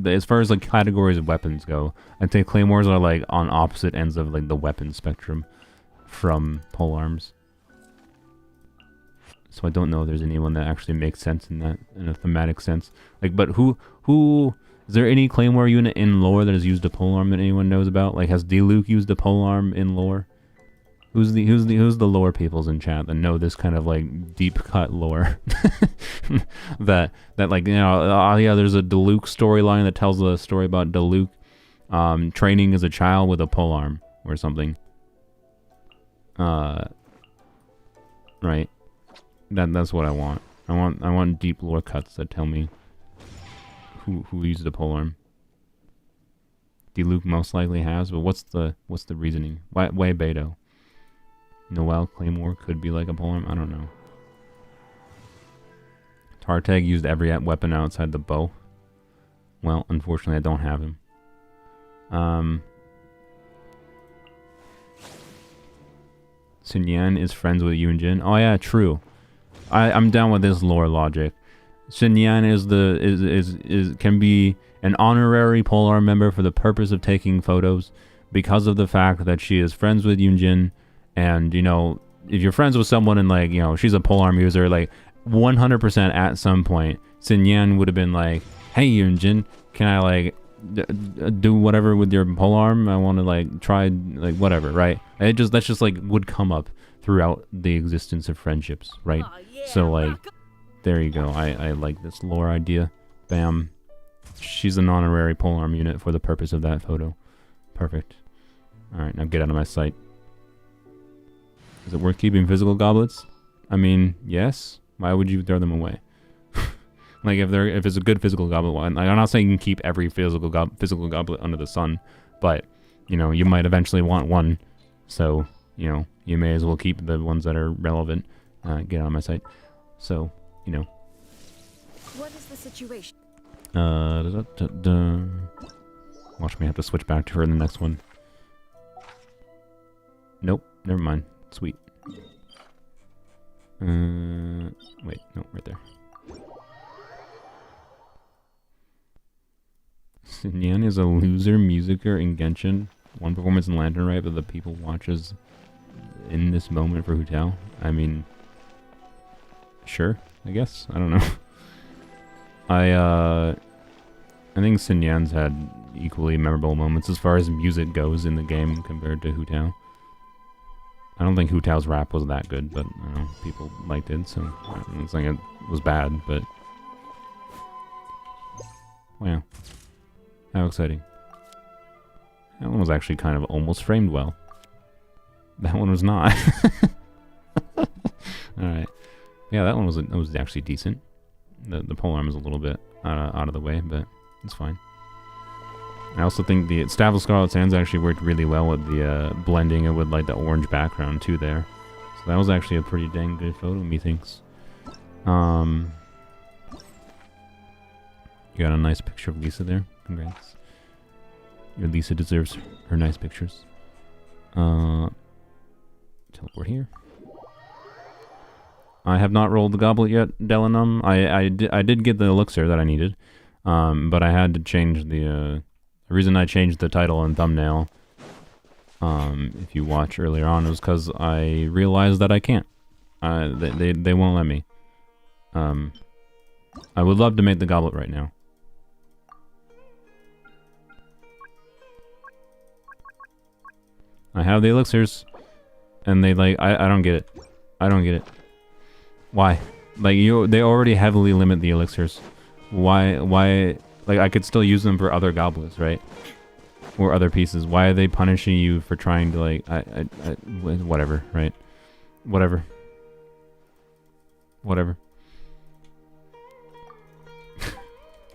as far as, like, categories of weapons go, I'd say Claymores are, like, on opposite ends of, like, the weapon spectrum from polearms. So I don't know if there's anyone that actually makes sense in that, in a thematic sense. Like, but who is there any Claymore unit in lore that has used a polearm that anyone knows about? Like, has Diluc used a polearm in lore? Who's the lore peoples in chat that know this kind of like deep cut lore? that like, you know, yeah, there's a Diluc storyline that tells a story about Diluc training as a child with a polearm or something. Right. That's what I want. I want deep lore cuts that tell me who used the polearm. Diluc most likely has, but what's the reasoning? Why Beto? Noel Claymore could be like a polearm. I don't know. Tartag used every weapon outside the bow. Well, unfortunately, I don't have him. Sun Yan is friends with Yunjin. Oh yeah, true. I'm down with this lore logic. Sun Yan can be an honorary polearm member for the purpose of taking photos because of the fact that she is friends with Yunjin. And, you know, if you're friends with someone and, like, you know, she's a polearm user, like, 100% at some point, Sun Yan would have been like, hey, Yunjin, can I, like, do whatever with your polearm? I want to, like, try, like, whatever, right? That's just, like, would come up throughout the existence of friendships, right? Oh, yeah, so, like, there you go. I like this lore idea. Bam. She's an honorary polearm unit for the purpose of that photo. Perfect. Alright, now get out of my sight. Is it worth keeping physical goblets? I mean, yes. Why would you throw them away? Like, if it's a good physical goblet one, like, I'm not saying you can keep every physical goblet under the sun, but, you know, you might eventually want one. So, you know, you may as well keep the ones that are relevant. Get out of my sight. So, you know. What is the situation? Watch me have to switch back to her in the next one. Nope, never mind. Sweet. Wait, no, right there. Sun Yan is a loser musicer in Genshin. One performance in Lantern Right, but the people watches in this moment for Hu Tao. I mean, sure, I guess. I don't know. I think Sun Yan's had equally memorable moments as far as music goes in the game compared to Hu Tao. I don't think Hu Tao's rap was that good, but I don't know, people liked it, so I'm not saying it was bad, but... Wow. How exciting. That one was actually kind of almost framed well. That one was not. Alright. Yeah, that was actually decent. The polearm is a little bit out of the way, but it's fine. I also think the Staff of Scarlet Sands actually worked really well with the blending it with like the orange background too there. So that was actually a pretty dang good photo, methinks. You got a nice picture of Lisa there. Congrats. Your Lisa deserves her nice pictures. Teleport here. I have not rolled the goblet yet, Delinum. I did get the elixir that I needed, but I had to change the reason I changed the title and thumbnail, if you watch earlier on, was because I realized that I can't. They won't let me. I would love to make the goblet right now. I have the elixirs, and they like I don't get it. I don't get it. Why? Like they already heavily limit the elixirs. Why like I could still use them for other goblets, right? Or other pieces. Why are they punishing you for trying to like whatever, right? Whatever.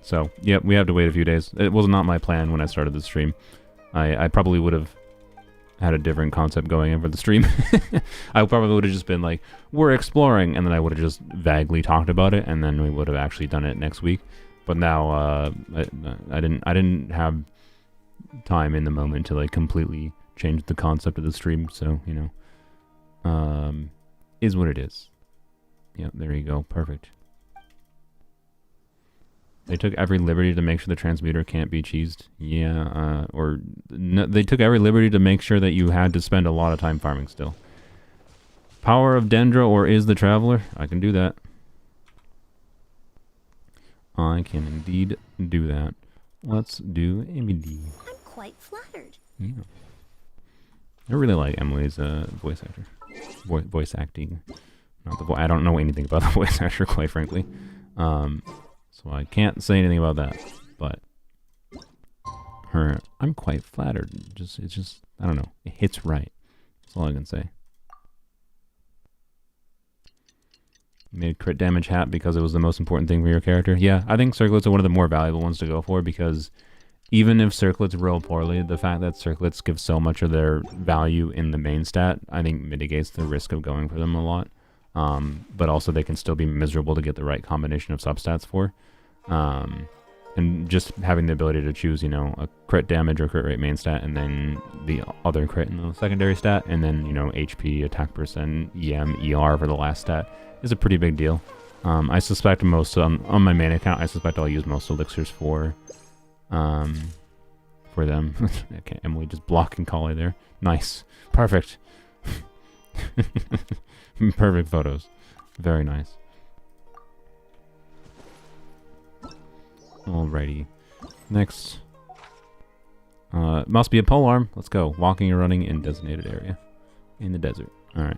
So, yep, we have to wait a few days. It was not my plan when I started the stream. I probably would have had a different concept going in for the stream. I probably would have just been like, we're exploring, and then I would have just vaguely talked about it, and then we would have actually done it next week. But now, I didn't have time in the moment to like completely change the concept of the stream, so, you know, is what it is. Yep, there you go, perfect. They took every liberty to make sure the transmuter can't be cheesed. Yeah, they took every liberty to make sure that you had to spend a lot of time farming still. Power of Dendra or is the Traveler? I can do that. I can indeed do that. Let's do MD. I'm quite flattered. Yeah. I really like Emily's voice actor. Voice acting. Not the I don't know anything about the voice actor, quite frankly. So I can't say anything about that, but I'm quite flattered. It's just, I don't know. It hits right. That's all I can say. Made crit damage hat because it was the most important thing for your character. Yeah, I think circlets are one of the more valuable ones to go for because even if circlets roll poorly, the fact that circlets give so much of their value in the main stat, I think mitigates the risk of going for them a lot. But also they can still be miserable to get the right combination of substats for. And just having the ability to choose, you know, a crit damage or crit rate main stat and then the other crit in the secondary stat and then, you know, HP, attack percent, EM, ER for the last stat is a pretty big deal. I suspect most, on my main account, I suspect I'll use most elixirs for them. Okay, Emily just blocking Kali there. Nice. Perfect. Perfect photos. Very nice. Alrighty. Next. Must be a polearm. Let's go. Walking or running in designated area. In the desert. Alright.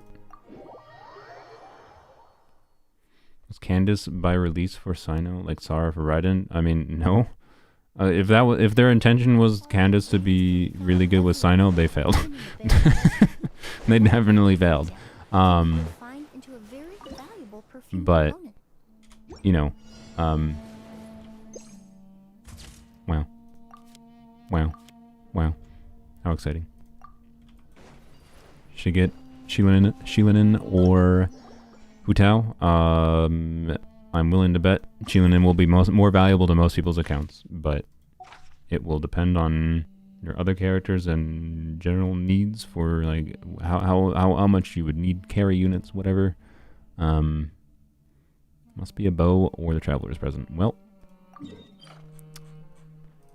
Was Candace by release for Sino like Sarah for Raiden? I mean, no. If their intention was Candace to be really good with Sino, they failed. They definitely failed. But you know, wow, how exciting! Should get Shilinin or Hu Tao. I'm willing to bet Shilinin will be more valuable to most people's accounts, but it will depend on your other characters and general needs for like how much you would need carry units, whatever. Must be a bow or the Traveler's Present. Well,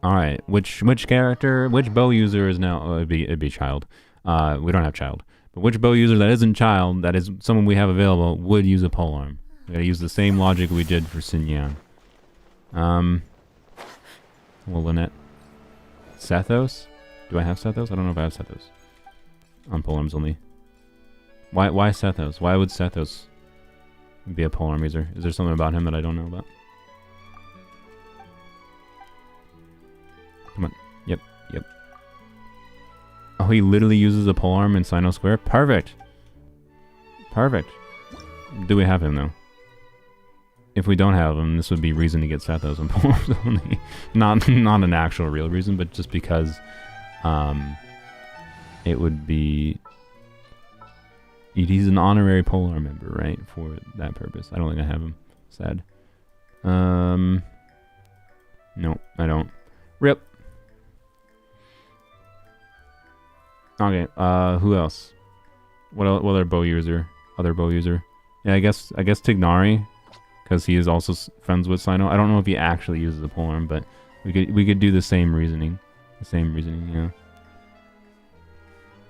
all right. Which character, which bow user is now? It'd be Child. We don't have Child, but which bow user that isn't Child, that is someone we have available, would use a polearm. We gotta use the same logic we did for Xinyan. Well, Lynette. Sethos? Do I have Sethos? I don't know if I have Sethos. On Polearms Only. Why Sethos? Why would Sethos be a polearm user? Is there something about him that I don't know about? Come on. Yep. Oh, he literally uses a polearm in Sino Square? Perfect! Do we have him, though? if we don't have them, this would be reason to get Sethos and Polearms Only. Not an actual real reason, but just because it would be... He's an honorary Polearm member, right? For that purpose. I don't think I have him. Sad. No, I don't. Rip. Okay, who else? What other bow user? Other bow user? Yeah, I guess Tignari, because he is also friends with Sino. I don't know if he actually uses a polearm, but we could do the same reasoning. Yeah.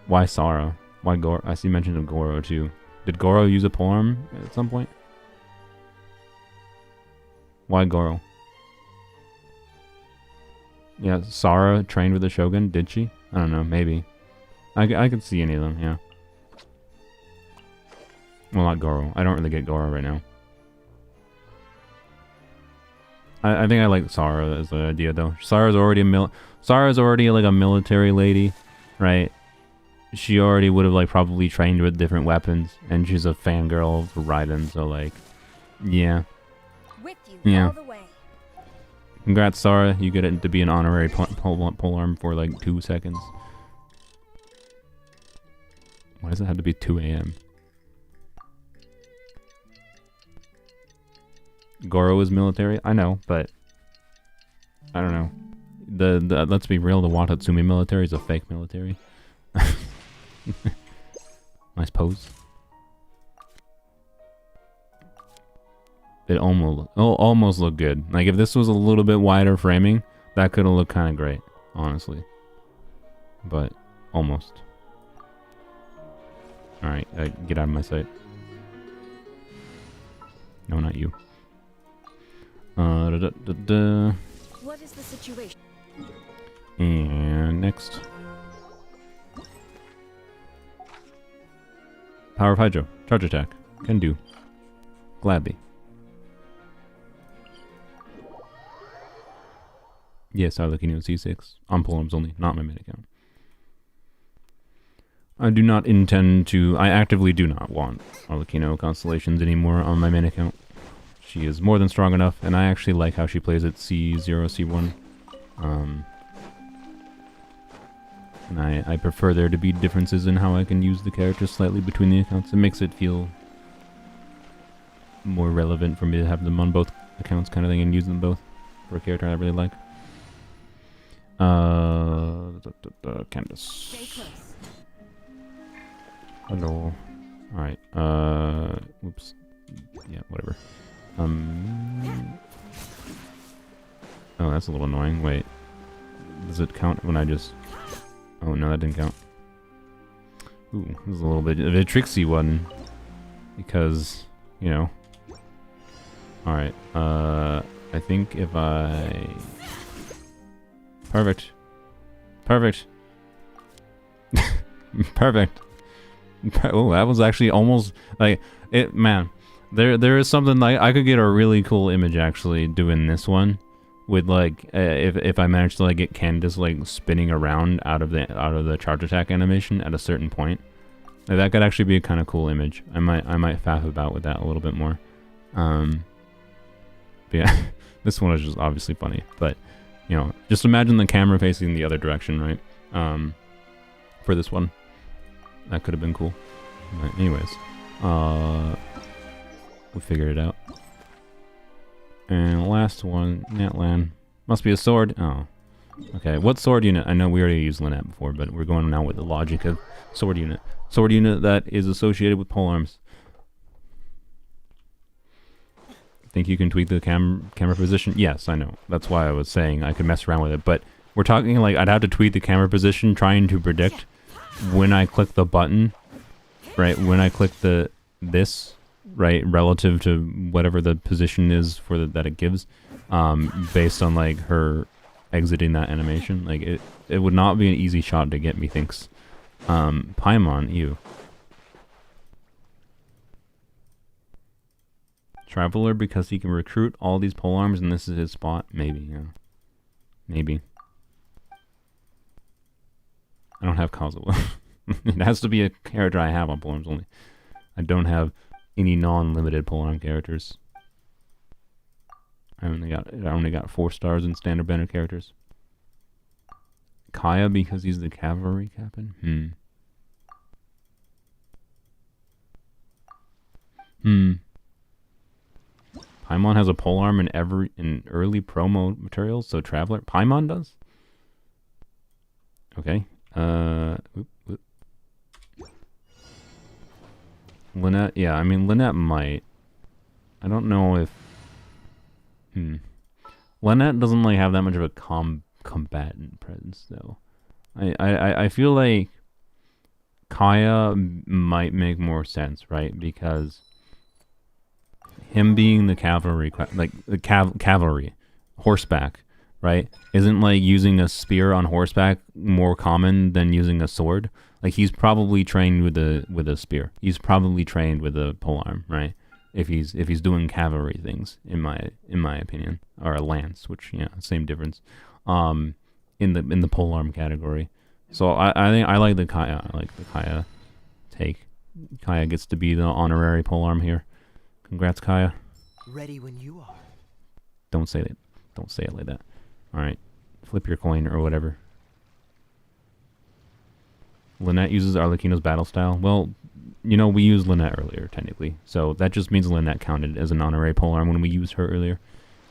Why Sara? Why Goro? I see mention of Goro too. Did Goro use a polearm at some point? Why Goro? Yeah, Sara trained with the Shogun, did she? I don't know, maybe. I could see any of them, yeah. Well, not Goro. I don't really get Goro right now. I think I like Sara as the idea, though. Sara's already like a military lady, right? She already would have like probably trained with different weapons, and she's a fangirl for Raiden, so like, yeah. With you Yeah. all the way. Congrats, Sara. You get it to be an honorary polearm for like 2 seconds. Why does it have to be 2 a.m.? Goro is military? I know, but I don't know. The let's be real, the Watatsumi military is a fake military. Nice pose. It almost looked good. Like if this was a little bit wider framing, that could have looked kind of great, honestly. But almost. All right, get out of my sight. No, not you. What is the situation? And next. Power of Hydro. Charge attack. Can do. Gladly. Yes, Arlecchino C6. On Polearms Only, not my main account. I do not intend to... I actively do not want Arlecchino constellations anymore on my main account. She is more than strong enough, and I actually like how she plays at C0, C1. And I prefer there to be differences in how I can use the character slightly between the accounts. It makes it feel more relevant for me to have them on both accounts kind of thing and use them both for a character I really like. Candace. Stay close. Hello. Alright, whoops. Yeah, whatever. Oh, that's a little annoying. Wait. Does it count when I just... Oh, no, that didn't count. Ooh, this is a little bit of a tricksy one. Because, you know. Alright, I think if I... Perfect. Perfect. Perfect. Oh, that was actually almost like it, man. There is something like I could get a really cool image actually doing this one with like if I managed to like get Candace like spinning around out of the charge attack animation at a certain point. Like, that could actually be a kind of cool image. I might faff about with that a little bit more. But yeah, this one is just obviously funny, but you know, just imagine the camera facing the other direction, right? For this one. That could have been cool. But anyways, we figured it out. And last one, Natlan. Must be a sword. Oh. Okay, what sword unit? I know we already used Lynette before, but we're going now with the logic of sword unit. Sword unit that is associated with polearms. Think you can tweak the camera position? Yes, I know. That's why I was saying I could mess around with it. But we're talking like I'd have to tweak the camera position trying to predict when I click the button, right? When I click this, right, relative to whatever the position is for that it gives, based on like her exiting that animation. Like it would not be an easy shot to get, methinks. Paimon, ew. Traveler because he can recruit all these polearms and this is his spot? Maybe, yeah. Maybe. I don't have Kazuha. It has to be a character I have on Polearms Only. I don't have any non-limited polearm characters. I only got 4 stars in standard banner characters. Kaya because he's the cavalry captain. Paimon has a polearm in early promo materials, so Traveler. Paimon does? Okay. Lynette, yeah, I mean Lynette might. I don't know if Lynette doesn't like have that much of a combatant presence though. I feel like Kaya might make more sense, right? Because him being the cavalry, like the cavalry, horseback, right? Isn't like using a spear on horseback more common than using a sword? Like he's probably trained with a spear. He's probably trained with a polearm, right? If he's doing cavalry things, in my opinion, or a lance, which same difference, in the polearm category. So I think I like the Kaya. I like the Kaya take. Kaya gets to be the honorary polearm here. Congrats, Kaya. Ready when you are. Don't say that. Don't say it like that. All right, flip your coin or whatever. Lynette uses Arlecchino's battle style. Well, we used Lynette earlier, technically. So that just means Lynette counted as an honorary polearm when we used her earlier.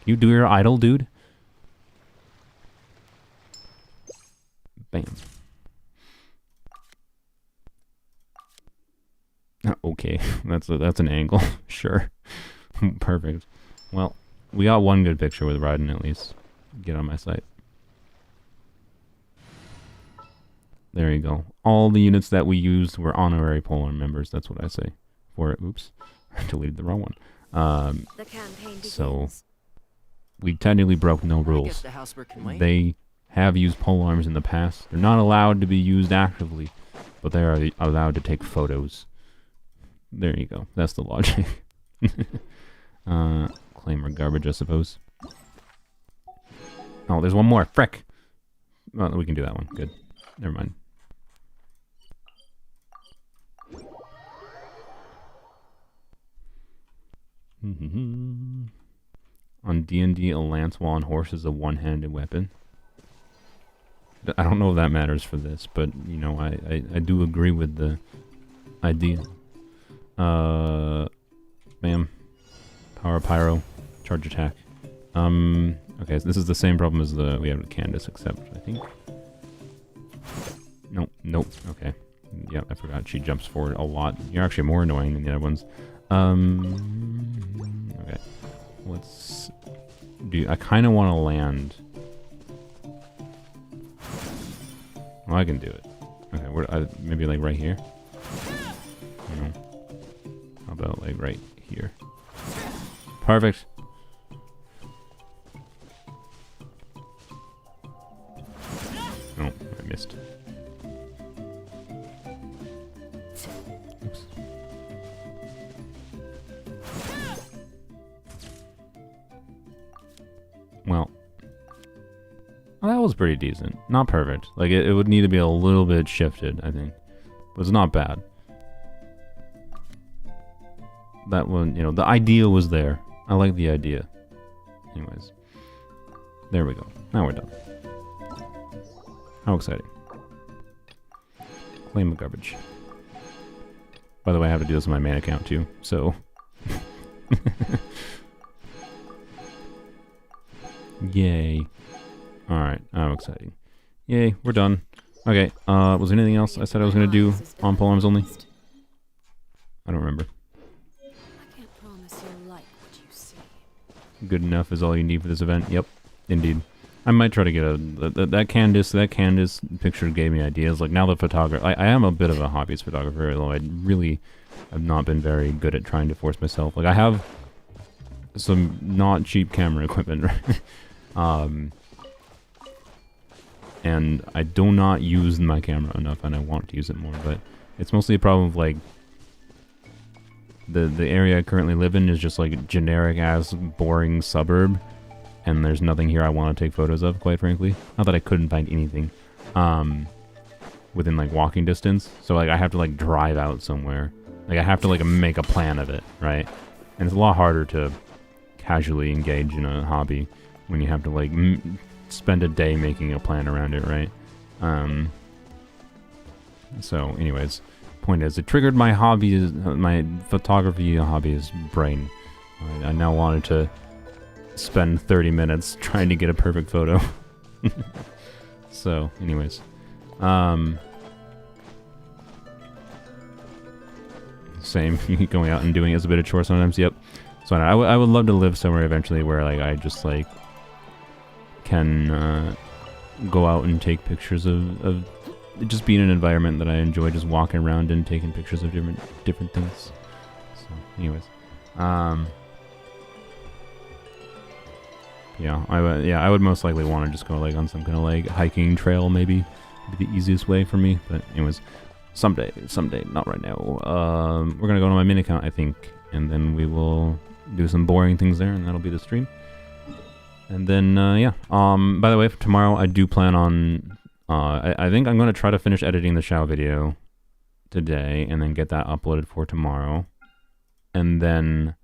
Can you do your idol, dude? Bam. Okay, that's an angle. Sure. Perfect. Well, we got one good picture with Raiden at least. Get on my site. There you go. All the units that we used were honorary polearm members. That's what I say for it. Oops. I deleted the wrong one. The campaign begins. So we technically broke no rules. They have used polearms in the past. They're not allowed to be used actively, but they are allowed to take photos. There you go. That's the logic. Claim or garbage, I suppose. Oh, there's one more. Frick. Well, we can do that one. Good. Never mind. On D&D, a lance while on horse is a one-handed weapon. I don't know if that matters for this, but, I do agree with the idea. Bam. Power Pyro. Charge attack. Okay, so this is the same problem as we had with Candace, except, I think... Nope. Okay. Yeah, I forgot. She jumps forward a lot. You're actually more annoying than the other ones. Okay. Let's do... I kind of want to land... Well, I can do it. Okay, maybe like right here? No. How about like right here? Perfect. Oh, I missed. Oops. Well, that was pretty decent. Not perfect. Like, it would need to be a little bit shifted, I think. But it's not bad. That one, the idea was there. I like the idea. Anyways. There we go. Now we're done. How exciting. Claim the garbage. By the way, I have to do this on my main account too, so... Yay. Alright, how exciting. Yay, we're done. Okay, was there anything else I said I was going to do on Polearms Only? I don't remember. I can't promise you'll like what you see. Good enough is all you need for this event. Yep, indeed. I might try to get that Candace picture gave me ideas. Like, now the photographer... I am a bit of a hobbyist photographer, although I really have not been very good at trying to force myself. Like, I have some not cheap camera equipment, right? And I do not use my camera enough, and I want to use it more, but it's mostly a problem of, like, the area I currently live in is just, like, a generic-ass, boring suburb, and there's nothing here I want to take photos of, quite frankly. Not that I couldn't find anything within, like, walking distance, so, like, I have to, like, drive out somewhere. Like, I have to, like, make a plan of it, right? And it's a lot harder to casually engage in a hobby when you have to like spend a day making a plan around it, right? So, anyways, point is, it triggered my hobby, my photography hobby's brain. I now wanted to spend 30 minutes trying to get a perfect photo. So, anyways, same. Going out and doing it is a bit of chore sometimes. Yep. So I would love to live somewhere eventually where like I just like can go out and take pictures of just be in an environment that I enjoy, just walking around and taking pictures of different things. So, anyways, yeah, I would most likely want to just go like on some kind of like hiking trail, maybe. Be the easiest way for me. But anyways, someday, not right now. We're gonna go to my min account, I think, and then we will do some boring things there, and that'll be the stream. And then yeah. By the way, for tomorrow I do plan on. I think I'm gonna try to finish editing the Shao video today, and then get that uploaded for tomorrow, and then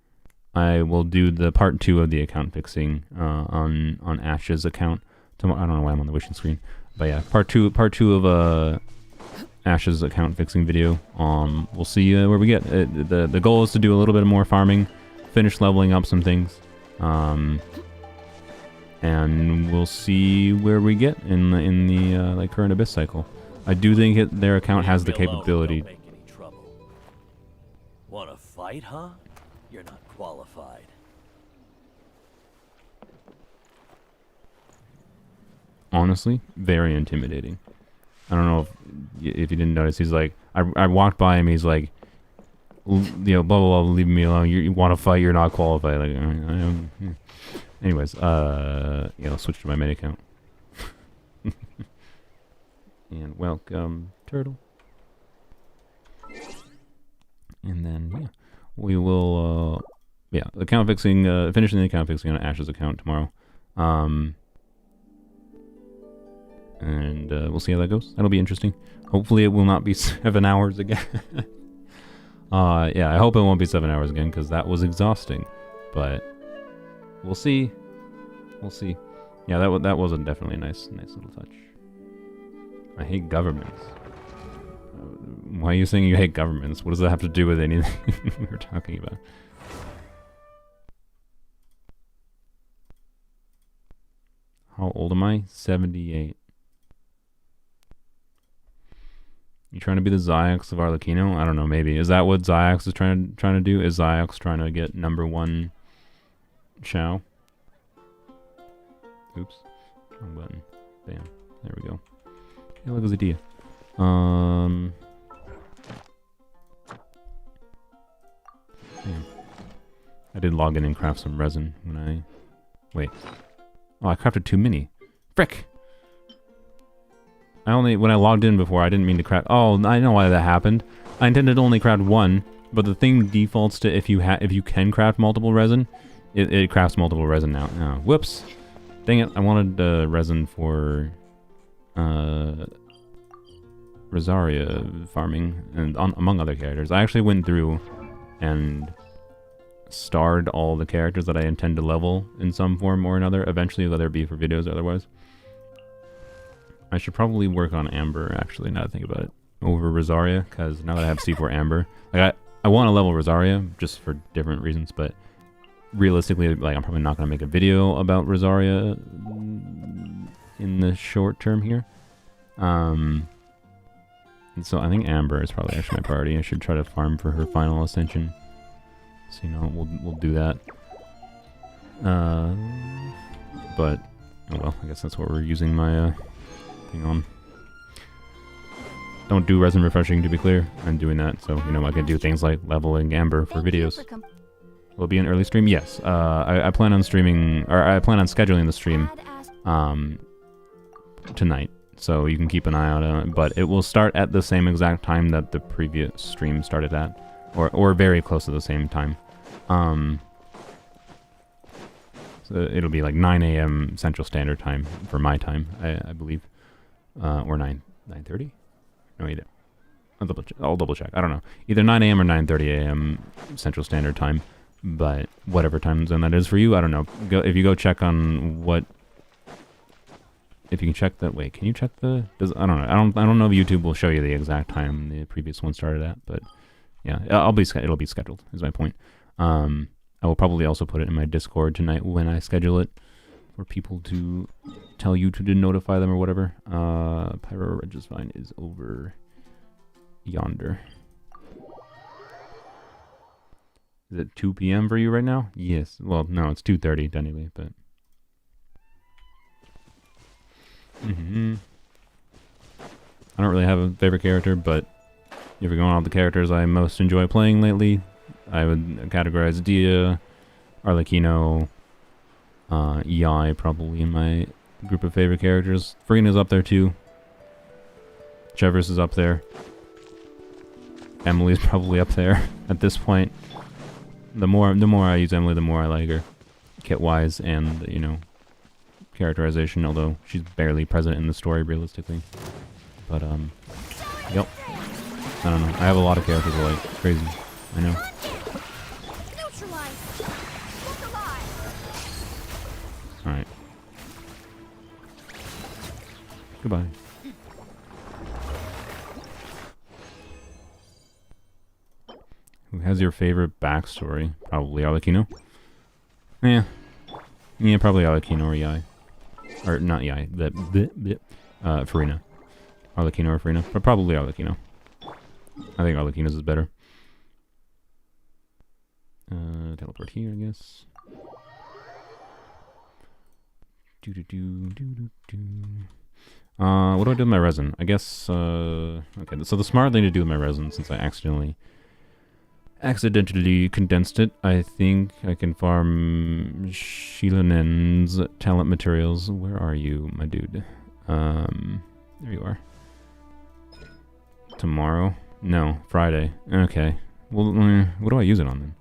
I will do the part 2 of the account fixing on Ash's account tomorrow. I don't know why I'm on the wishing screen, but yeah, part two of Ash's account fixing video. We'll see where we get. The goal is to do a little bit more farming, finish leveling up some things, and we'll see where we get in the like current Abyss cycle. I do think their account has the capability. Don't make any trouble. Wanna fight, huh? You're not qualified. Honestly, very intimidating. I don't know if you didn't notice. He's like, I walked by him. He's like, you know, blah blah blah. Leave me alone. You want to fight? You're not qualified. Like, anyways, yeah, I'll switch to my main account. And welcome, turtle. And then yeah, we will yeah, account fixing, finishing the account fixing on Ash's account tomorrow. And we'll see how that goes. That'll be interesting. Hopefully it will not be 7 hours again. Yeah, I hope it won't be 7 hours again, because that was exhausting. But we'll see. We'll see. Yeah, that was definitely a nice little touch. I hate governments. Why are you saying you hate governments? What does that have to do with anything we were talking about? How old am I? 78. You trying to be the Ziox of Arlecchino? I don't know, maybe. Is that what Ziox is trying to do? Is Ziox trying to get #1 Shao? Oops. Wrong button. Bam. There we go. Hey, look at the idea. Damn. I did log in and craft some resin when I... Wait. Oh, I crafted 2 mini. Frick! When I logged in before, I didn't mean to craft... Oh, I know why that happened. I intended to only craft 1, but the thing defaults to if you can craft multiple resin, it crafts multiple resin now. Oh, whoops. Dang it, I wanted resin for Rosaria farming, and among other characters. I actually went through and starred all the characters that I intend to level in some form or another, eventually, whether it be for videos or otherwise. I should probably work on Amber, actually, now that I think about it, over Rosaria, because now that I have C4 Amber, like, I want to level Rosaria, just for different reasons, but realistically, like, I'm probably not going to make a video about Rosaria in the short term here. And so I think Amber is probably actually my priority. I should try to farm for her final ascension. So, you know, we'll do that. But, oh well, I guess that's what we're using my, thing on. Don't do resin refreshing, to be clear. I'm doing that, so, you know, I can do things like leveling Amber for videos. Will it be an early stream? Yes. I plan on streaming, or I plan on scheduling the stream, tonight. So you can keep an eye out on it, but it will start at the same exact time that the previous stream started at, or very close to the same time. So it'll be like 9 a.m. Central Standard Time for my time, I believe, or 9:30. No, wait, I'll double check. I don't know. Either 9 a.m. or 9:30 a.m. Central Standard Time But whatever time zone that is for you, I don't know. If you go check on what. If you can check that. Wait, can you check the? I don't know. I don't know if YouTube will show you the exact time the previous one started at, but yeah, it'll be scheduled. Is my point. I will probably also put it in my Discord tonight when I schedule it for people to tell you to notify them or whatever. Pyro Regisvine is over yonder. Is it 2 p.m. for you right now? Yes. Well, no, it's 2:30 technically, but. I don't really have a favorite character, but if you're going on the characters I most enjoy playing lately, I would categorize Dia, Arlecchino, EI probably in my group of favorite characters. Freena's up there too. Chevers is up there. Emily's probably up there at this point. The more I use Emily, the more I like her, kit-wise and characterization. Although she's barely present in the story realistically. But yep. I don't know. I have a lot of characters I like. Crazy. I know. Alright. Goodbye. Who has your favorite backstory? Probably Arlecchino. Yeah. Yeah, probably Arlecchino or EI. Or not EI. Farina. Arlecchino or Farina. But probably Arlecchino. I think Arlecchino's is better. Teleport here, I guess. What do I do with my resin? I guess, okay, so the smart thing to do with my resin, since I accidentally condensed it, I think I can farm Shilanen's talent materials. Where are you, my dude? There you are. Tomorrow? No, Friday. Okay. Well, what do I use it on then?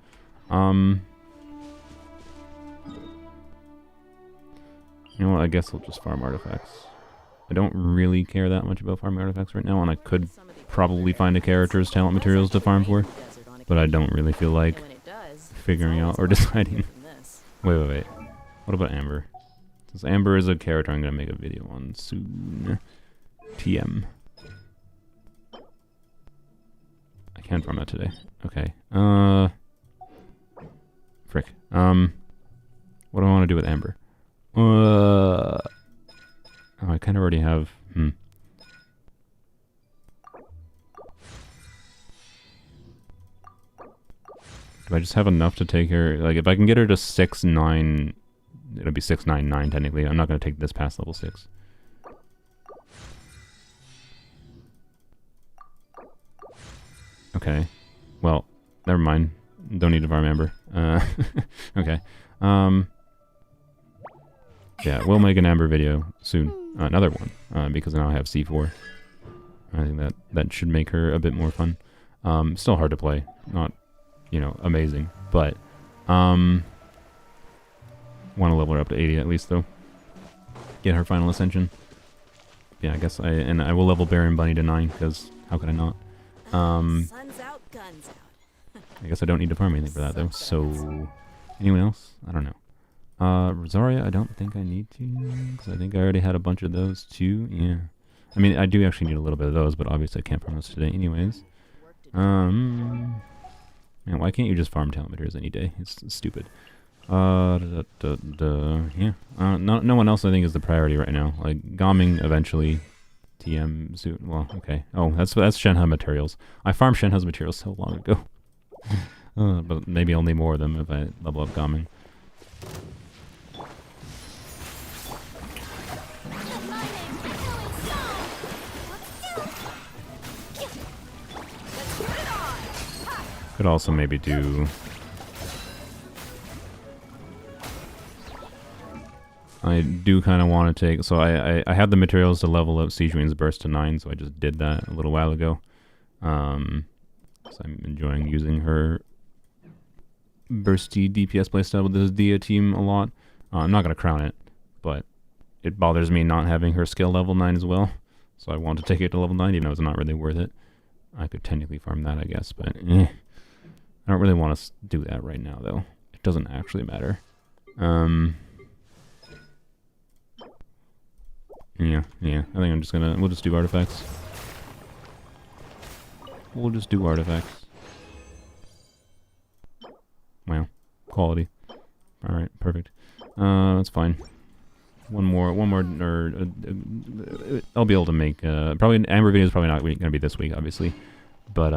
You know what, I guess I'll just farm artifacts. I don't really care that much about farming artifacts right now, and I could probably find a character's talent materials to farm for, but I don't really feel like figuring out or deciding. Wait. What about Amber? Since Amber is a character I'm going to make a video on soon. TM. I can't farm that today. Okay. Frick. What do I want to do with Amber? Oh, I kind of already have. Do I just have enough to take her? Like, if I can get her to 6-9, it'll be 6-9-9 technically. I'm not going to take this past level 6. Okay. Well, never mind. Don't need to farm Amber. Okay. Yeah, we'll make an Amber video soon. Another one, because now I have C4. I think that should make her a bit more fun. Still hard to play. Not, amazing. But, want to level her up to 80 at least, though. Get her final ascension. Yeah, I guess I will level Baron Bunny to 9, because how could I not? Sun's out, guns out. I guess I don't need to farm anything for that, though. So, anyone else? I don't know. Rosaria, I don't think I need to, because I think I already had a bunch of those, too. Yeah. I mean, I do actually need a little bit of those, but obviously I can't farm those today anyways. Man, why can't you just farm talent materials any day? It's stupid. Yeah. No one else I think is the priority right now. Like, Gaming eventually. TM suit. Well, okay. Oh, that's Shenhe materials. I farmed Shenhe's materials so long ago. But maybe I'll need more of them if I level up Gaming. Could also maybe do. I do kind of want to take. So I had the materials to level up Siege Queen's Burst to 9, so I just did that a little while ago. So I'm enjoying using her bursty DPS playstyle with this Dia team a lot. I'm not going to crown it, but it bothers me not having her skill level 9 as well. So I want to take it to level 9, even though it's not really worth it. I could technically farm that, I guess, but I don't really want to do that right now, though. It doesn't actually matter. Yeah. I think I'm just gonna... We'll just do artifacts. We'll just do artifacts. Wow. Quality. Alright, perfect. That's fine. One more, or... I'll be able to make... probably... Amber video is probably not going to be this week, obviously. But,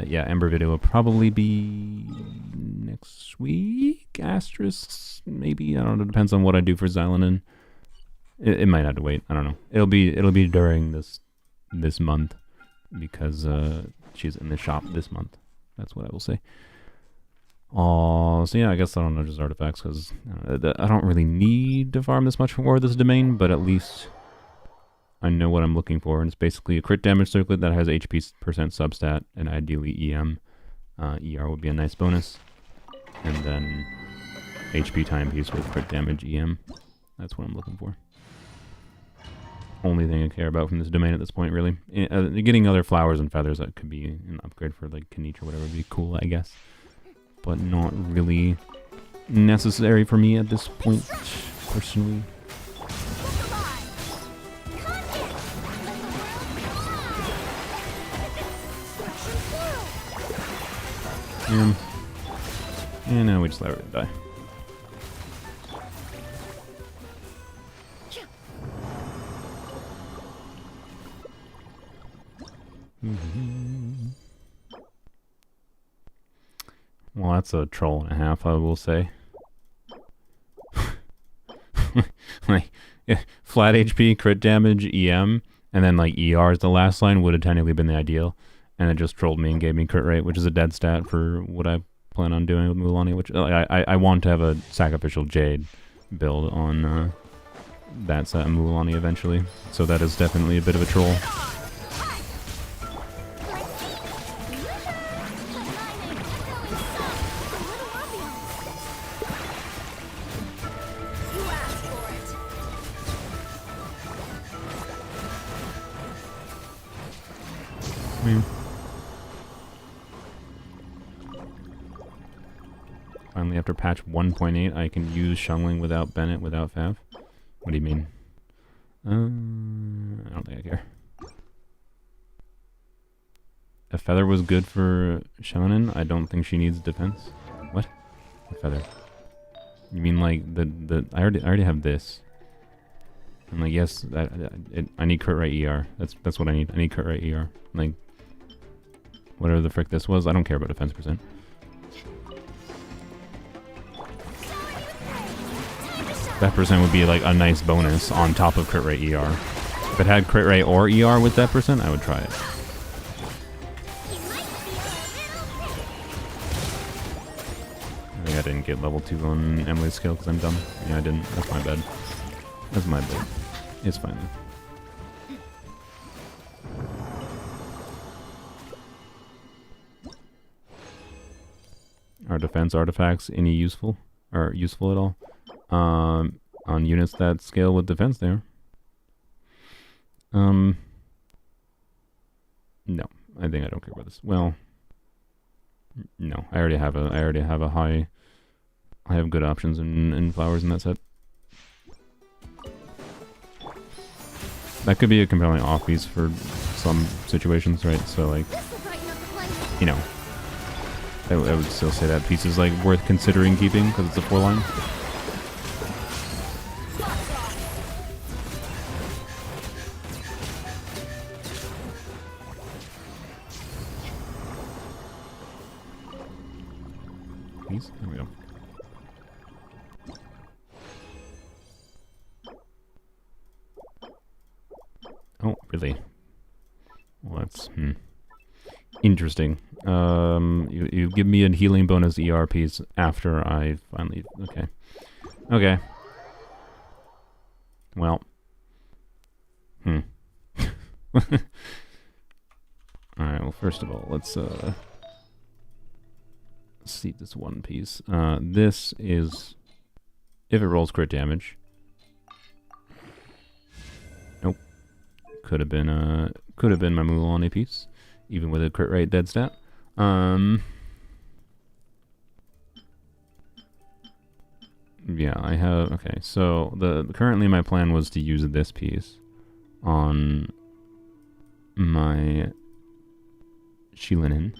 yeah, Ember video will probably be next week. Asterisks, maybe. I don't know. It depends on what I do for Xylonin. It might have to wait. I don't know. It'll be during this month because she's in the shop this month. That's what I will say. So yeah, I guess I don't know, just artifacts because I don't really need to farm this much for this domain, but at least I know what I'm looking for, and it's basically a crit damage circlet that has HP percent substat, and ideally EM. ER would be a nice bonus. And then HP timepiece with crit damage EM. That's what I'm looking for. Only thing I care about from this domain at this point, really. Getting other flowers and feathers, that could be an upgrade for like Kanich or whatever, would be cool, I guess. But not really necessary for me at this point, personally. And now we just let her die. Well, that's a troll and a half, I will say. Like, yeah, flat HP, crit damage, EM, and then like ER is the last line would have technically been the ideal. And it just trolled me and gave me crit rate, which is a dead stat for what I plan on doing with Mulanni, which I want to have a sacrificial jade build on that set of Mulanni eventually. So that is definitely a bit of a troll. Finally, after patch 1.8, I can use Shungling without Bennett, without Fav. What do you mean? I don't think I care. A feather was good for Shonen. I don't think she needs defense. What? A feather? You mean like I already have this. I'm like, yes, I need crit rate ER. That's what I need. I need crit rate ER. Like, whatever the frick this was, I don't care about defense percent. That percent would be like a nice bonus on top of crit rate ER. If it had crit rate or ER with that percent, I would try it. I think I didn't get level 2 on Emily's skill because I'm dumb. Yeah, I didn't. That's my bad. That's my bad. It's fine though. Are defense artifacts any useful? Or useful at all? On units that scale with defense there. No, I think I don't care about this. Well, no, I already have a high. I have good options in flowers in that set. That could be a compelling off piece for some situations, right? So like, you know, I would still say that piece is like worth considering keeping because it's a 4-line. There we go. Oh, really? Well, that's interesting. You give me a healing bonus ER piece after I finally... Okay. Okay. Well. Alright, well, first of all, let's see this one piece. This is... If it rolls crit damage... Nope. Could have been my Mulanni piece. even with a crit rate dead stat. Yeah, I have, okay, so currently my plan was to use this piece on my Shilinin.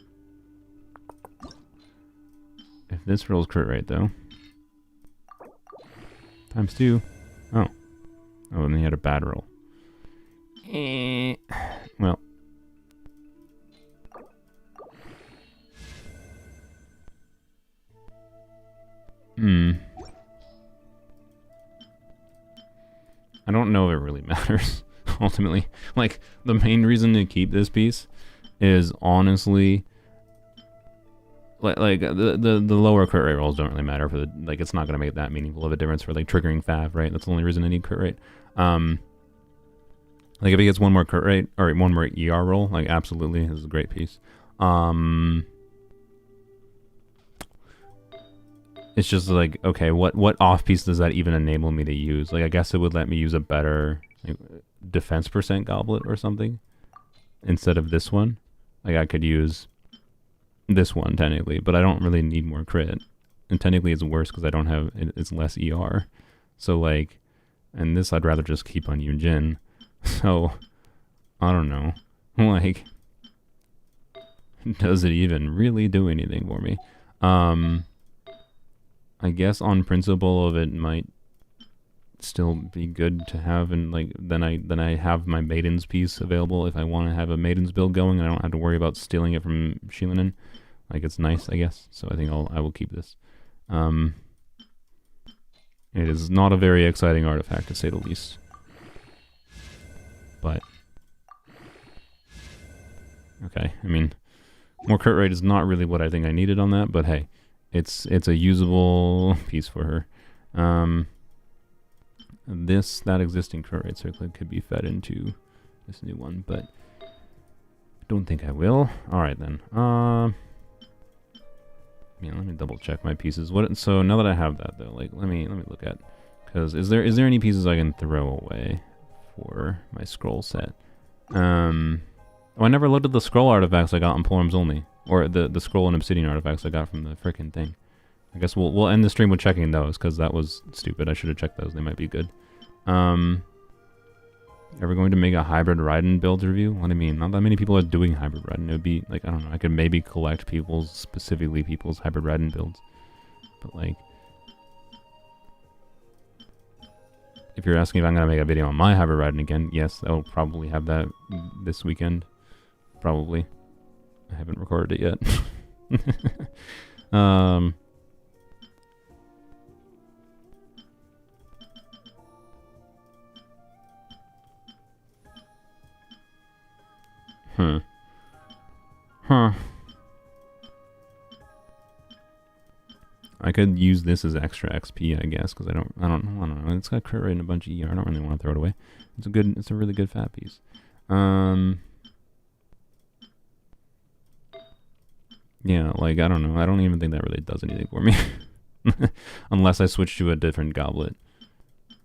If this rolls crit rate though, times 2. Oh, and then he had a bad roll. Well. I don't know if it really matters, ultimately. Like, the main reason to keep this piece is honestly... Like the lower crit rate rolls don't really matter for the... Like, it's not going to make that meaningful of a difference for, like, triggering Fav, right? That's the only reason I need crit rate. Like, if he gets one more crit rate, or one more ER roll, like, absolutely, this is a great piece. It's just like, okay, what off piece does that even enable me to use? Like, I guess it would let me use a better like, defense percent goblet or something instead of this one. Like, I could use this one technically, but I don't really need more crit. And technically it's worse because I don't have, it's less ER. So like, and this I'd rather just keep on Yunjin. So, I don't know. Like, does it even really do anything for me? I guess on principle of it might still be good to have, and like then I have my Maiden's piece available if I want to have a Maiden's build going. I don't have to worry about stealing it from Shilinin. Like, it's nice, I guess. So I think I will keep this. It is not a very exciting artifact to say the least, but okay. I mean, more crit rate is not really what I think I needed on that, but hey. It's a usable piece for her. That existing crit rate circlet could be fed into this new one, but I don't think I will. All right then. Yeah, let me double check my pieces. So now that I have that though, like let me look at, because is there any pieces I can throw away for my scroll set? Oh, I never looked at the scroll artifacts I got on Polearms Only. Or the scroll and obsidian artifacts I got from the frickin' thing. I guess we'll end the stream with checking those, because that was stupid. I should have checked those. They might be good. Ever going to make a hybrid Raiden build review? What do you mean? Not that many people are doing hybrid Raiden. It would be, like, I don't know. I could maybe collect specifically people's hybrid Raiden builds. But, like... If you're asking if I'm going to make a video on my hybrid Raiden again, yes, I'll probably have that this weekend. Probably. I haven't recorded it yet. I could use this as extra XP, I guess, because I don't know. It's got crit rate and a bunch of ER. I don't really want to throw it away. It's a really good fat piece. Yeah, like, I don't know. I don't even think that really does anything for me. Unless I switch to a different goblet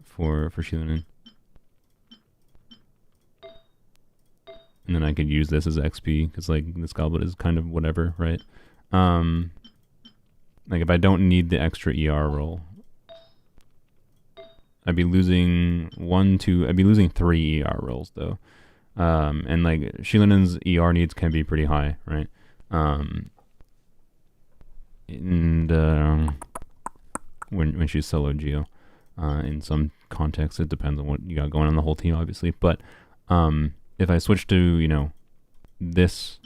for Shilinin. And then I could use this as XP, because, like, this goblet is kind of whatever, right? Like, if I don't need the extra ER roll, I'd be losing 3 ER rolls, though. And, like, Shilinin's ER needs can be pretty high, right? And when she's solo Geo, in some context, it depends on what you got going on the whole team, obviously. But if I switch to, you know, this,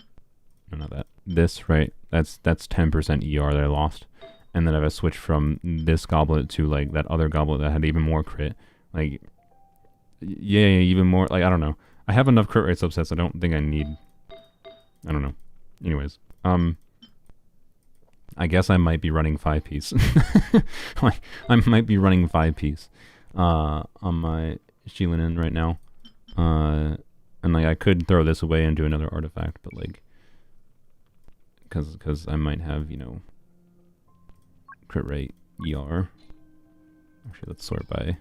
right? That's 10% ER that I lost. And then if I switch from this goblet to like that other goblet that had even more crit, like, yeah, even more. Like, I don't know. I have enough crit rate subsets. I don't think I need. I don't know. Anyways, I guess I might be running 5-piece. Like, I might be running 5-piece on my Shilinin right now. And like, I could throw this away and do another artifact, but like, because I might have, you know, crit rate ER. Actually, let's sort by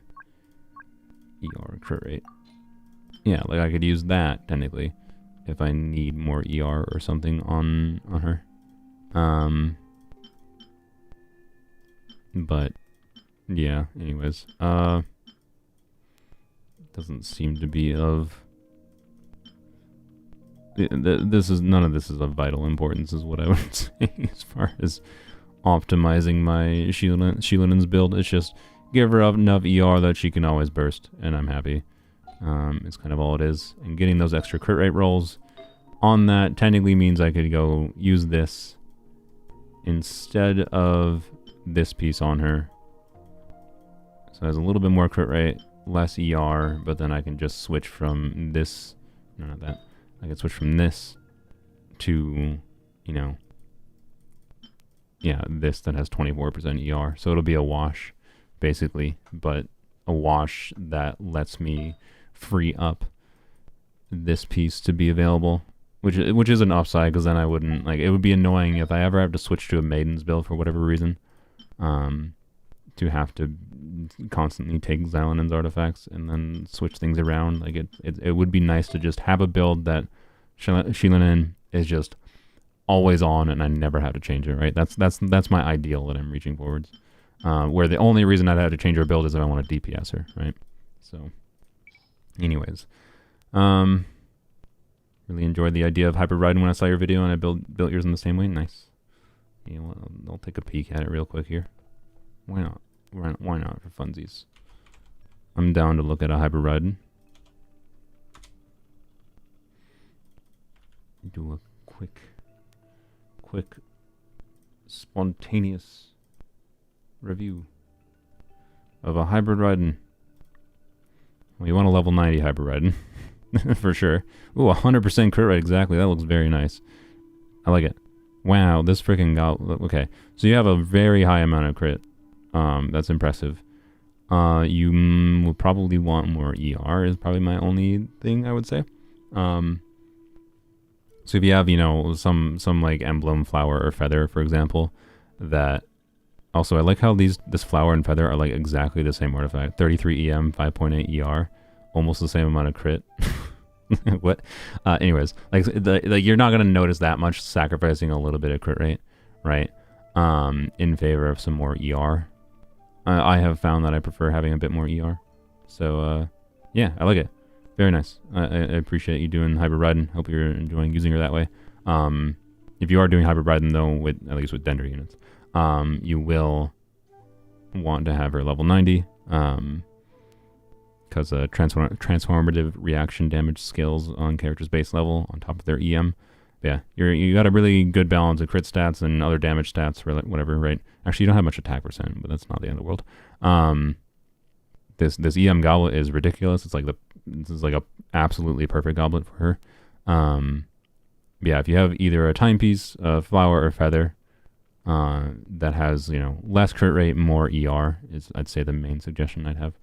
ER crit rate. Yeah, like I could use that technically. if I need more ER or something on her. But yeah, anyways, doesn't seem to be of none of this is of vital importance, is what I would say, as far as optimizing my Shielinen's build. It's just give her enough ER that she can always burst, and I'm happy. It's kind of all it is. And getting those extra crit rate rolls on that technically means I could go use this instead of this piece on her. So it has a little bit more crit rate, less ER, but then I can just switch from this, no, not that. I can switch from this to, you know, yeah, this that has 24% ER. So it'll be a wash, basically, but a wash that lets me free up this piece to be available, which is an upside, because then I wouldn't, like, it would be annoying if I ever have to switch to a Maiden's build for whatever reason, to have to constantly take Xylanen's artifacts and then switch things around. Like, it would be nice to just have a build that Shieldenen is just always on and I never have to change it, right? That's my ideal that I'm reaching forwards. Where the only reason I'd have to change her build is if I want to DPS her, right? So, anyways, really enjoyed the idea of hyper riding when I saw your video, and I built yours in the same way. Nice. You know, I'll take a peek at it real quick here. Why not? Why not, for funsies? I'm down to look at a hyper riding. Do a quick, spontaneous review of a hybrid riding. Well, you want a level 90 hybrid riding for sure. Ooh, 100% crit rate, exactly. That looks very nice. I like it. Wow, this freaking okay, so you have a very high amount of crit. That's impressive. You will probably want more ER is probably my only thing I would say. So if you have, you know, some like emblem, flower, or feather, for example, that also I like how this flower and feather are like exactly the same artifact. 33 EM, 5.8 ER, almost the same amount of crit. What? Anyways, like you're not gonna notice that much sacrificing a little bit of crit rate, right? In favor of some more ER. I have found that I prefer having a bit more ER. So yeah, I like it. Very nice. I appreciate you doing hybrid riding. Hope you're enjoying using her that way. If you are doing hybrid riding though, at least with Dendra units, you will want to have her level 90. Because transformative reaction damage skills on characters' base level on top of their EM. But yeah, you got a really good balance of crit stats and other damage stats, for whatever, right? Actually, you don't have much attack percent, but that's not the end of the world. This EM goblet is ridiculous. This is like a absolutely perfect goblet for her. Yeah, if you have either a timepiece, a flower, or feather that has, you know, less crit rate, more ER is, I'd say, the main suggestion I'd have.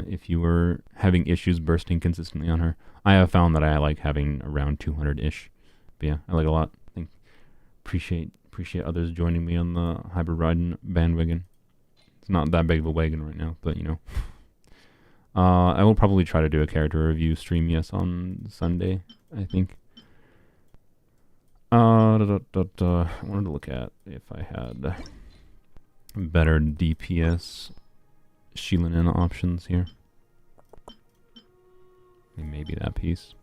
If you were having issues bursting consistently on her, I have found that I like having around 200-ish. But yeah, I like it a lot. Appreciate others joining me on the hybrid riding bandwagon. It's not that big of a wagon right now, but you know. I will probably try to do a character review stream, yes, on Sunday, I think. I wanted to look at if I had better DPS Shieldenen options here. Maybe that piece.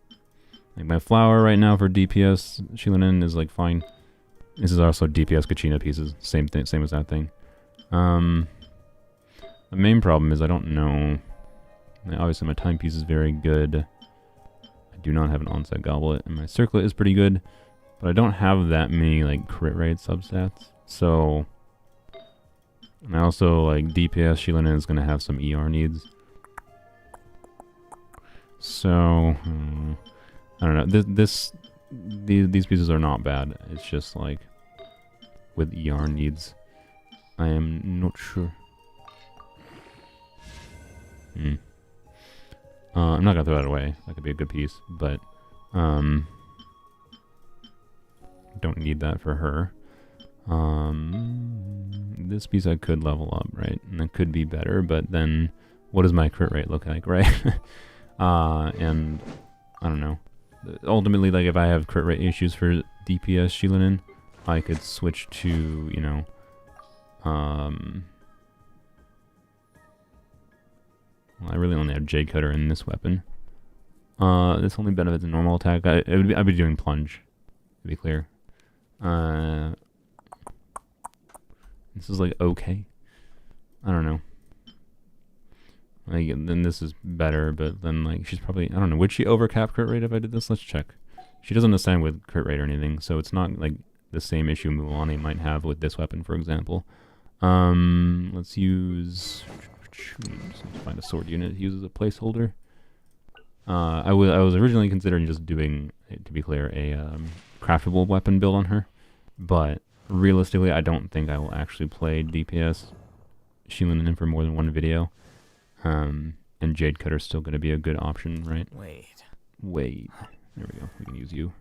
Like my flower right now for DPS Shieldenen is like fine. This is also DPS Kachina pieces. Same thing, same as that thing. The main problem is I don't know. Obviously my timepiece is very good. I do not have an onset goblet, and my circlet is pretty good, but I don't have that many like crit rate substats. So, and I also like DPS Shieldenen is gonna have some ER needs. So I don't know. These pieces are not bad. It's just like with ER needs, I am not sure. I'm not gonna throw that away. That could be a good piece, but don't need that for her. This piece I could level up, right? And it could be better, but then what does my crit rate look like, right? And I don't know. ultimately, like, if I have crit rate issues for DPS Shilinin, I could switch to, you know, well, I really only have Jade Cutter in this weapon. This only benefits a normal attack. I'd be doing plunge, to be clear. This is like okay. I don't know. Like, then this is better, but then like she's probably, I don't know, would she overcap crit rate if I did this? Let's check. She doesn't assign with crit rate or anything, so it's not like the same issue Mulaney might have with this weapon, for example. Let's use, let's find a sword unit. It uses a placeholder. I was originally considering just doing, to be clear, a craftable weapon build on her, but realistically, I don't think I will actually play DPS Shilinin for more than one video. And Jade Cutter's still going to be a good option, right? Wait. There we go. We can use you.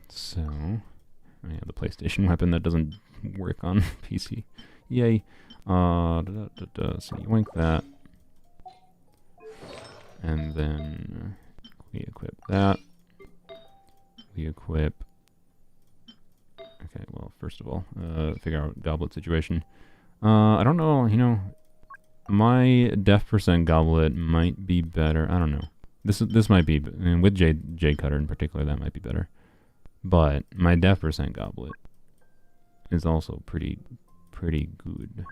So, yeah, the PlayStation weapon that doesn't work on PC. Yay. So you yoink that. And then we equip that. We equip. Okay, well, first of all, figure out goblet situation. I don't know, you know, my def percent goblet might be better. I don't know. This might be, and with Jade Cutter in particular, that might be better. But my def percent goblet is also pretty good.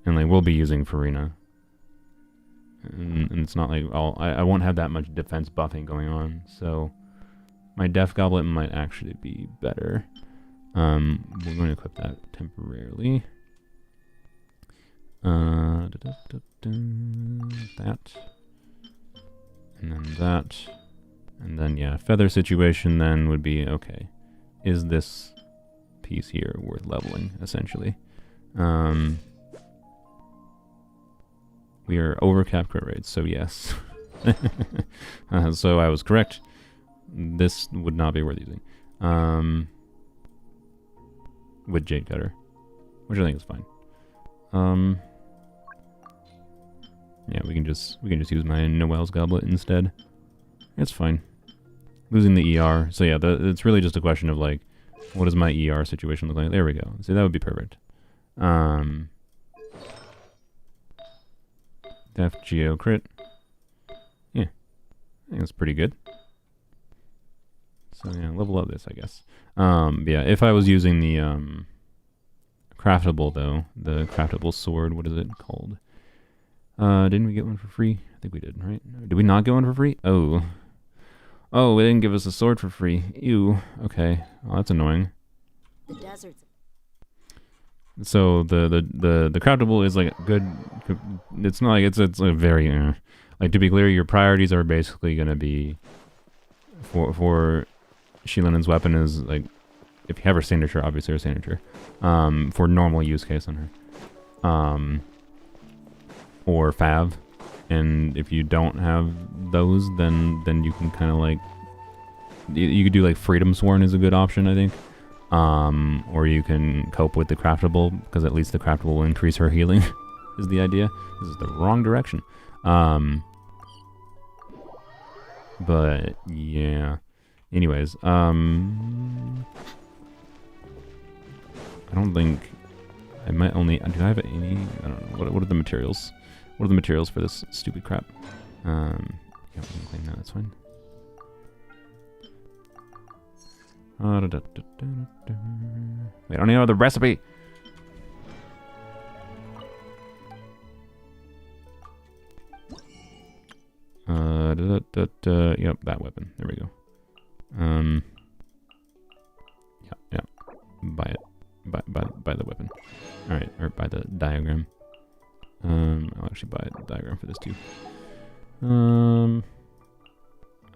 And like we'll be using Farina. And it's not like I won't have that much defense buffing going on, so my def goblet might actually be better. We're going to equip that temporarily. That. And then that. And then, yeah, feather situation then would be, okay, is this piece here worth leveling, essentially? We are over cap crit rates, so yes. So I was correct. This would not be worth using. With Jade Cutter, which I think is fine. Yeah, we can just use my Noel's goblet instead. It's fine. Losing the ER, so yeah, it's really just a question of like, what does my ER situation look like? There we go. See, that would be perfect. Def Geo crit. Yeah, I think that's pretty good. So yeah, level up this, I guess. Yeah, if I was using the craftable though, the craftable sword, what is it called? Didn't we get one for free? I think we did, right? Did we not get one for free? Oh, they didn't give us a sword for free. Ew. Okay, well, that's annoying. The desert's So the craftable is like good. It's not like it's a very like, to be clear, your priorities are basically gonna be for Shilinen's weapon is like, if you have her signature, obviously her signature, for normal use case on her, or Fav, and if you don't have those, then you can kind of like, you could do like Freedom Sworn is a good option, I think. Or you can cope with the craftable, because at least the craftable will increase her healing, is the idea. This is the wrong direction. But, yeah. Anyways, I don't think, I might only, do I have any, I don't know, what are the materials? What are the materials for this stupid crap? Yeah, we can claim that, that's fine. Wait, I don't even know the recipe. Yep, that weapon. There we go. Yeah. Buy it. Buy the weapon. All right, or buy the diagram. I'll actually buy a diagram for this too.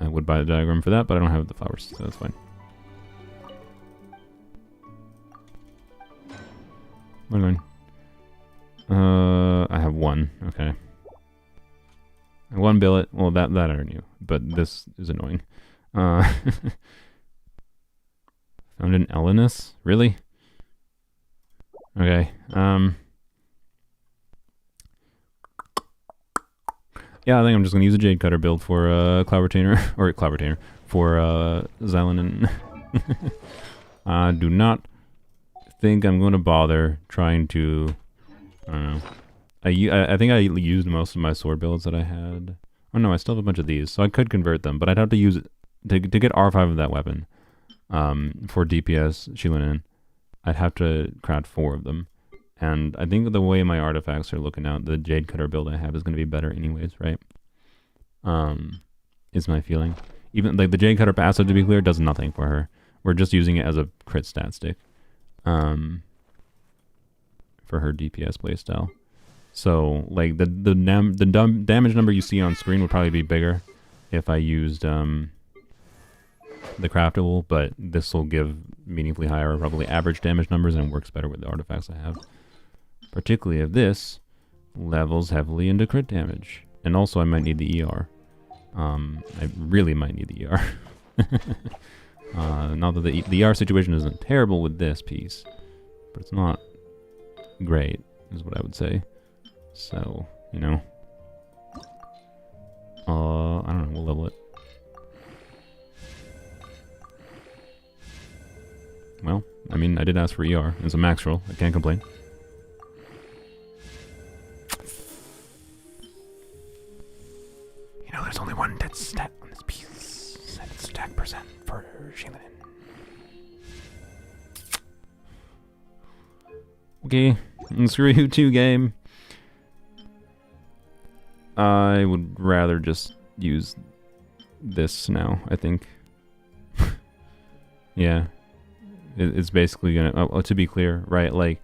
I would buy the diagram for that, but I don't have the flowers, so that's fine. What am I doing? I have one. Okay. One billet. Well, that I already knew, but this is annoying. Found an Elenus? Really? Okay. Yeah, I think I'm just gonna use a Jade Cutter build for Cloud Retainer or Cloud Retainer for Xylan and I do not think I'm going to bother trying to. I don't know. I think I used most of my sword builds that I had. Oh no, I still have a bunch of these, so I could convert them, but I'd have to use it to get R5 of that weapon. For DPS Shilinin, I'd have to craft 4 of them. And I think the way my artifacts are looking out, the Jade Cutter build I have is going to be better anyways, right? Is my feeling. Even like the Jade Cutter passive, to be clear, does nothing for her. We're just using it as a crit stat stick. For her DPS playstyle. So like the damage number you see on screen would probably be bigger if I used the craftable, but this will give meaningfully higher, probably average damage numbers, and works better with the artifacts I have. Particularly if this levels heavily into crit damage. And also I might need the ER. I really might need the ER. Not that the ER situation isn't terrible with this piece, but it's not great, is what I would say. So, you know. I don't know, we'll level it. Well, I mean, I did ask for ER. It's a max roll. I can't complain. You know, there's only one dead stat on this piece. And it's attack percent for Shilinin. Okay, screw you too, game. I would rather just use this now, I think. Yeah. It's basically gonna, to be clear, right, like,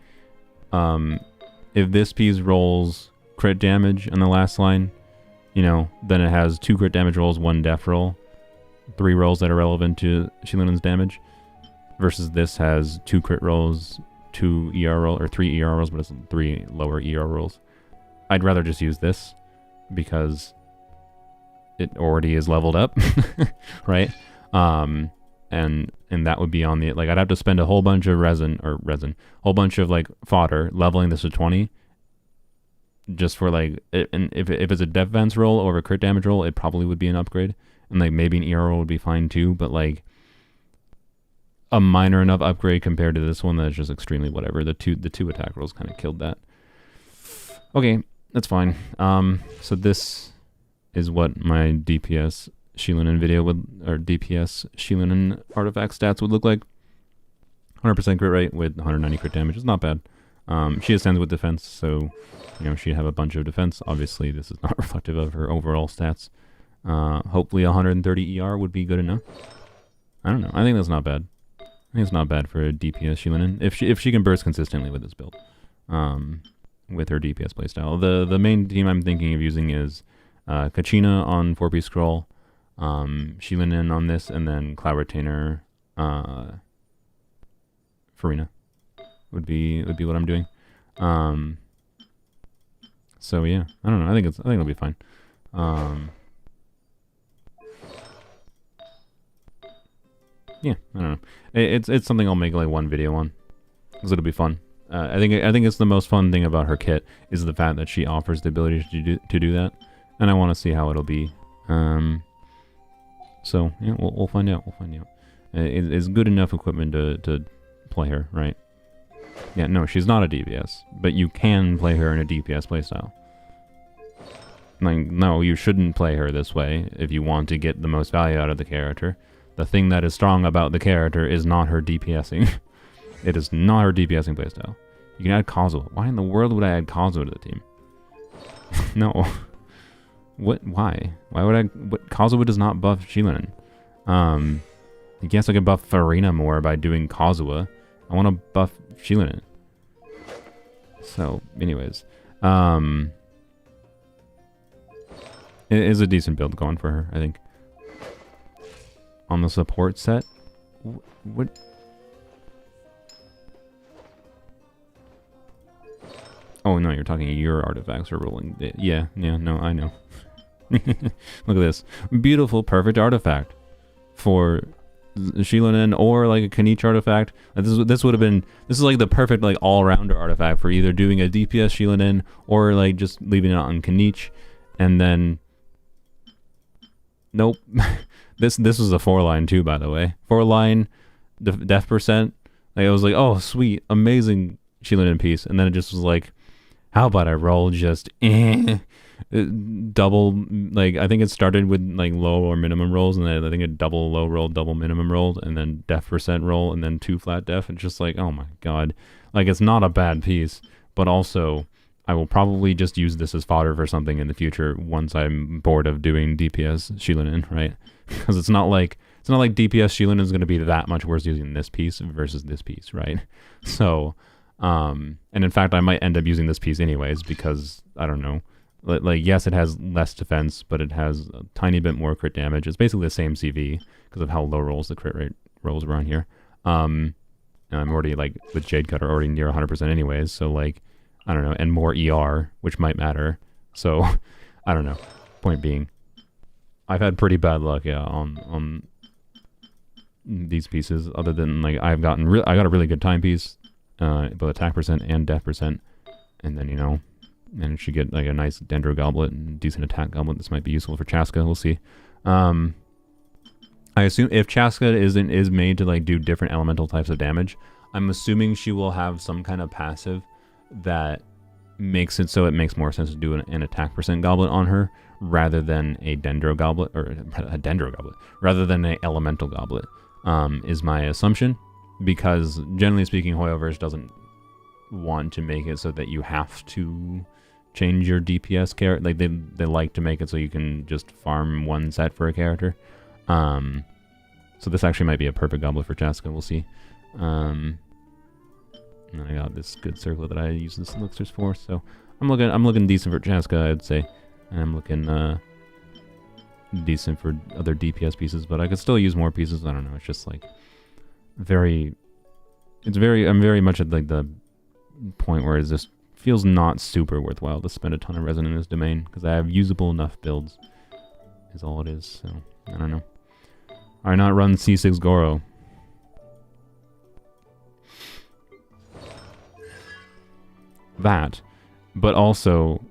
if this piece rolls crit damage on the last line, you know, then it has 2 crit damage rolls, 1 def roll, 3 rolls that are relevant to Shilinen's damage, versus this has 2 crit rolls, 2 ER rolls, or 3 ER rolls, but it's 3 lower ER rolls. I'd rather just use this, because it already is leveled up, right? And that would be on the, like, I'd have to spend a whole bunch of whole bunch of like fodder leveling this to 20 just for like and if it's a defense roll or a crit damage roll, it probably would be an upgrade, and like maybe an ER roll would be fine too, but like a minor enough upgrade compared to this one that's just extremely whatever. The two attack rolls kind of killed that. Okay, that's fine. So this is what my DPS Shilinin video would, or DPS Shilinin artifact stats would look like. 100% crit rate with 190 crit damage is not bad. She ascends with defense, so you know she'd have a bunch of defense. Obviously, this is not reflective of her overall stats. Hopefully, 130 ER would be good enough. I don't know. I think that's not bad. I think it's not bad for a DPS Shilinin if she can burst consistently with this build. With her DPS playstyle. The main team I'm thinking of using is Kachina on 4-piece scroll. Shilinin on this, and then Cloud Retainer, Farina would be what I'm doing. So yeah, I don't know. I think it'll be fine. Yeah, I don't know. It's something I'll make like one video on, because it'll be fun. I think it's the most fun thing about her kit is the fact that she offers the ability to do that, and I want to see how it'll be. So yeah, we'll find out. We'll find out. It's good enough equipment to play her, right? Yeah, no, she's not a DPS, but you can play her in a DPS playstyle. Like, no, you shouldn't play her this way if you want to get the most value out of the character. The thing that is strong about the character is not her DPSing. It is not her DPSing playstyle. You can add Kazuha. Why in the world would I add Kazuha to the team? No. What? Why? Why would I? What? Kazuha does not buff Shilinin. I guess I could buff Farina more by doing Kazuha. I want to buff Shilinin. So, anyways, it is a decent build going for her, I think. On the support set, what? Oh no, you're talking your artifacts are rolling. Yeah, no, I know. Look at this. Beautiful, perfect artifact for Shilinin or like a Kanich artifact. This would have been, this is like the perfect like all-rounder artifact for either doing a DPS Shilinin or like just leaving it on Kanich and then Nope. This was a 4-line too, by the way. 4-line, death percent. Like, I was like, oh, sweet, amazing Shilin piece. And then it just was like, how about I roll just double, like, I think it started with like low or minimum rolls, and then I think it double low roll, double minimum rolled, and then death percent roll, and then 2 flat def. And just like, oh my god. Like, it's not a bad piece, but also I will probably just use this as fodder for something in the future once I'm bored of doing DPS Shilin, right? Because it's not like DPS Shilin is going to be that much worse using this piece versus this piece, right? So, and in fact, I might end up using this piece anyways because, I don't know, like, yes, it has less defense, but it has a tiny bit more crit damage. It's basically the same CV because of how low rolls the crit rate rolls around here. And I'm already, like, with Jade Cutter already near 100% anyways, so, like, I don't know, and more ER, which might matter. So, I don't know. Point being, I've had pretty bad luck, yeah, on these pieces, other than, like, I got a really good timepiece, both attack percent and death percent, and then, you know, and it should get, like, a nice Dendro Goblet and decent attack Goblet. This might be useful for Chaska, we'll see. I assume if Chaska is made to, like, do different elemental types of damage, I'm assuming she will have some kind of passive that makes it so it makes more sense to do an attack percent Goblet on her rather than a Dendro Goblet, or a Dendro Goblet, rather than an elemental Goblet, is my assumption, because generally speaking, Hoyoverse doesn't want to make it so that you have to change your DPS character. Like, they like to make it so you can just farm one set for a character. So this actually might be a perfect Goblet for Chaska, we'll see. And I got this good circlet that I use this elixirs for, so I'm looking decent for Chaska, I'd say. And I'm looking decent for other DPS pieces, but I could still use more pieces. I don't know, it's just like I'm very much at, like, the point where it just feels not super worthwhile to spend a ton of resin in this domain, because I have usable enough builds, is all it is, so I don't know. Alright, not run C6 Goro. That, but also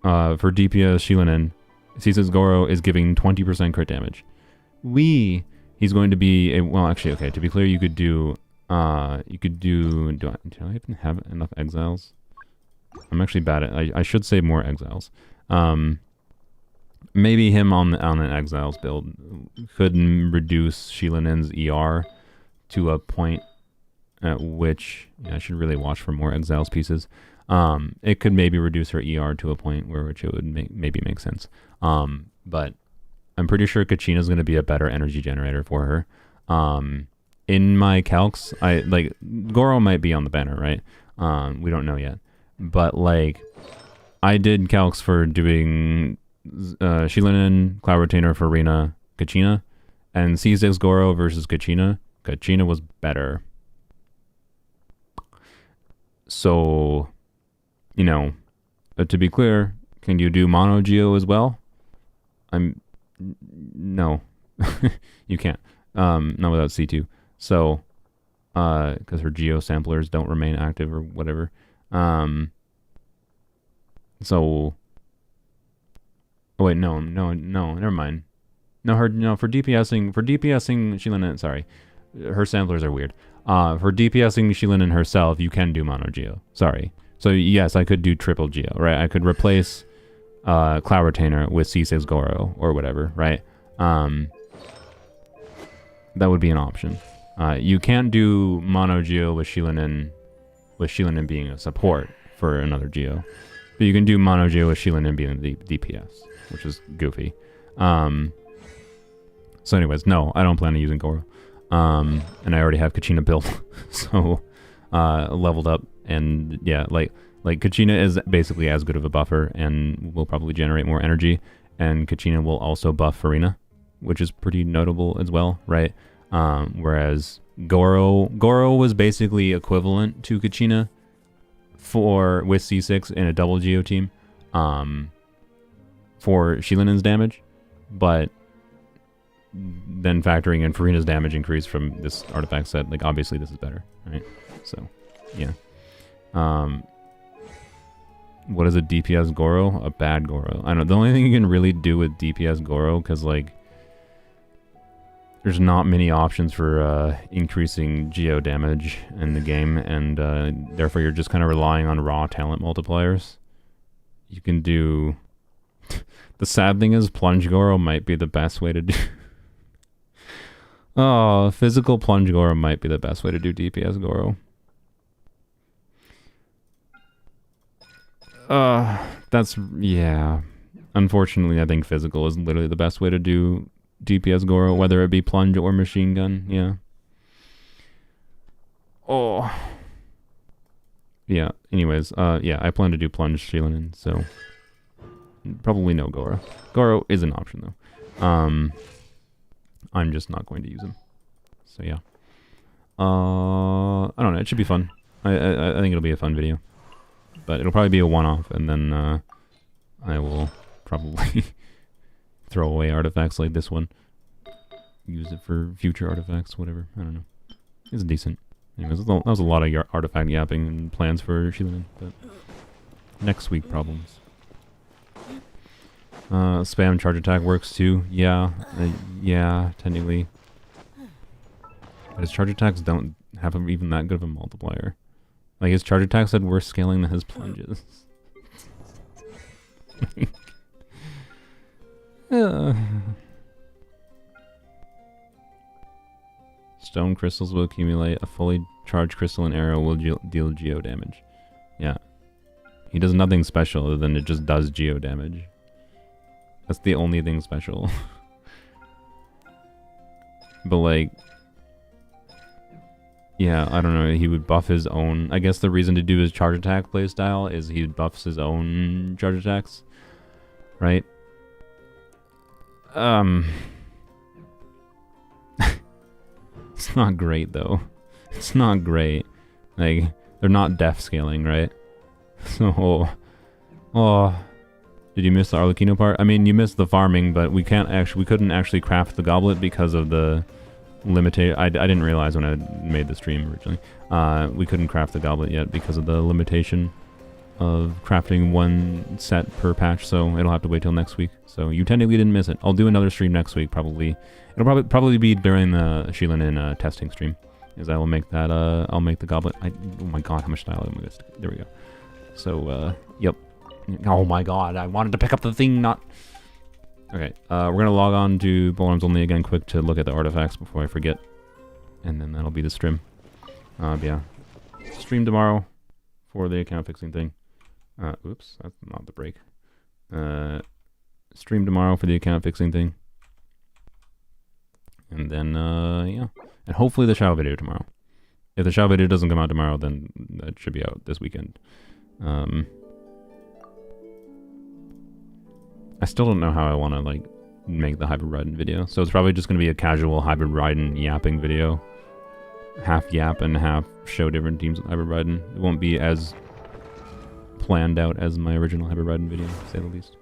for DPS Shilinen, C6 Goro is giving 20% crit damage. He's going to be a, well, actually, okay, to be clear, you could do do I even have enough exiles? I'm actually bad at, I should say more exiles. Maybe him on an exiles build could reduce Shilinen's ER to a point at which, I should really watch for more exiles pieces. It could maybe reduce her ER to a point where which it would maybe make sense. But I'm pretty sure Kachina's going to be a better energy generator for her. In my calcs, Goro might be on the banner, right? We don't know yet. But, like, I did calcs for doing Shilinen, Cloud Retainer for Rina, Kachina, and C6 Goro versus Kachina. Kachina was better. So, you know, to be clear, can you do Mono Geo as well? No. You can't. Not without C2. So, because her Geo samplers don't remain active or whatever. So, oh wait, no, never mind. For DPSing Shilinen, sorry, her samplers are weird. For DPSing Shilinen herself, you can do Mono Geo. Sorry. So yes, I could do triple Geo, right? I could replace Cloud Retainer with C6 Goro or whatever, right? That would be an option. You can't do Mono Geo with Shilinen being a support for another Geo. But you can do Mono Geo with Shilinen being the DPS, which is goofy. So anyways, no, I don't plan on using Goro. And I already have Kachina built, so leveled up, and yeah, like Kachina is basically as good of a buffer and will probably generate more energy, and Kachina will also buff Farina, which is pretty notable as well, right? Whereas Goro was basically equivalent to Kachina with C6 in a double Geo team for Shilinen's damage, but then factoring in Farina's damage increase from this artifact set, like obviously this is better, right? So, yeah. What is a DPS Goro? A bad Goro. I don't know. The only thing you can really do with DPS Goro, because like there's not many options for increasing geo damage in the game, and therefore you're just kind of relying on raw talent multipliers. You can do... The sad thing is Plunge Goro might be the best way to do... Oh, physical Plunge Goro might be the best way to do DPS Goro. That's... Yeah. Unfortunately, I think physical is literally the best way to do DPS Goro, whether it be plunge or machine gun. Yeah. Oh. Yeah, anyways, yeah, I plan to do plunge Shilinin, so probably no Goro. Goro is an option though. I'm just not going to use him. So yeah. I don't know, it should be fun. I think it'll be a fun video. But it'll probably be a one-off, and then I will probably throw away artifacts like this one. Use it for future artifacts, whatever. I don't know. It's decent. Anyways, that was a lot of artifact yapping and plans for Shilinin, but next week problems. Spam charge attack works too. Yeah, yeah, technically. But his charge attacks don't have even that good of a multiplier. Like, his charge attacks had worse scaling than his plunges. Stone crystals will accumulate. A fully charged crystalline arrow will deal geo damage. Yeah. He does nothing special other than it just does geo damage. That's the only thing special. But like... Yeah, I don't know, he would buff his own... I guess the reason to do his charge attack playstyle is he buffs his own charge attacks. Right? It's not great, though. It's not great. Like, they're not def scaling, right? So... Oh... Did you miss the Arlecchino part? I mean, you missed the farming, but we couldn't actually craft the goblet because of the... limitation. I didn't realize when I made the stream originally. We couldn't craft the goblet yet because of the limitation of crafting one set per patch, so it'll have to wait till next week. So you technically didn't miss it. I'll do another stream next week, probably. It'll probably be during the Shilinin testing stream, as I will make that. I'll make the goblet. Oh my god, how much style am I gonna stick? There we go. So yep. Oh my god, I wanted to pick up the thing, not. Okay, we're gonna log on to Polearms Only again quick to look at the artifacts before I forget. And then that'll be the stream. Yeah. Stream tomorrow for the account fixing thing. Oops, that's not the break. Stream tomorrow for the account fixing thing. And then, yeah. And hopefully the Shao video tomorrow. If the Shao video doesn't come out tomorrow, then that should be out this weekend. I still don't know how I want to, like, make the Hybrid Raiden video. So it's probably just going to be a casual Hybrid Raiden yapping video. Half yap and half show different teams with Hybrid Raiden. It won't be as planned out as my original Hybrid Raiden video, to say the least.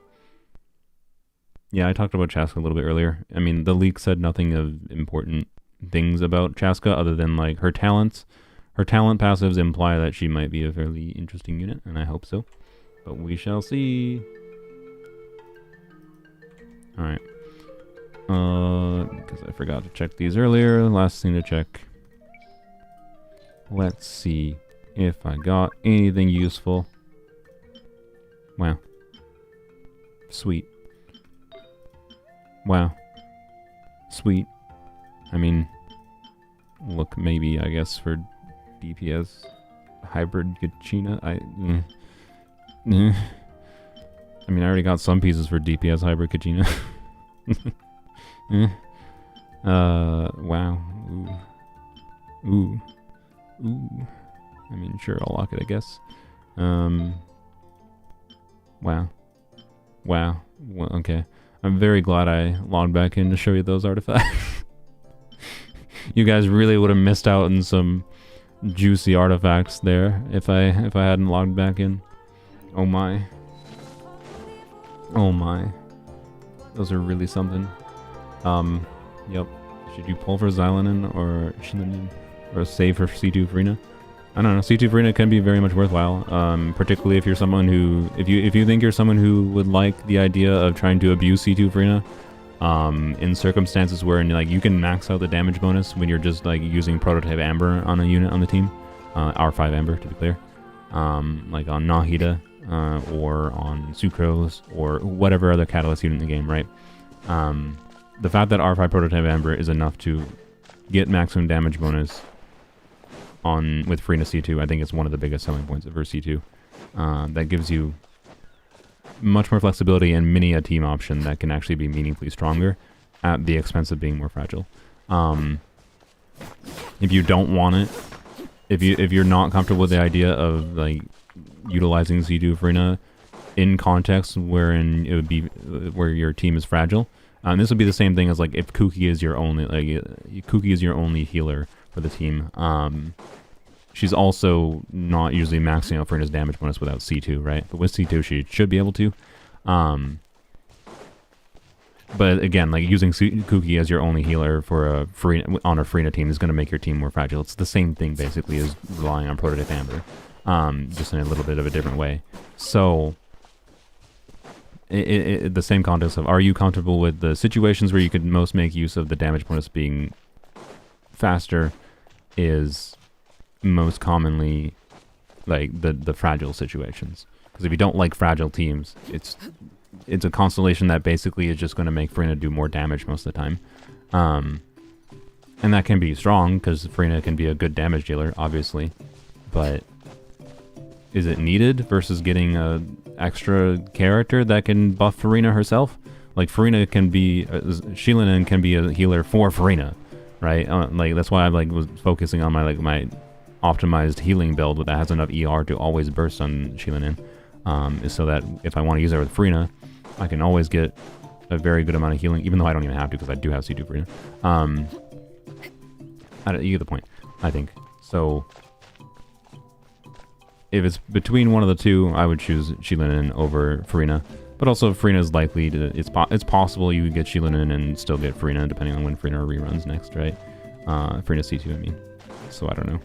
Yeah, I talked about Chaska a little bit earlier. I mean, the leak said nothing of important things about Chaska other than, like, her talents. Her talent passives imply that she might be a fairly interesting unit, and I hope so. But we shall see. Alright. Because I forgot to check these earlier. Last thing to check. Let's see if I got anything useful. Wow. Sweet. Wow. Sweet. I mean, look, maybe, I guess, for DPS Hybrid Gachina. I mean, I already got some pieces for DPS Hybrid Kachina. Wow. Ooh. Ooh. I mean, sure, I'll lock it, I guess. Wow. Wow. Well, okay. I'm very glad I logged back in to show you those artifacts. You guys really would have missed out on some juicy artifacts there if I hadn't logged back in. Oh my. Oh my. Those are really something. Yep. Should you pull for Xylonin or Shilinin? Or save for C2 Farina? I don't know. C2 Farina can be very much worthwhile, particularly if you're someone who, if you think you're someone who would like the idea of trying to abuse C2 Farina, in circumstances where like you can max out the damage bonus when you're just like using prototype Amber on a unit on the team, R5 Amber to be clear, like on Nahida, or on Sucrose or whatever other catalyst unit in the game, right? The fact that R5 prototype Amber is enough to get maximum damage bonus on with Farina C2, I think it's one of the biggest selling points of her C2. That gives you much more flexibility and many a team option that can actually be meaningfully stronger at the expense of being more fragile. If you don't want it, if you're not comfortable with the idea of like utilizing C2 Farina in context wherein it would be where your team is fragile, this would be the same thing as like if Kuki is your only healer for the team. She's also not usually maxing out Farina's damage bonus without C2, right? But with C2, she should be able to. But again, like using Kuki as your only healer for a on a Farina team is going to make your team more fragile. It's the same thing basically as relying on Prototype Amber, just in a little bit of a different way. So, the same context of, are you comfortable with the situations where you could most make use of the damage bonus being faster is most commonly like the fragile situations. Because if you don't like fragile teams, it's a constellation that basically is just going to make Farina do more damage most of the time. And that can be strong because Farina can be a good damage dealer, obviously. But is it needed versus getting a extra character that can buff Farina herself? Like Farina can be, Shilinen can be a healer for Farina, right? Like that's why I was focusing on my optimized healing build that has enough ER to always burst on Shilinen, is so that if I want to use her with Farina, I can always get a very good amount of healing, even though I don't even have to because I do have C2 Farina. You get the point, I think. So if it's between one of the two, I would choose Shilinen over Farina. But also Farina is likely to, it's possible you could get Shilinen and still get Farina depending on when Farina reruns next, right? Farina C2, I mean. So I don't know.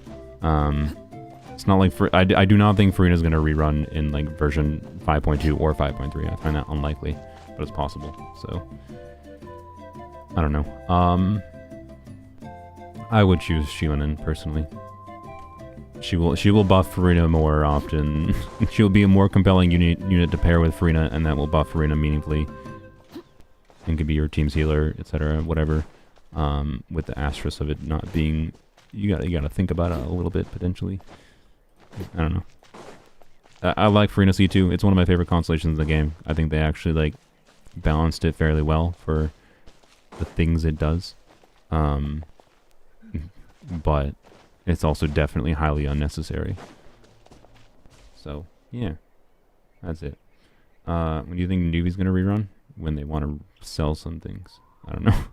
It's not like I do not think Farina is going to rerun in like version 5.2 or 5.3. I find that unlikely, but it's possible. So I don't know. I would choose Shilinen personally. She will buff Farina more often. She'll be a more compelling unit to pair with Farina, and that will buff Farina meaningfully. And could be your team's healer, etc. Whatever. With the asterisk of it not being, you gotta think about it a little bit potentially. I don't know. I like Farina C2. It's one of my favorite constellations in the game. I think they actually like balanced it fairly well for the things it does. But it's also definitely highly unnecessary. So yeah, that's it. When do you think Nuvi's gonna rerun? When they want to sell some things. I don't know.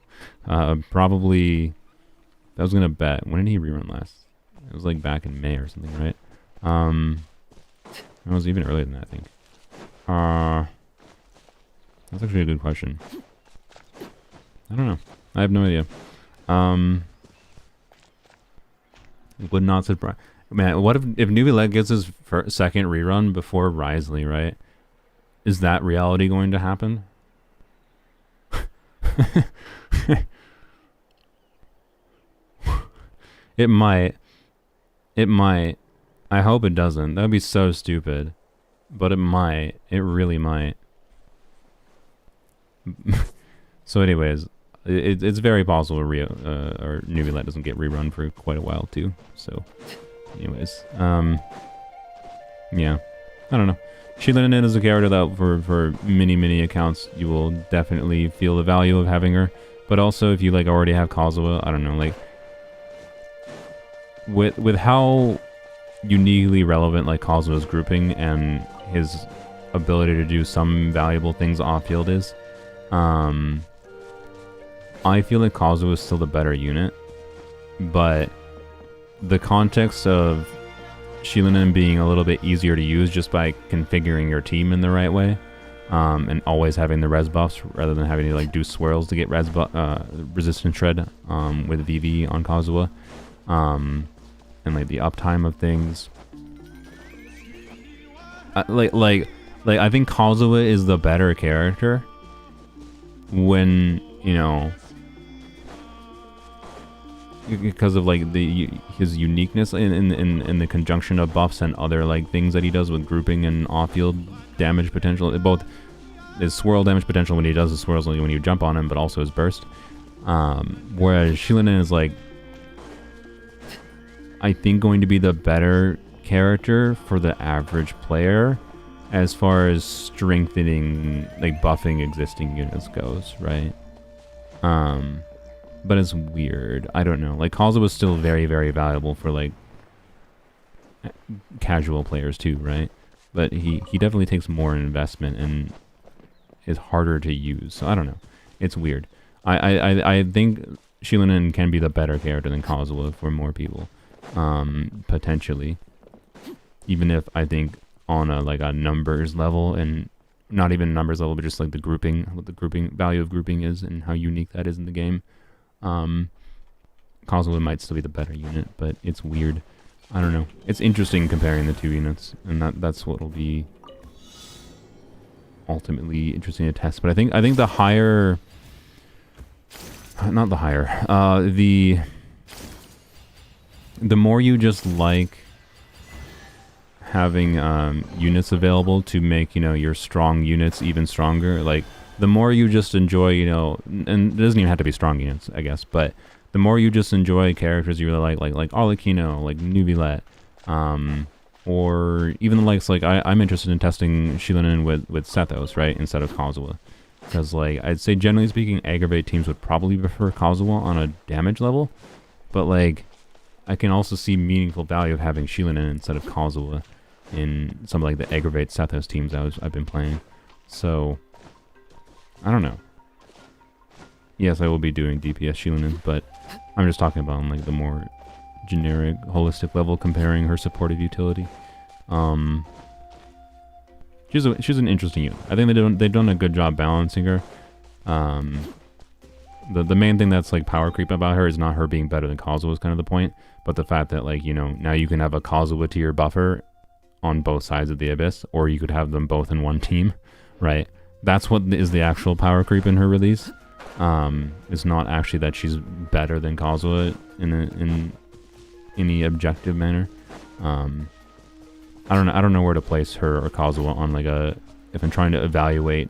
Probably. I was gonna bet. When did he rerun last? It was like back in May or something, right? It was even earlier than that, I think. That's actually a good question. I don't know. I have no idea. Would not surprise. Man, what if Nuvi gets his second rerun before Risley, right? Is that reality going to happen? It might. It might. I hope it doesn't. That would be so stupid. But it might. It really might. So anyways, it's very possible or Nuvilet doesn't get rerun for quite a while too. So anyways, yeah. I don't know. Shilinen is a character that for many accounts you will definitely feel the value of having her. But also if you like already have Kazuha, I don't know, like with how uniquely relevant like Kazuha's grouping and his ability to do some valuable things off field is, I feel like Kazuha is still the better unit, but the context of Shilinen being a little bit easier to use just by configuring your team in the right way, and always having the res buffs rather than having to like do swirls to get resistance shred with VV on Kazuha, and like the uptime of things. Like I think Kazuha is the better character when, you know, because of like his uniqueness in the conjunction of buffs and other like things that he does with grouping and off-field damage potential. Both his swirl damage potential when he does the swirls when you jump on him, but also his burst. Whereas Shilinen is like, I think, going to be the better character for the average player as far as strengthening, like buffing existing units goes, right? But it's weird. I don't know. Like Kazuha was still very, very valuable for like casual players too, right? But he definitely takes more investment and is harder to use. So I don't know. It's weird. I think Shilinen can be the better character than Kazuha for more people, potentially. Even if I think on a like a numbers level, and not even numbers level, but just like the grouping, what the grouping value of grouping is and how unique that is in the game. Kazuha might still be the better unit, but it's weird. I don't know. It's interesting comparing the two units, and that's what will be ultimately interesting to test. But I think the higher, not the higher, the more you just like having units available to make, you know, your strong units even stronger. Like the more you just enjoy, you know, and it doesn't even have to be strong units, I guess, but the more you just enjoy characters you really like Arlecchino, like Nubilet, or even the likes, like I'm interested in testing Shilinen with Sethos, right, instead of Kazuha. Because like I'd say generally speaking, aggravate teams would probably prefer Kazuha on a damage level, but like I can also see meaningful value of having Shilinen instead of Kazuha in some like the aggravate Sethos teams I've been playing. So I don't know. Yes, I will be doing DPS Shilinen, but I'm just talking about on like the more generic, holistic level, comparing her supportive utility. She's an interesting unit. I think they've done a good job balancing her. The main thing that's like power creep about her is not her being better than Kazuha is kind of the point, but the fact that like, you know, now you can have a Kazuha tier buffer on both sides of the abyss, or you could have them both in one team, right? That's what is the actual power creep in her release. It's not actually that she's better than Kazuha in any objective manner. I don't know where to place her or Kazuha on like if I'm trying to evaluate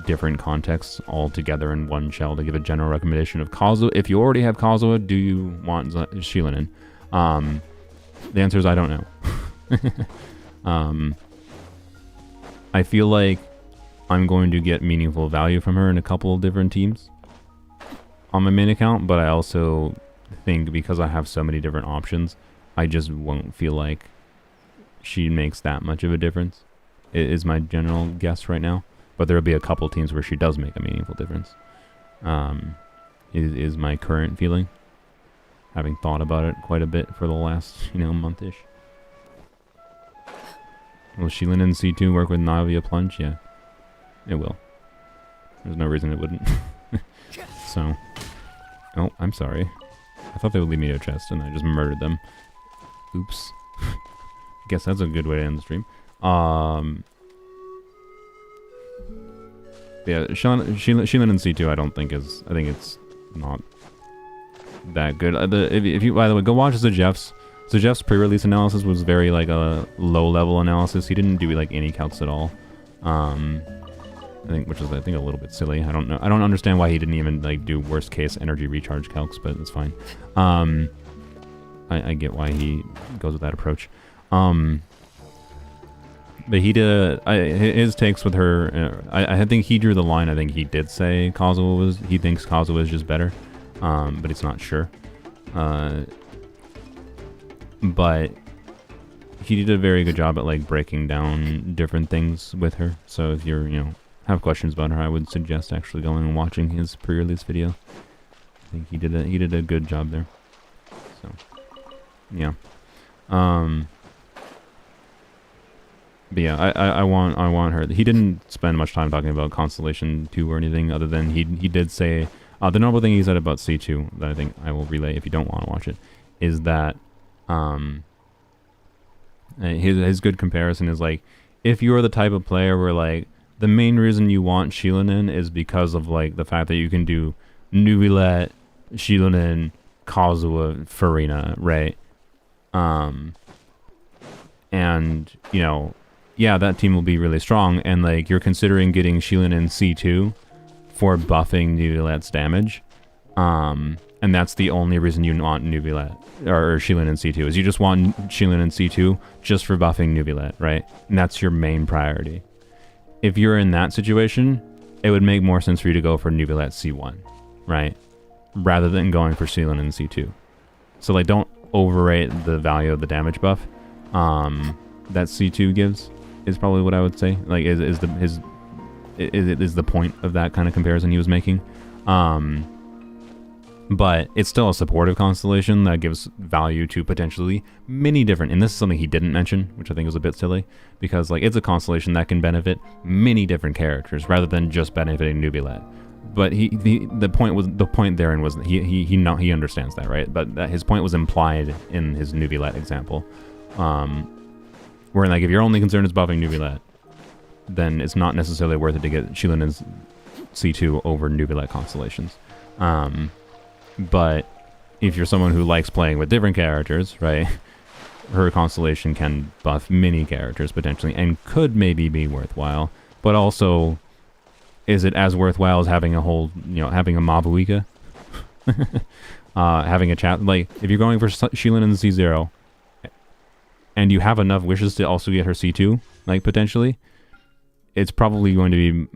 different contexts all together in one shell to give a general recommendation of Kazuha. If you already have Kazuha, do you want Shilinen? The answer is I don't know. I feel like I'm going to get meaningful value from her in a couple of different teams on my main account, but I also think because I have so many different options, I just won't feel like she makes that much of a difference. It is my general guess right now, but there'll be a couple teams where she does make a meaningful difference. Is my current feeling, having thought about it quite a bit for the last, you know, month-ish. Will Shilinen C2 work with Navia Plunge? Yeah, it will. There's no reason it wouldn't. So, oh, I'm sorry. I thought they would leave me to a chest, and I just murdered them. Oops. Guess that's a good way to end the stream. Yeah, Shilinen C2 I don't think is... I think it's not that good. If you, by the way, go watch Zajeff's. Zajeff's pre-release analysis was very like a low-level analysis. He didn't do like any calcs at all. I think, which is I think a little bit silly. I don't know. I don't understand why he didn't even like do worst-case energy recharge calcs, but it's fine. I get why he goes with that approach. But he did his takes with her. I think he drew the line. I think he did say Kazuha was. He thinks Kazuha is just better, but he's not sure. But he did a very good job at like breaking down different things with her. So if you're have questions about her, I would suggest actually going and watching his pre-release video. I think he did a good job there. So yeah. But yeah, I want her. He didn't spend much time talking about Constellation 2 or anything other than he did say the normal thing he said about C2 that I think I will relay if you don't want to watch it is that His good comparison is like, if you're the type of player where like the main reason you want Shilunin is because of like the fact that you can do Nubilet, Shilunin, Kazuha, Farina, right? And you know, yeah, that team will be really strong, and like you're considering getting Shilunin C2 for buffing Nubilet's damage. And that's the only reason you want Nubilet or Shilunin C2 is you just want Shilunin C2 just for buffing Nubilet, right? And that's your main priority. If you're in that situation, it would make more sense for you to go for Nubilet C1, right? Rather than going for Shilunin C2. So like, don't overrate the value of the damage buff that C2 gives. Is probably what I would say. Like, is the point of that kind of comparison he was making. But it's still a supportive constellation that gives value to potentially many different, and this is something he didn't mention, which I think was a bit silly, because like it's a constellation that can benefit many different characters rather than just benefiting Nubilet. But the point therein was that he understands that, right? But that his point was implied in his Nubilet example, where like if your only concern is buffing Nubilet, then it's not necessarily worth it to get Shilunin's C2 over Nubilet constellations. But if you're someone who likes playing with different characters, right, her constellation can buff many characters potentially and could maybe be worthwhile. But also, is it as worthwhile as having a whole, you know, having a Mavuika? Having a chat, like, if you're going for Shilunin C0 and you have enough wishes to also get her C2, like, potentially, it's probably going to be...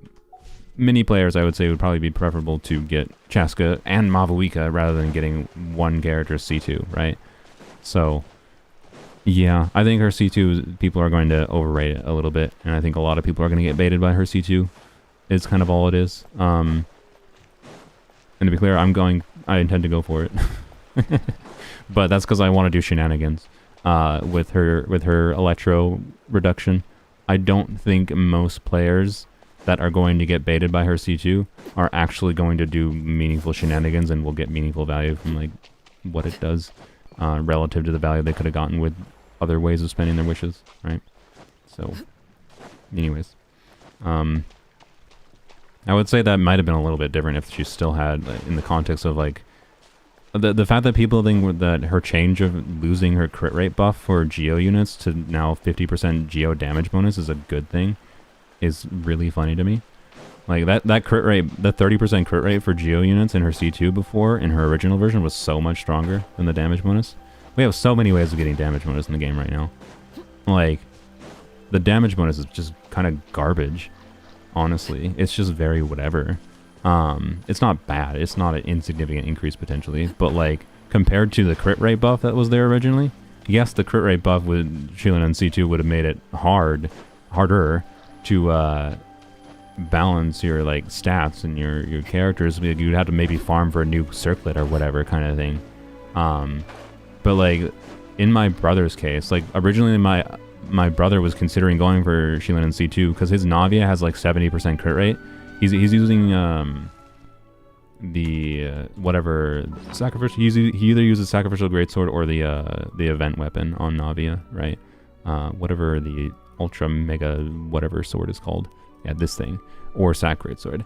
Many players, I would say, would probably be preferable to get Chaska and Mavuika rather than getting one character's C2, right? So, yeah, I think her C2, people are going to overrate it a little bit, and I think a lot of people are going to get baited by her C2. It's kind of all it is. And to be clear, I intend to go for it. But that's because I want to do shenanigans with her Electro reduction. I don't think most players that are going to get baited by her C2 are actually going to do meaningful shenanigans and will get meaningful value from like what it does relative to the value they could have gotten with other ways of spending their wishes, right? So, anyways, I would say that might have been a little bit different if she still had, in the context of like the fact that people think that her change of losing her crit rate buff for Geo units to now 50% Geo damage bonus is a good thing. Is really funny to me. Like that crit rate, the 30% crit rate for Geo units in her C2 before, in her original version, was so much stronger than the damage bonus. We have so many ways of getting damage bonus in the game right now. Like, the damage bonus is just kind of garbage, honestly. It's just very whatever. It's not bad. It's not an insignificant increase potentially, but like, compared to the crit rate buff that was there originally, yes, the crit rate buff with Shilunin C2 would have made it harder to balance your like stats and your characters. You'd have to maybe farm for a new circlet or whatever kind of thing. But like in my brother's case, like originally my brother was considering going for Shilunin C2 because his Navia has like 70% crit rate. He's using the whatever sacrificial. He either uses sacrificial greatsword or the event weapon on Navia, right? Whatever the ultra mega whatever sword is called, yeah, this thing, or sac greatsword.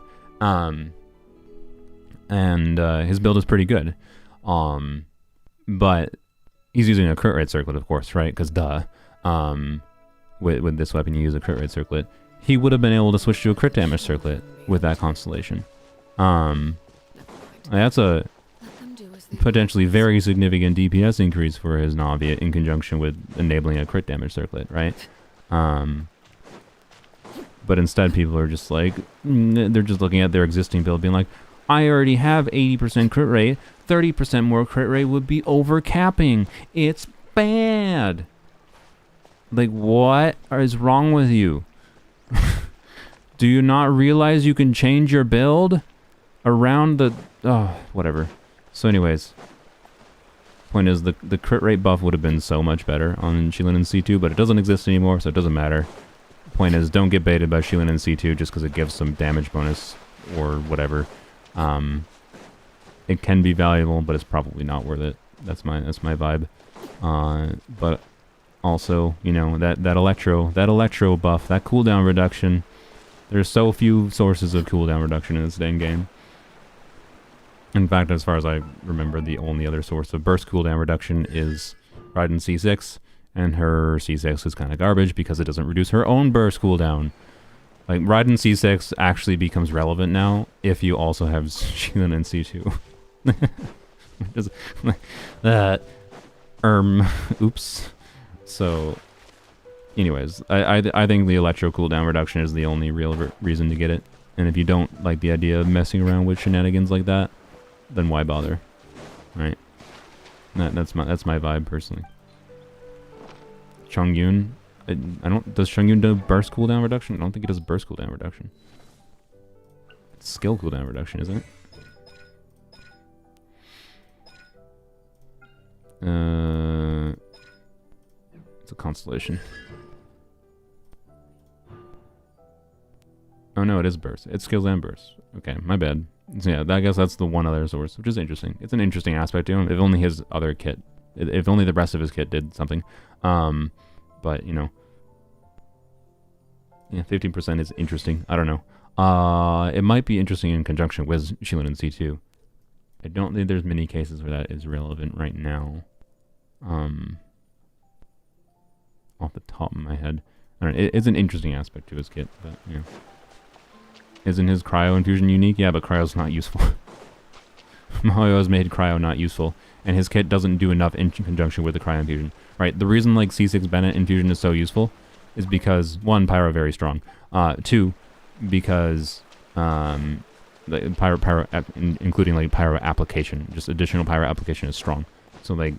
And his build is pretty good, but he's using a crit rate circlet, of course, right? Because duh, with this weapon you use a crit rate circlet. He would have been able to switch to a crit damage circlet with that constellation. That's a potentially very significant DPS increase for his Navia in conjunction with enabling a crit damage circlet, right? But instead people are just like, they're just looking at their existing build being like, I already have 80% crit rate, 30% more crit rate would be overcapping. It's bad. Like, what is wrong with you? Do you not realize you can change your build around the... Oh, whatever. So anyways, point is the crit rate buff would have been so much better on Shilunin C2, but it doesn't exist anymore, so it doesn't matter. Point is, don't get baited by Shilunin C2 just because it gives some damage bonus or whatever. It can be valuable, but it's probably not worth it. That's my vibe. But also, you know, that electro buff, that cooldown reduction. There's so few sources of cooldown reduction in this dang game. In fact, as far as I remember, the only other source of burst cooldown reduction is Raiden C6, and her C6 is kind of garbage because it doesn't reduce her own burst cooldown. Like, Raiden C6 actually becomes relevant now if you also have Shilin and C2. Just, that, oops. So, anyways, I think the electro cooldown reduction is the only real reason to get it. And if you don't like the idea of messing around with shenanigans like that, then why bother? Right? That's my vibe personally. Chongyun, I don't. Does Chongyun do burst cooldown reduction? I don't think it does burst cooldown reduction. It's skill cooldown reduction, isn't it? It's a constellation. Oh no, it is burst. It's skills and burst. Okay, my bad. So yeah, I guess that's the one other source, which is interesting. It's an interesting aspect to him. If only his other kit, if only the rest of his kit did something. But you know, yeah, 15% is interesting. I don't know. It might be interesting in conjunction with Shilin and C2. I don't think there's many cases where that is relevant right now. Off the top of my head, I don't know, it's an interesting aspect to his kit, but yeah. Isn't his cryo infusion unique? Yeah, but cryo's not useful. Mario has made cryo not useful, and his kit doesn't do enough in conjunction with the cryo infusion. Right, the reason like C6 Bennett infusion is so useful is because, one, pyro very strong. Two, because the pyro including like pyro application, just additional pyro application is strong. So like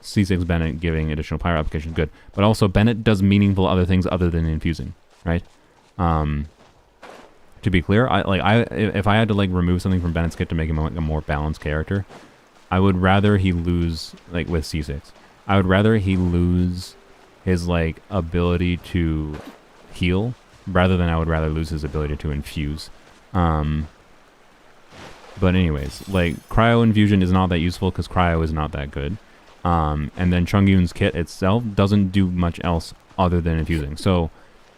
C6 Bennett giving additional pyro application is good, but also Bennett does meaningful other things other than infusing, right? To be clear, if I had to like remove something from Bennett's kit to make him like a more balanced character, I would rather he lose, like with C6, I would rather he lose his like ability to heal rather than I would rather lose his ability to infuse. But anyways, like cryo infusion is not that useful because cryo is not that good. And then Chongyun's kit itself doesn't do much else other than infusing. So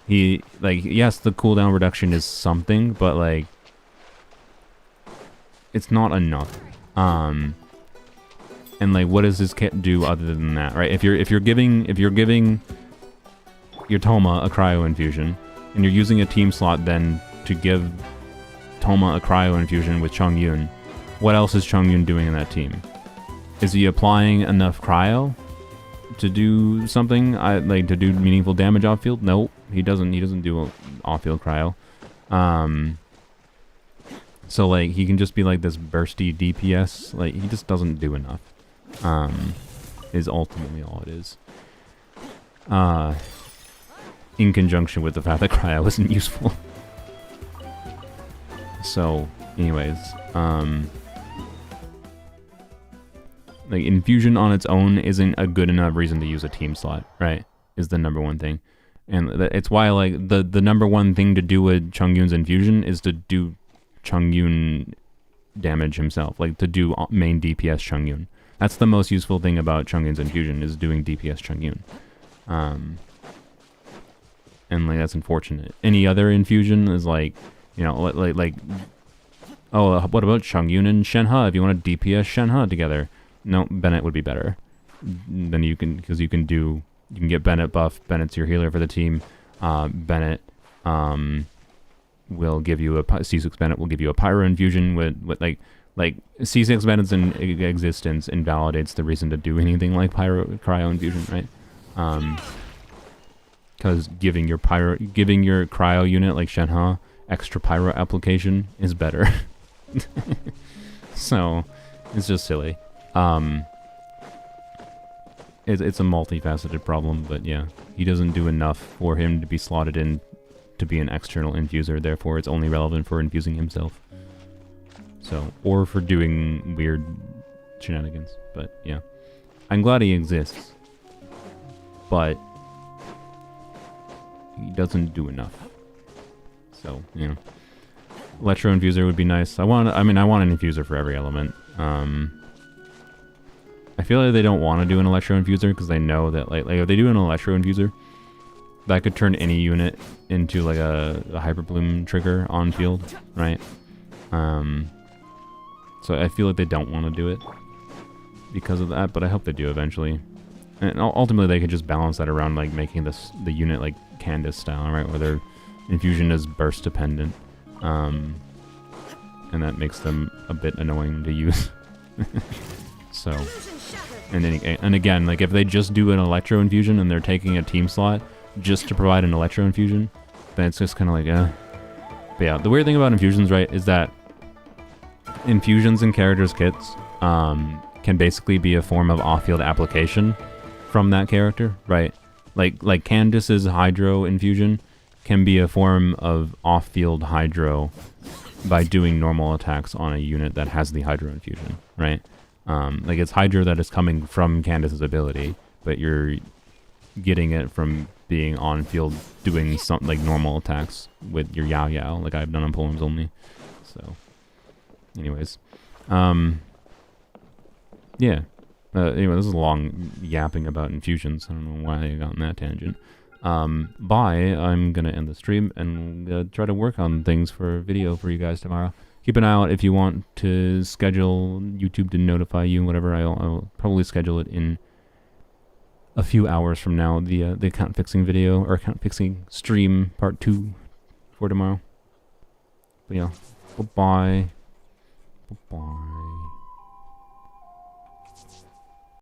he, like, yes, the cooldown reduction is something, but like it's not enough. And like, what does his kit do other than that, right? If you're giving your Toma a cryo infusion, and you're using a team slot then to give Toma a cryo infusion with Chongyun, what else is Chongyun doing in that team? Is he applying enough cryo to do something? Like to do meaningful damage off field? Nope, he doesn't. He doesn't do off field cryo. So like he can just be like this bursty DPS. Like he just doesn't do enough. Is ultimately all it is. In conjunction with the fact that cryo isn't useful. So, anyways, like infusion on its own isn't a good enough reason to use a team slot, right? Is the number one thing, and it's why like the number one thing to do with Chongyun's infusion is to do Chongyun damage himself, like to do main DPS Chongyun. That's the most useful thing about Chongyun's infusion, is doing DPS Chongyun. And like that's unfortunate. Any other infusion is like, you know, like oh, what about Chongyun and Shenhe? If you want to DPS Shenhe together, no, Bennett would be better. Then you can, because you can get Bennett buff. Bennett's your healer for the team. Bennett will give you C6 Bennett will give you a pyro infusion with like C6 Bennett's in existence invalidates the reason to do anything like cryo infusion, right? Because giving your cryo unit like Shenhe extra pyro application is better. So it's just silly. It's a multifaceted problem, but yeah, he doesn't do enough for him to be slotted in to be an external infuser. Therefore, it's only relevant for infusing himself. So, or for doing weird shenanigans. But yeah, I'm glad he exists, but he doesn't do enough. So, you know, electro infuser would be nice. I want an infuser for every element. I feel like they don't want to do an electro infuser because they know that like if they do an electro infuser, that could turn any unit into like a hyper bloom trigger on field, right? So I feel like they don't want to do it because of that, but I hope they do eventually. And ultimately, they could just balance that around like making the unit like Candace style, right, where their infusion is burst dependent, and that makes them a bit annoying to use. So, and again, like if they just do an electro infusion and they're taking a team slot just to provide an electro infusion, then it's just kind of like, But yeah, the weird thing about infusions, right, is that infusions in characters' kits can basically be a form of off-field application from that character, right? Like Candace's Hydro infusion can be a form of off-field Hydro by doing normal attacks on a unit that has the Hydro infusion, right? Like it's Hydro that is coming from Candace's ability, but you're getting it from being on field doing some like normal attacks with your Yao Yao, like I've done on Polearms Only. So, anyways, yeah. Anyway, this is a long yapping about infusions. I don't know why I got on that tangent. Bye. I'm gonna end the stream and try to work on things for a video for you guys tomorrow. Keep an eye out if you want to schedule YouTube to notify you. Whatever, I'll probably schedule it in a few hours from now. The account fixing video or account fixing stream part 2 for tomorrow. But yeah, bye bye. Bye bye.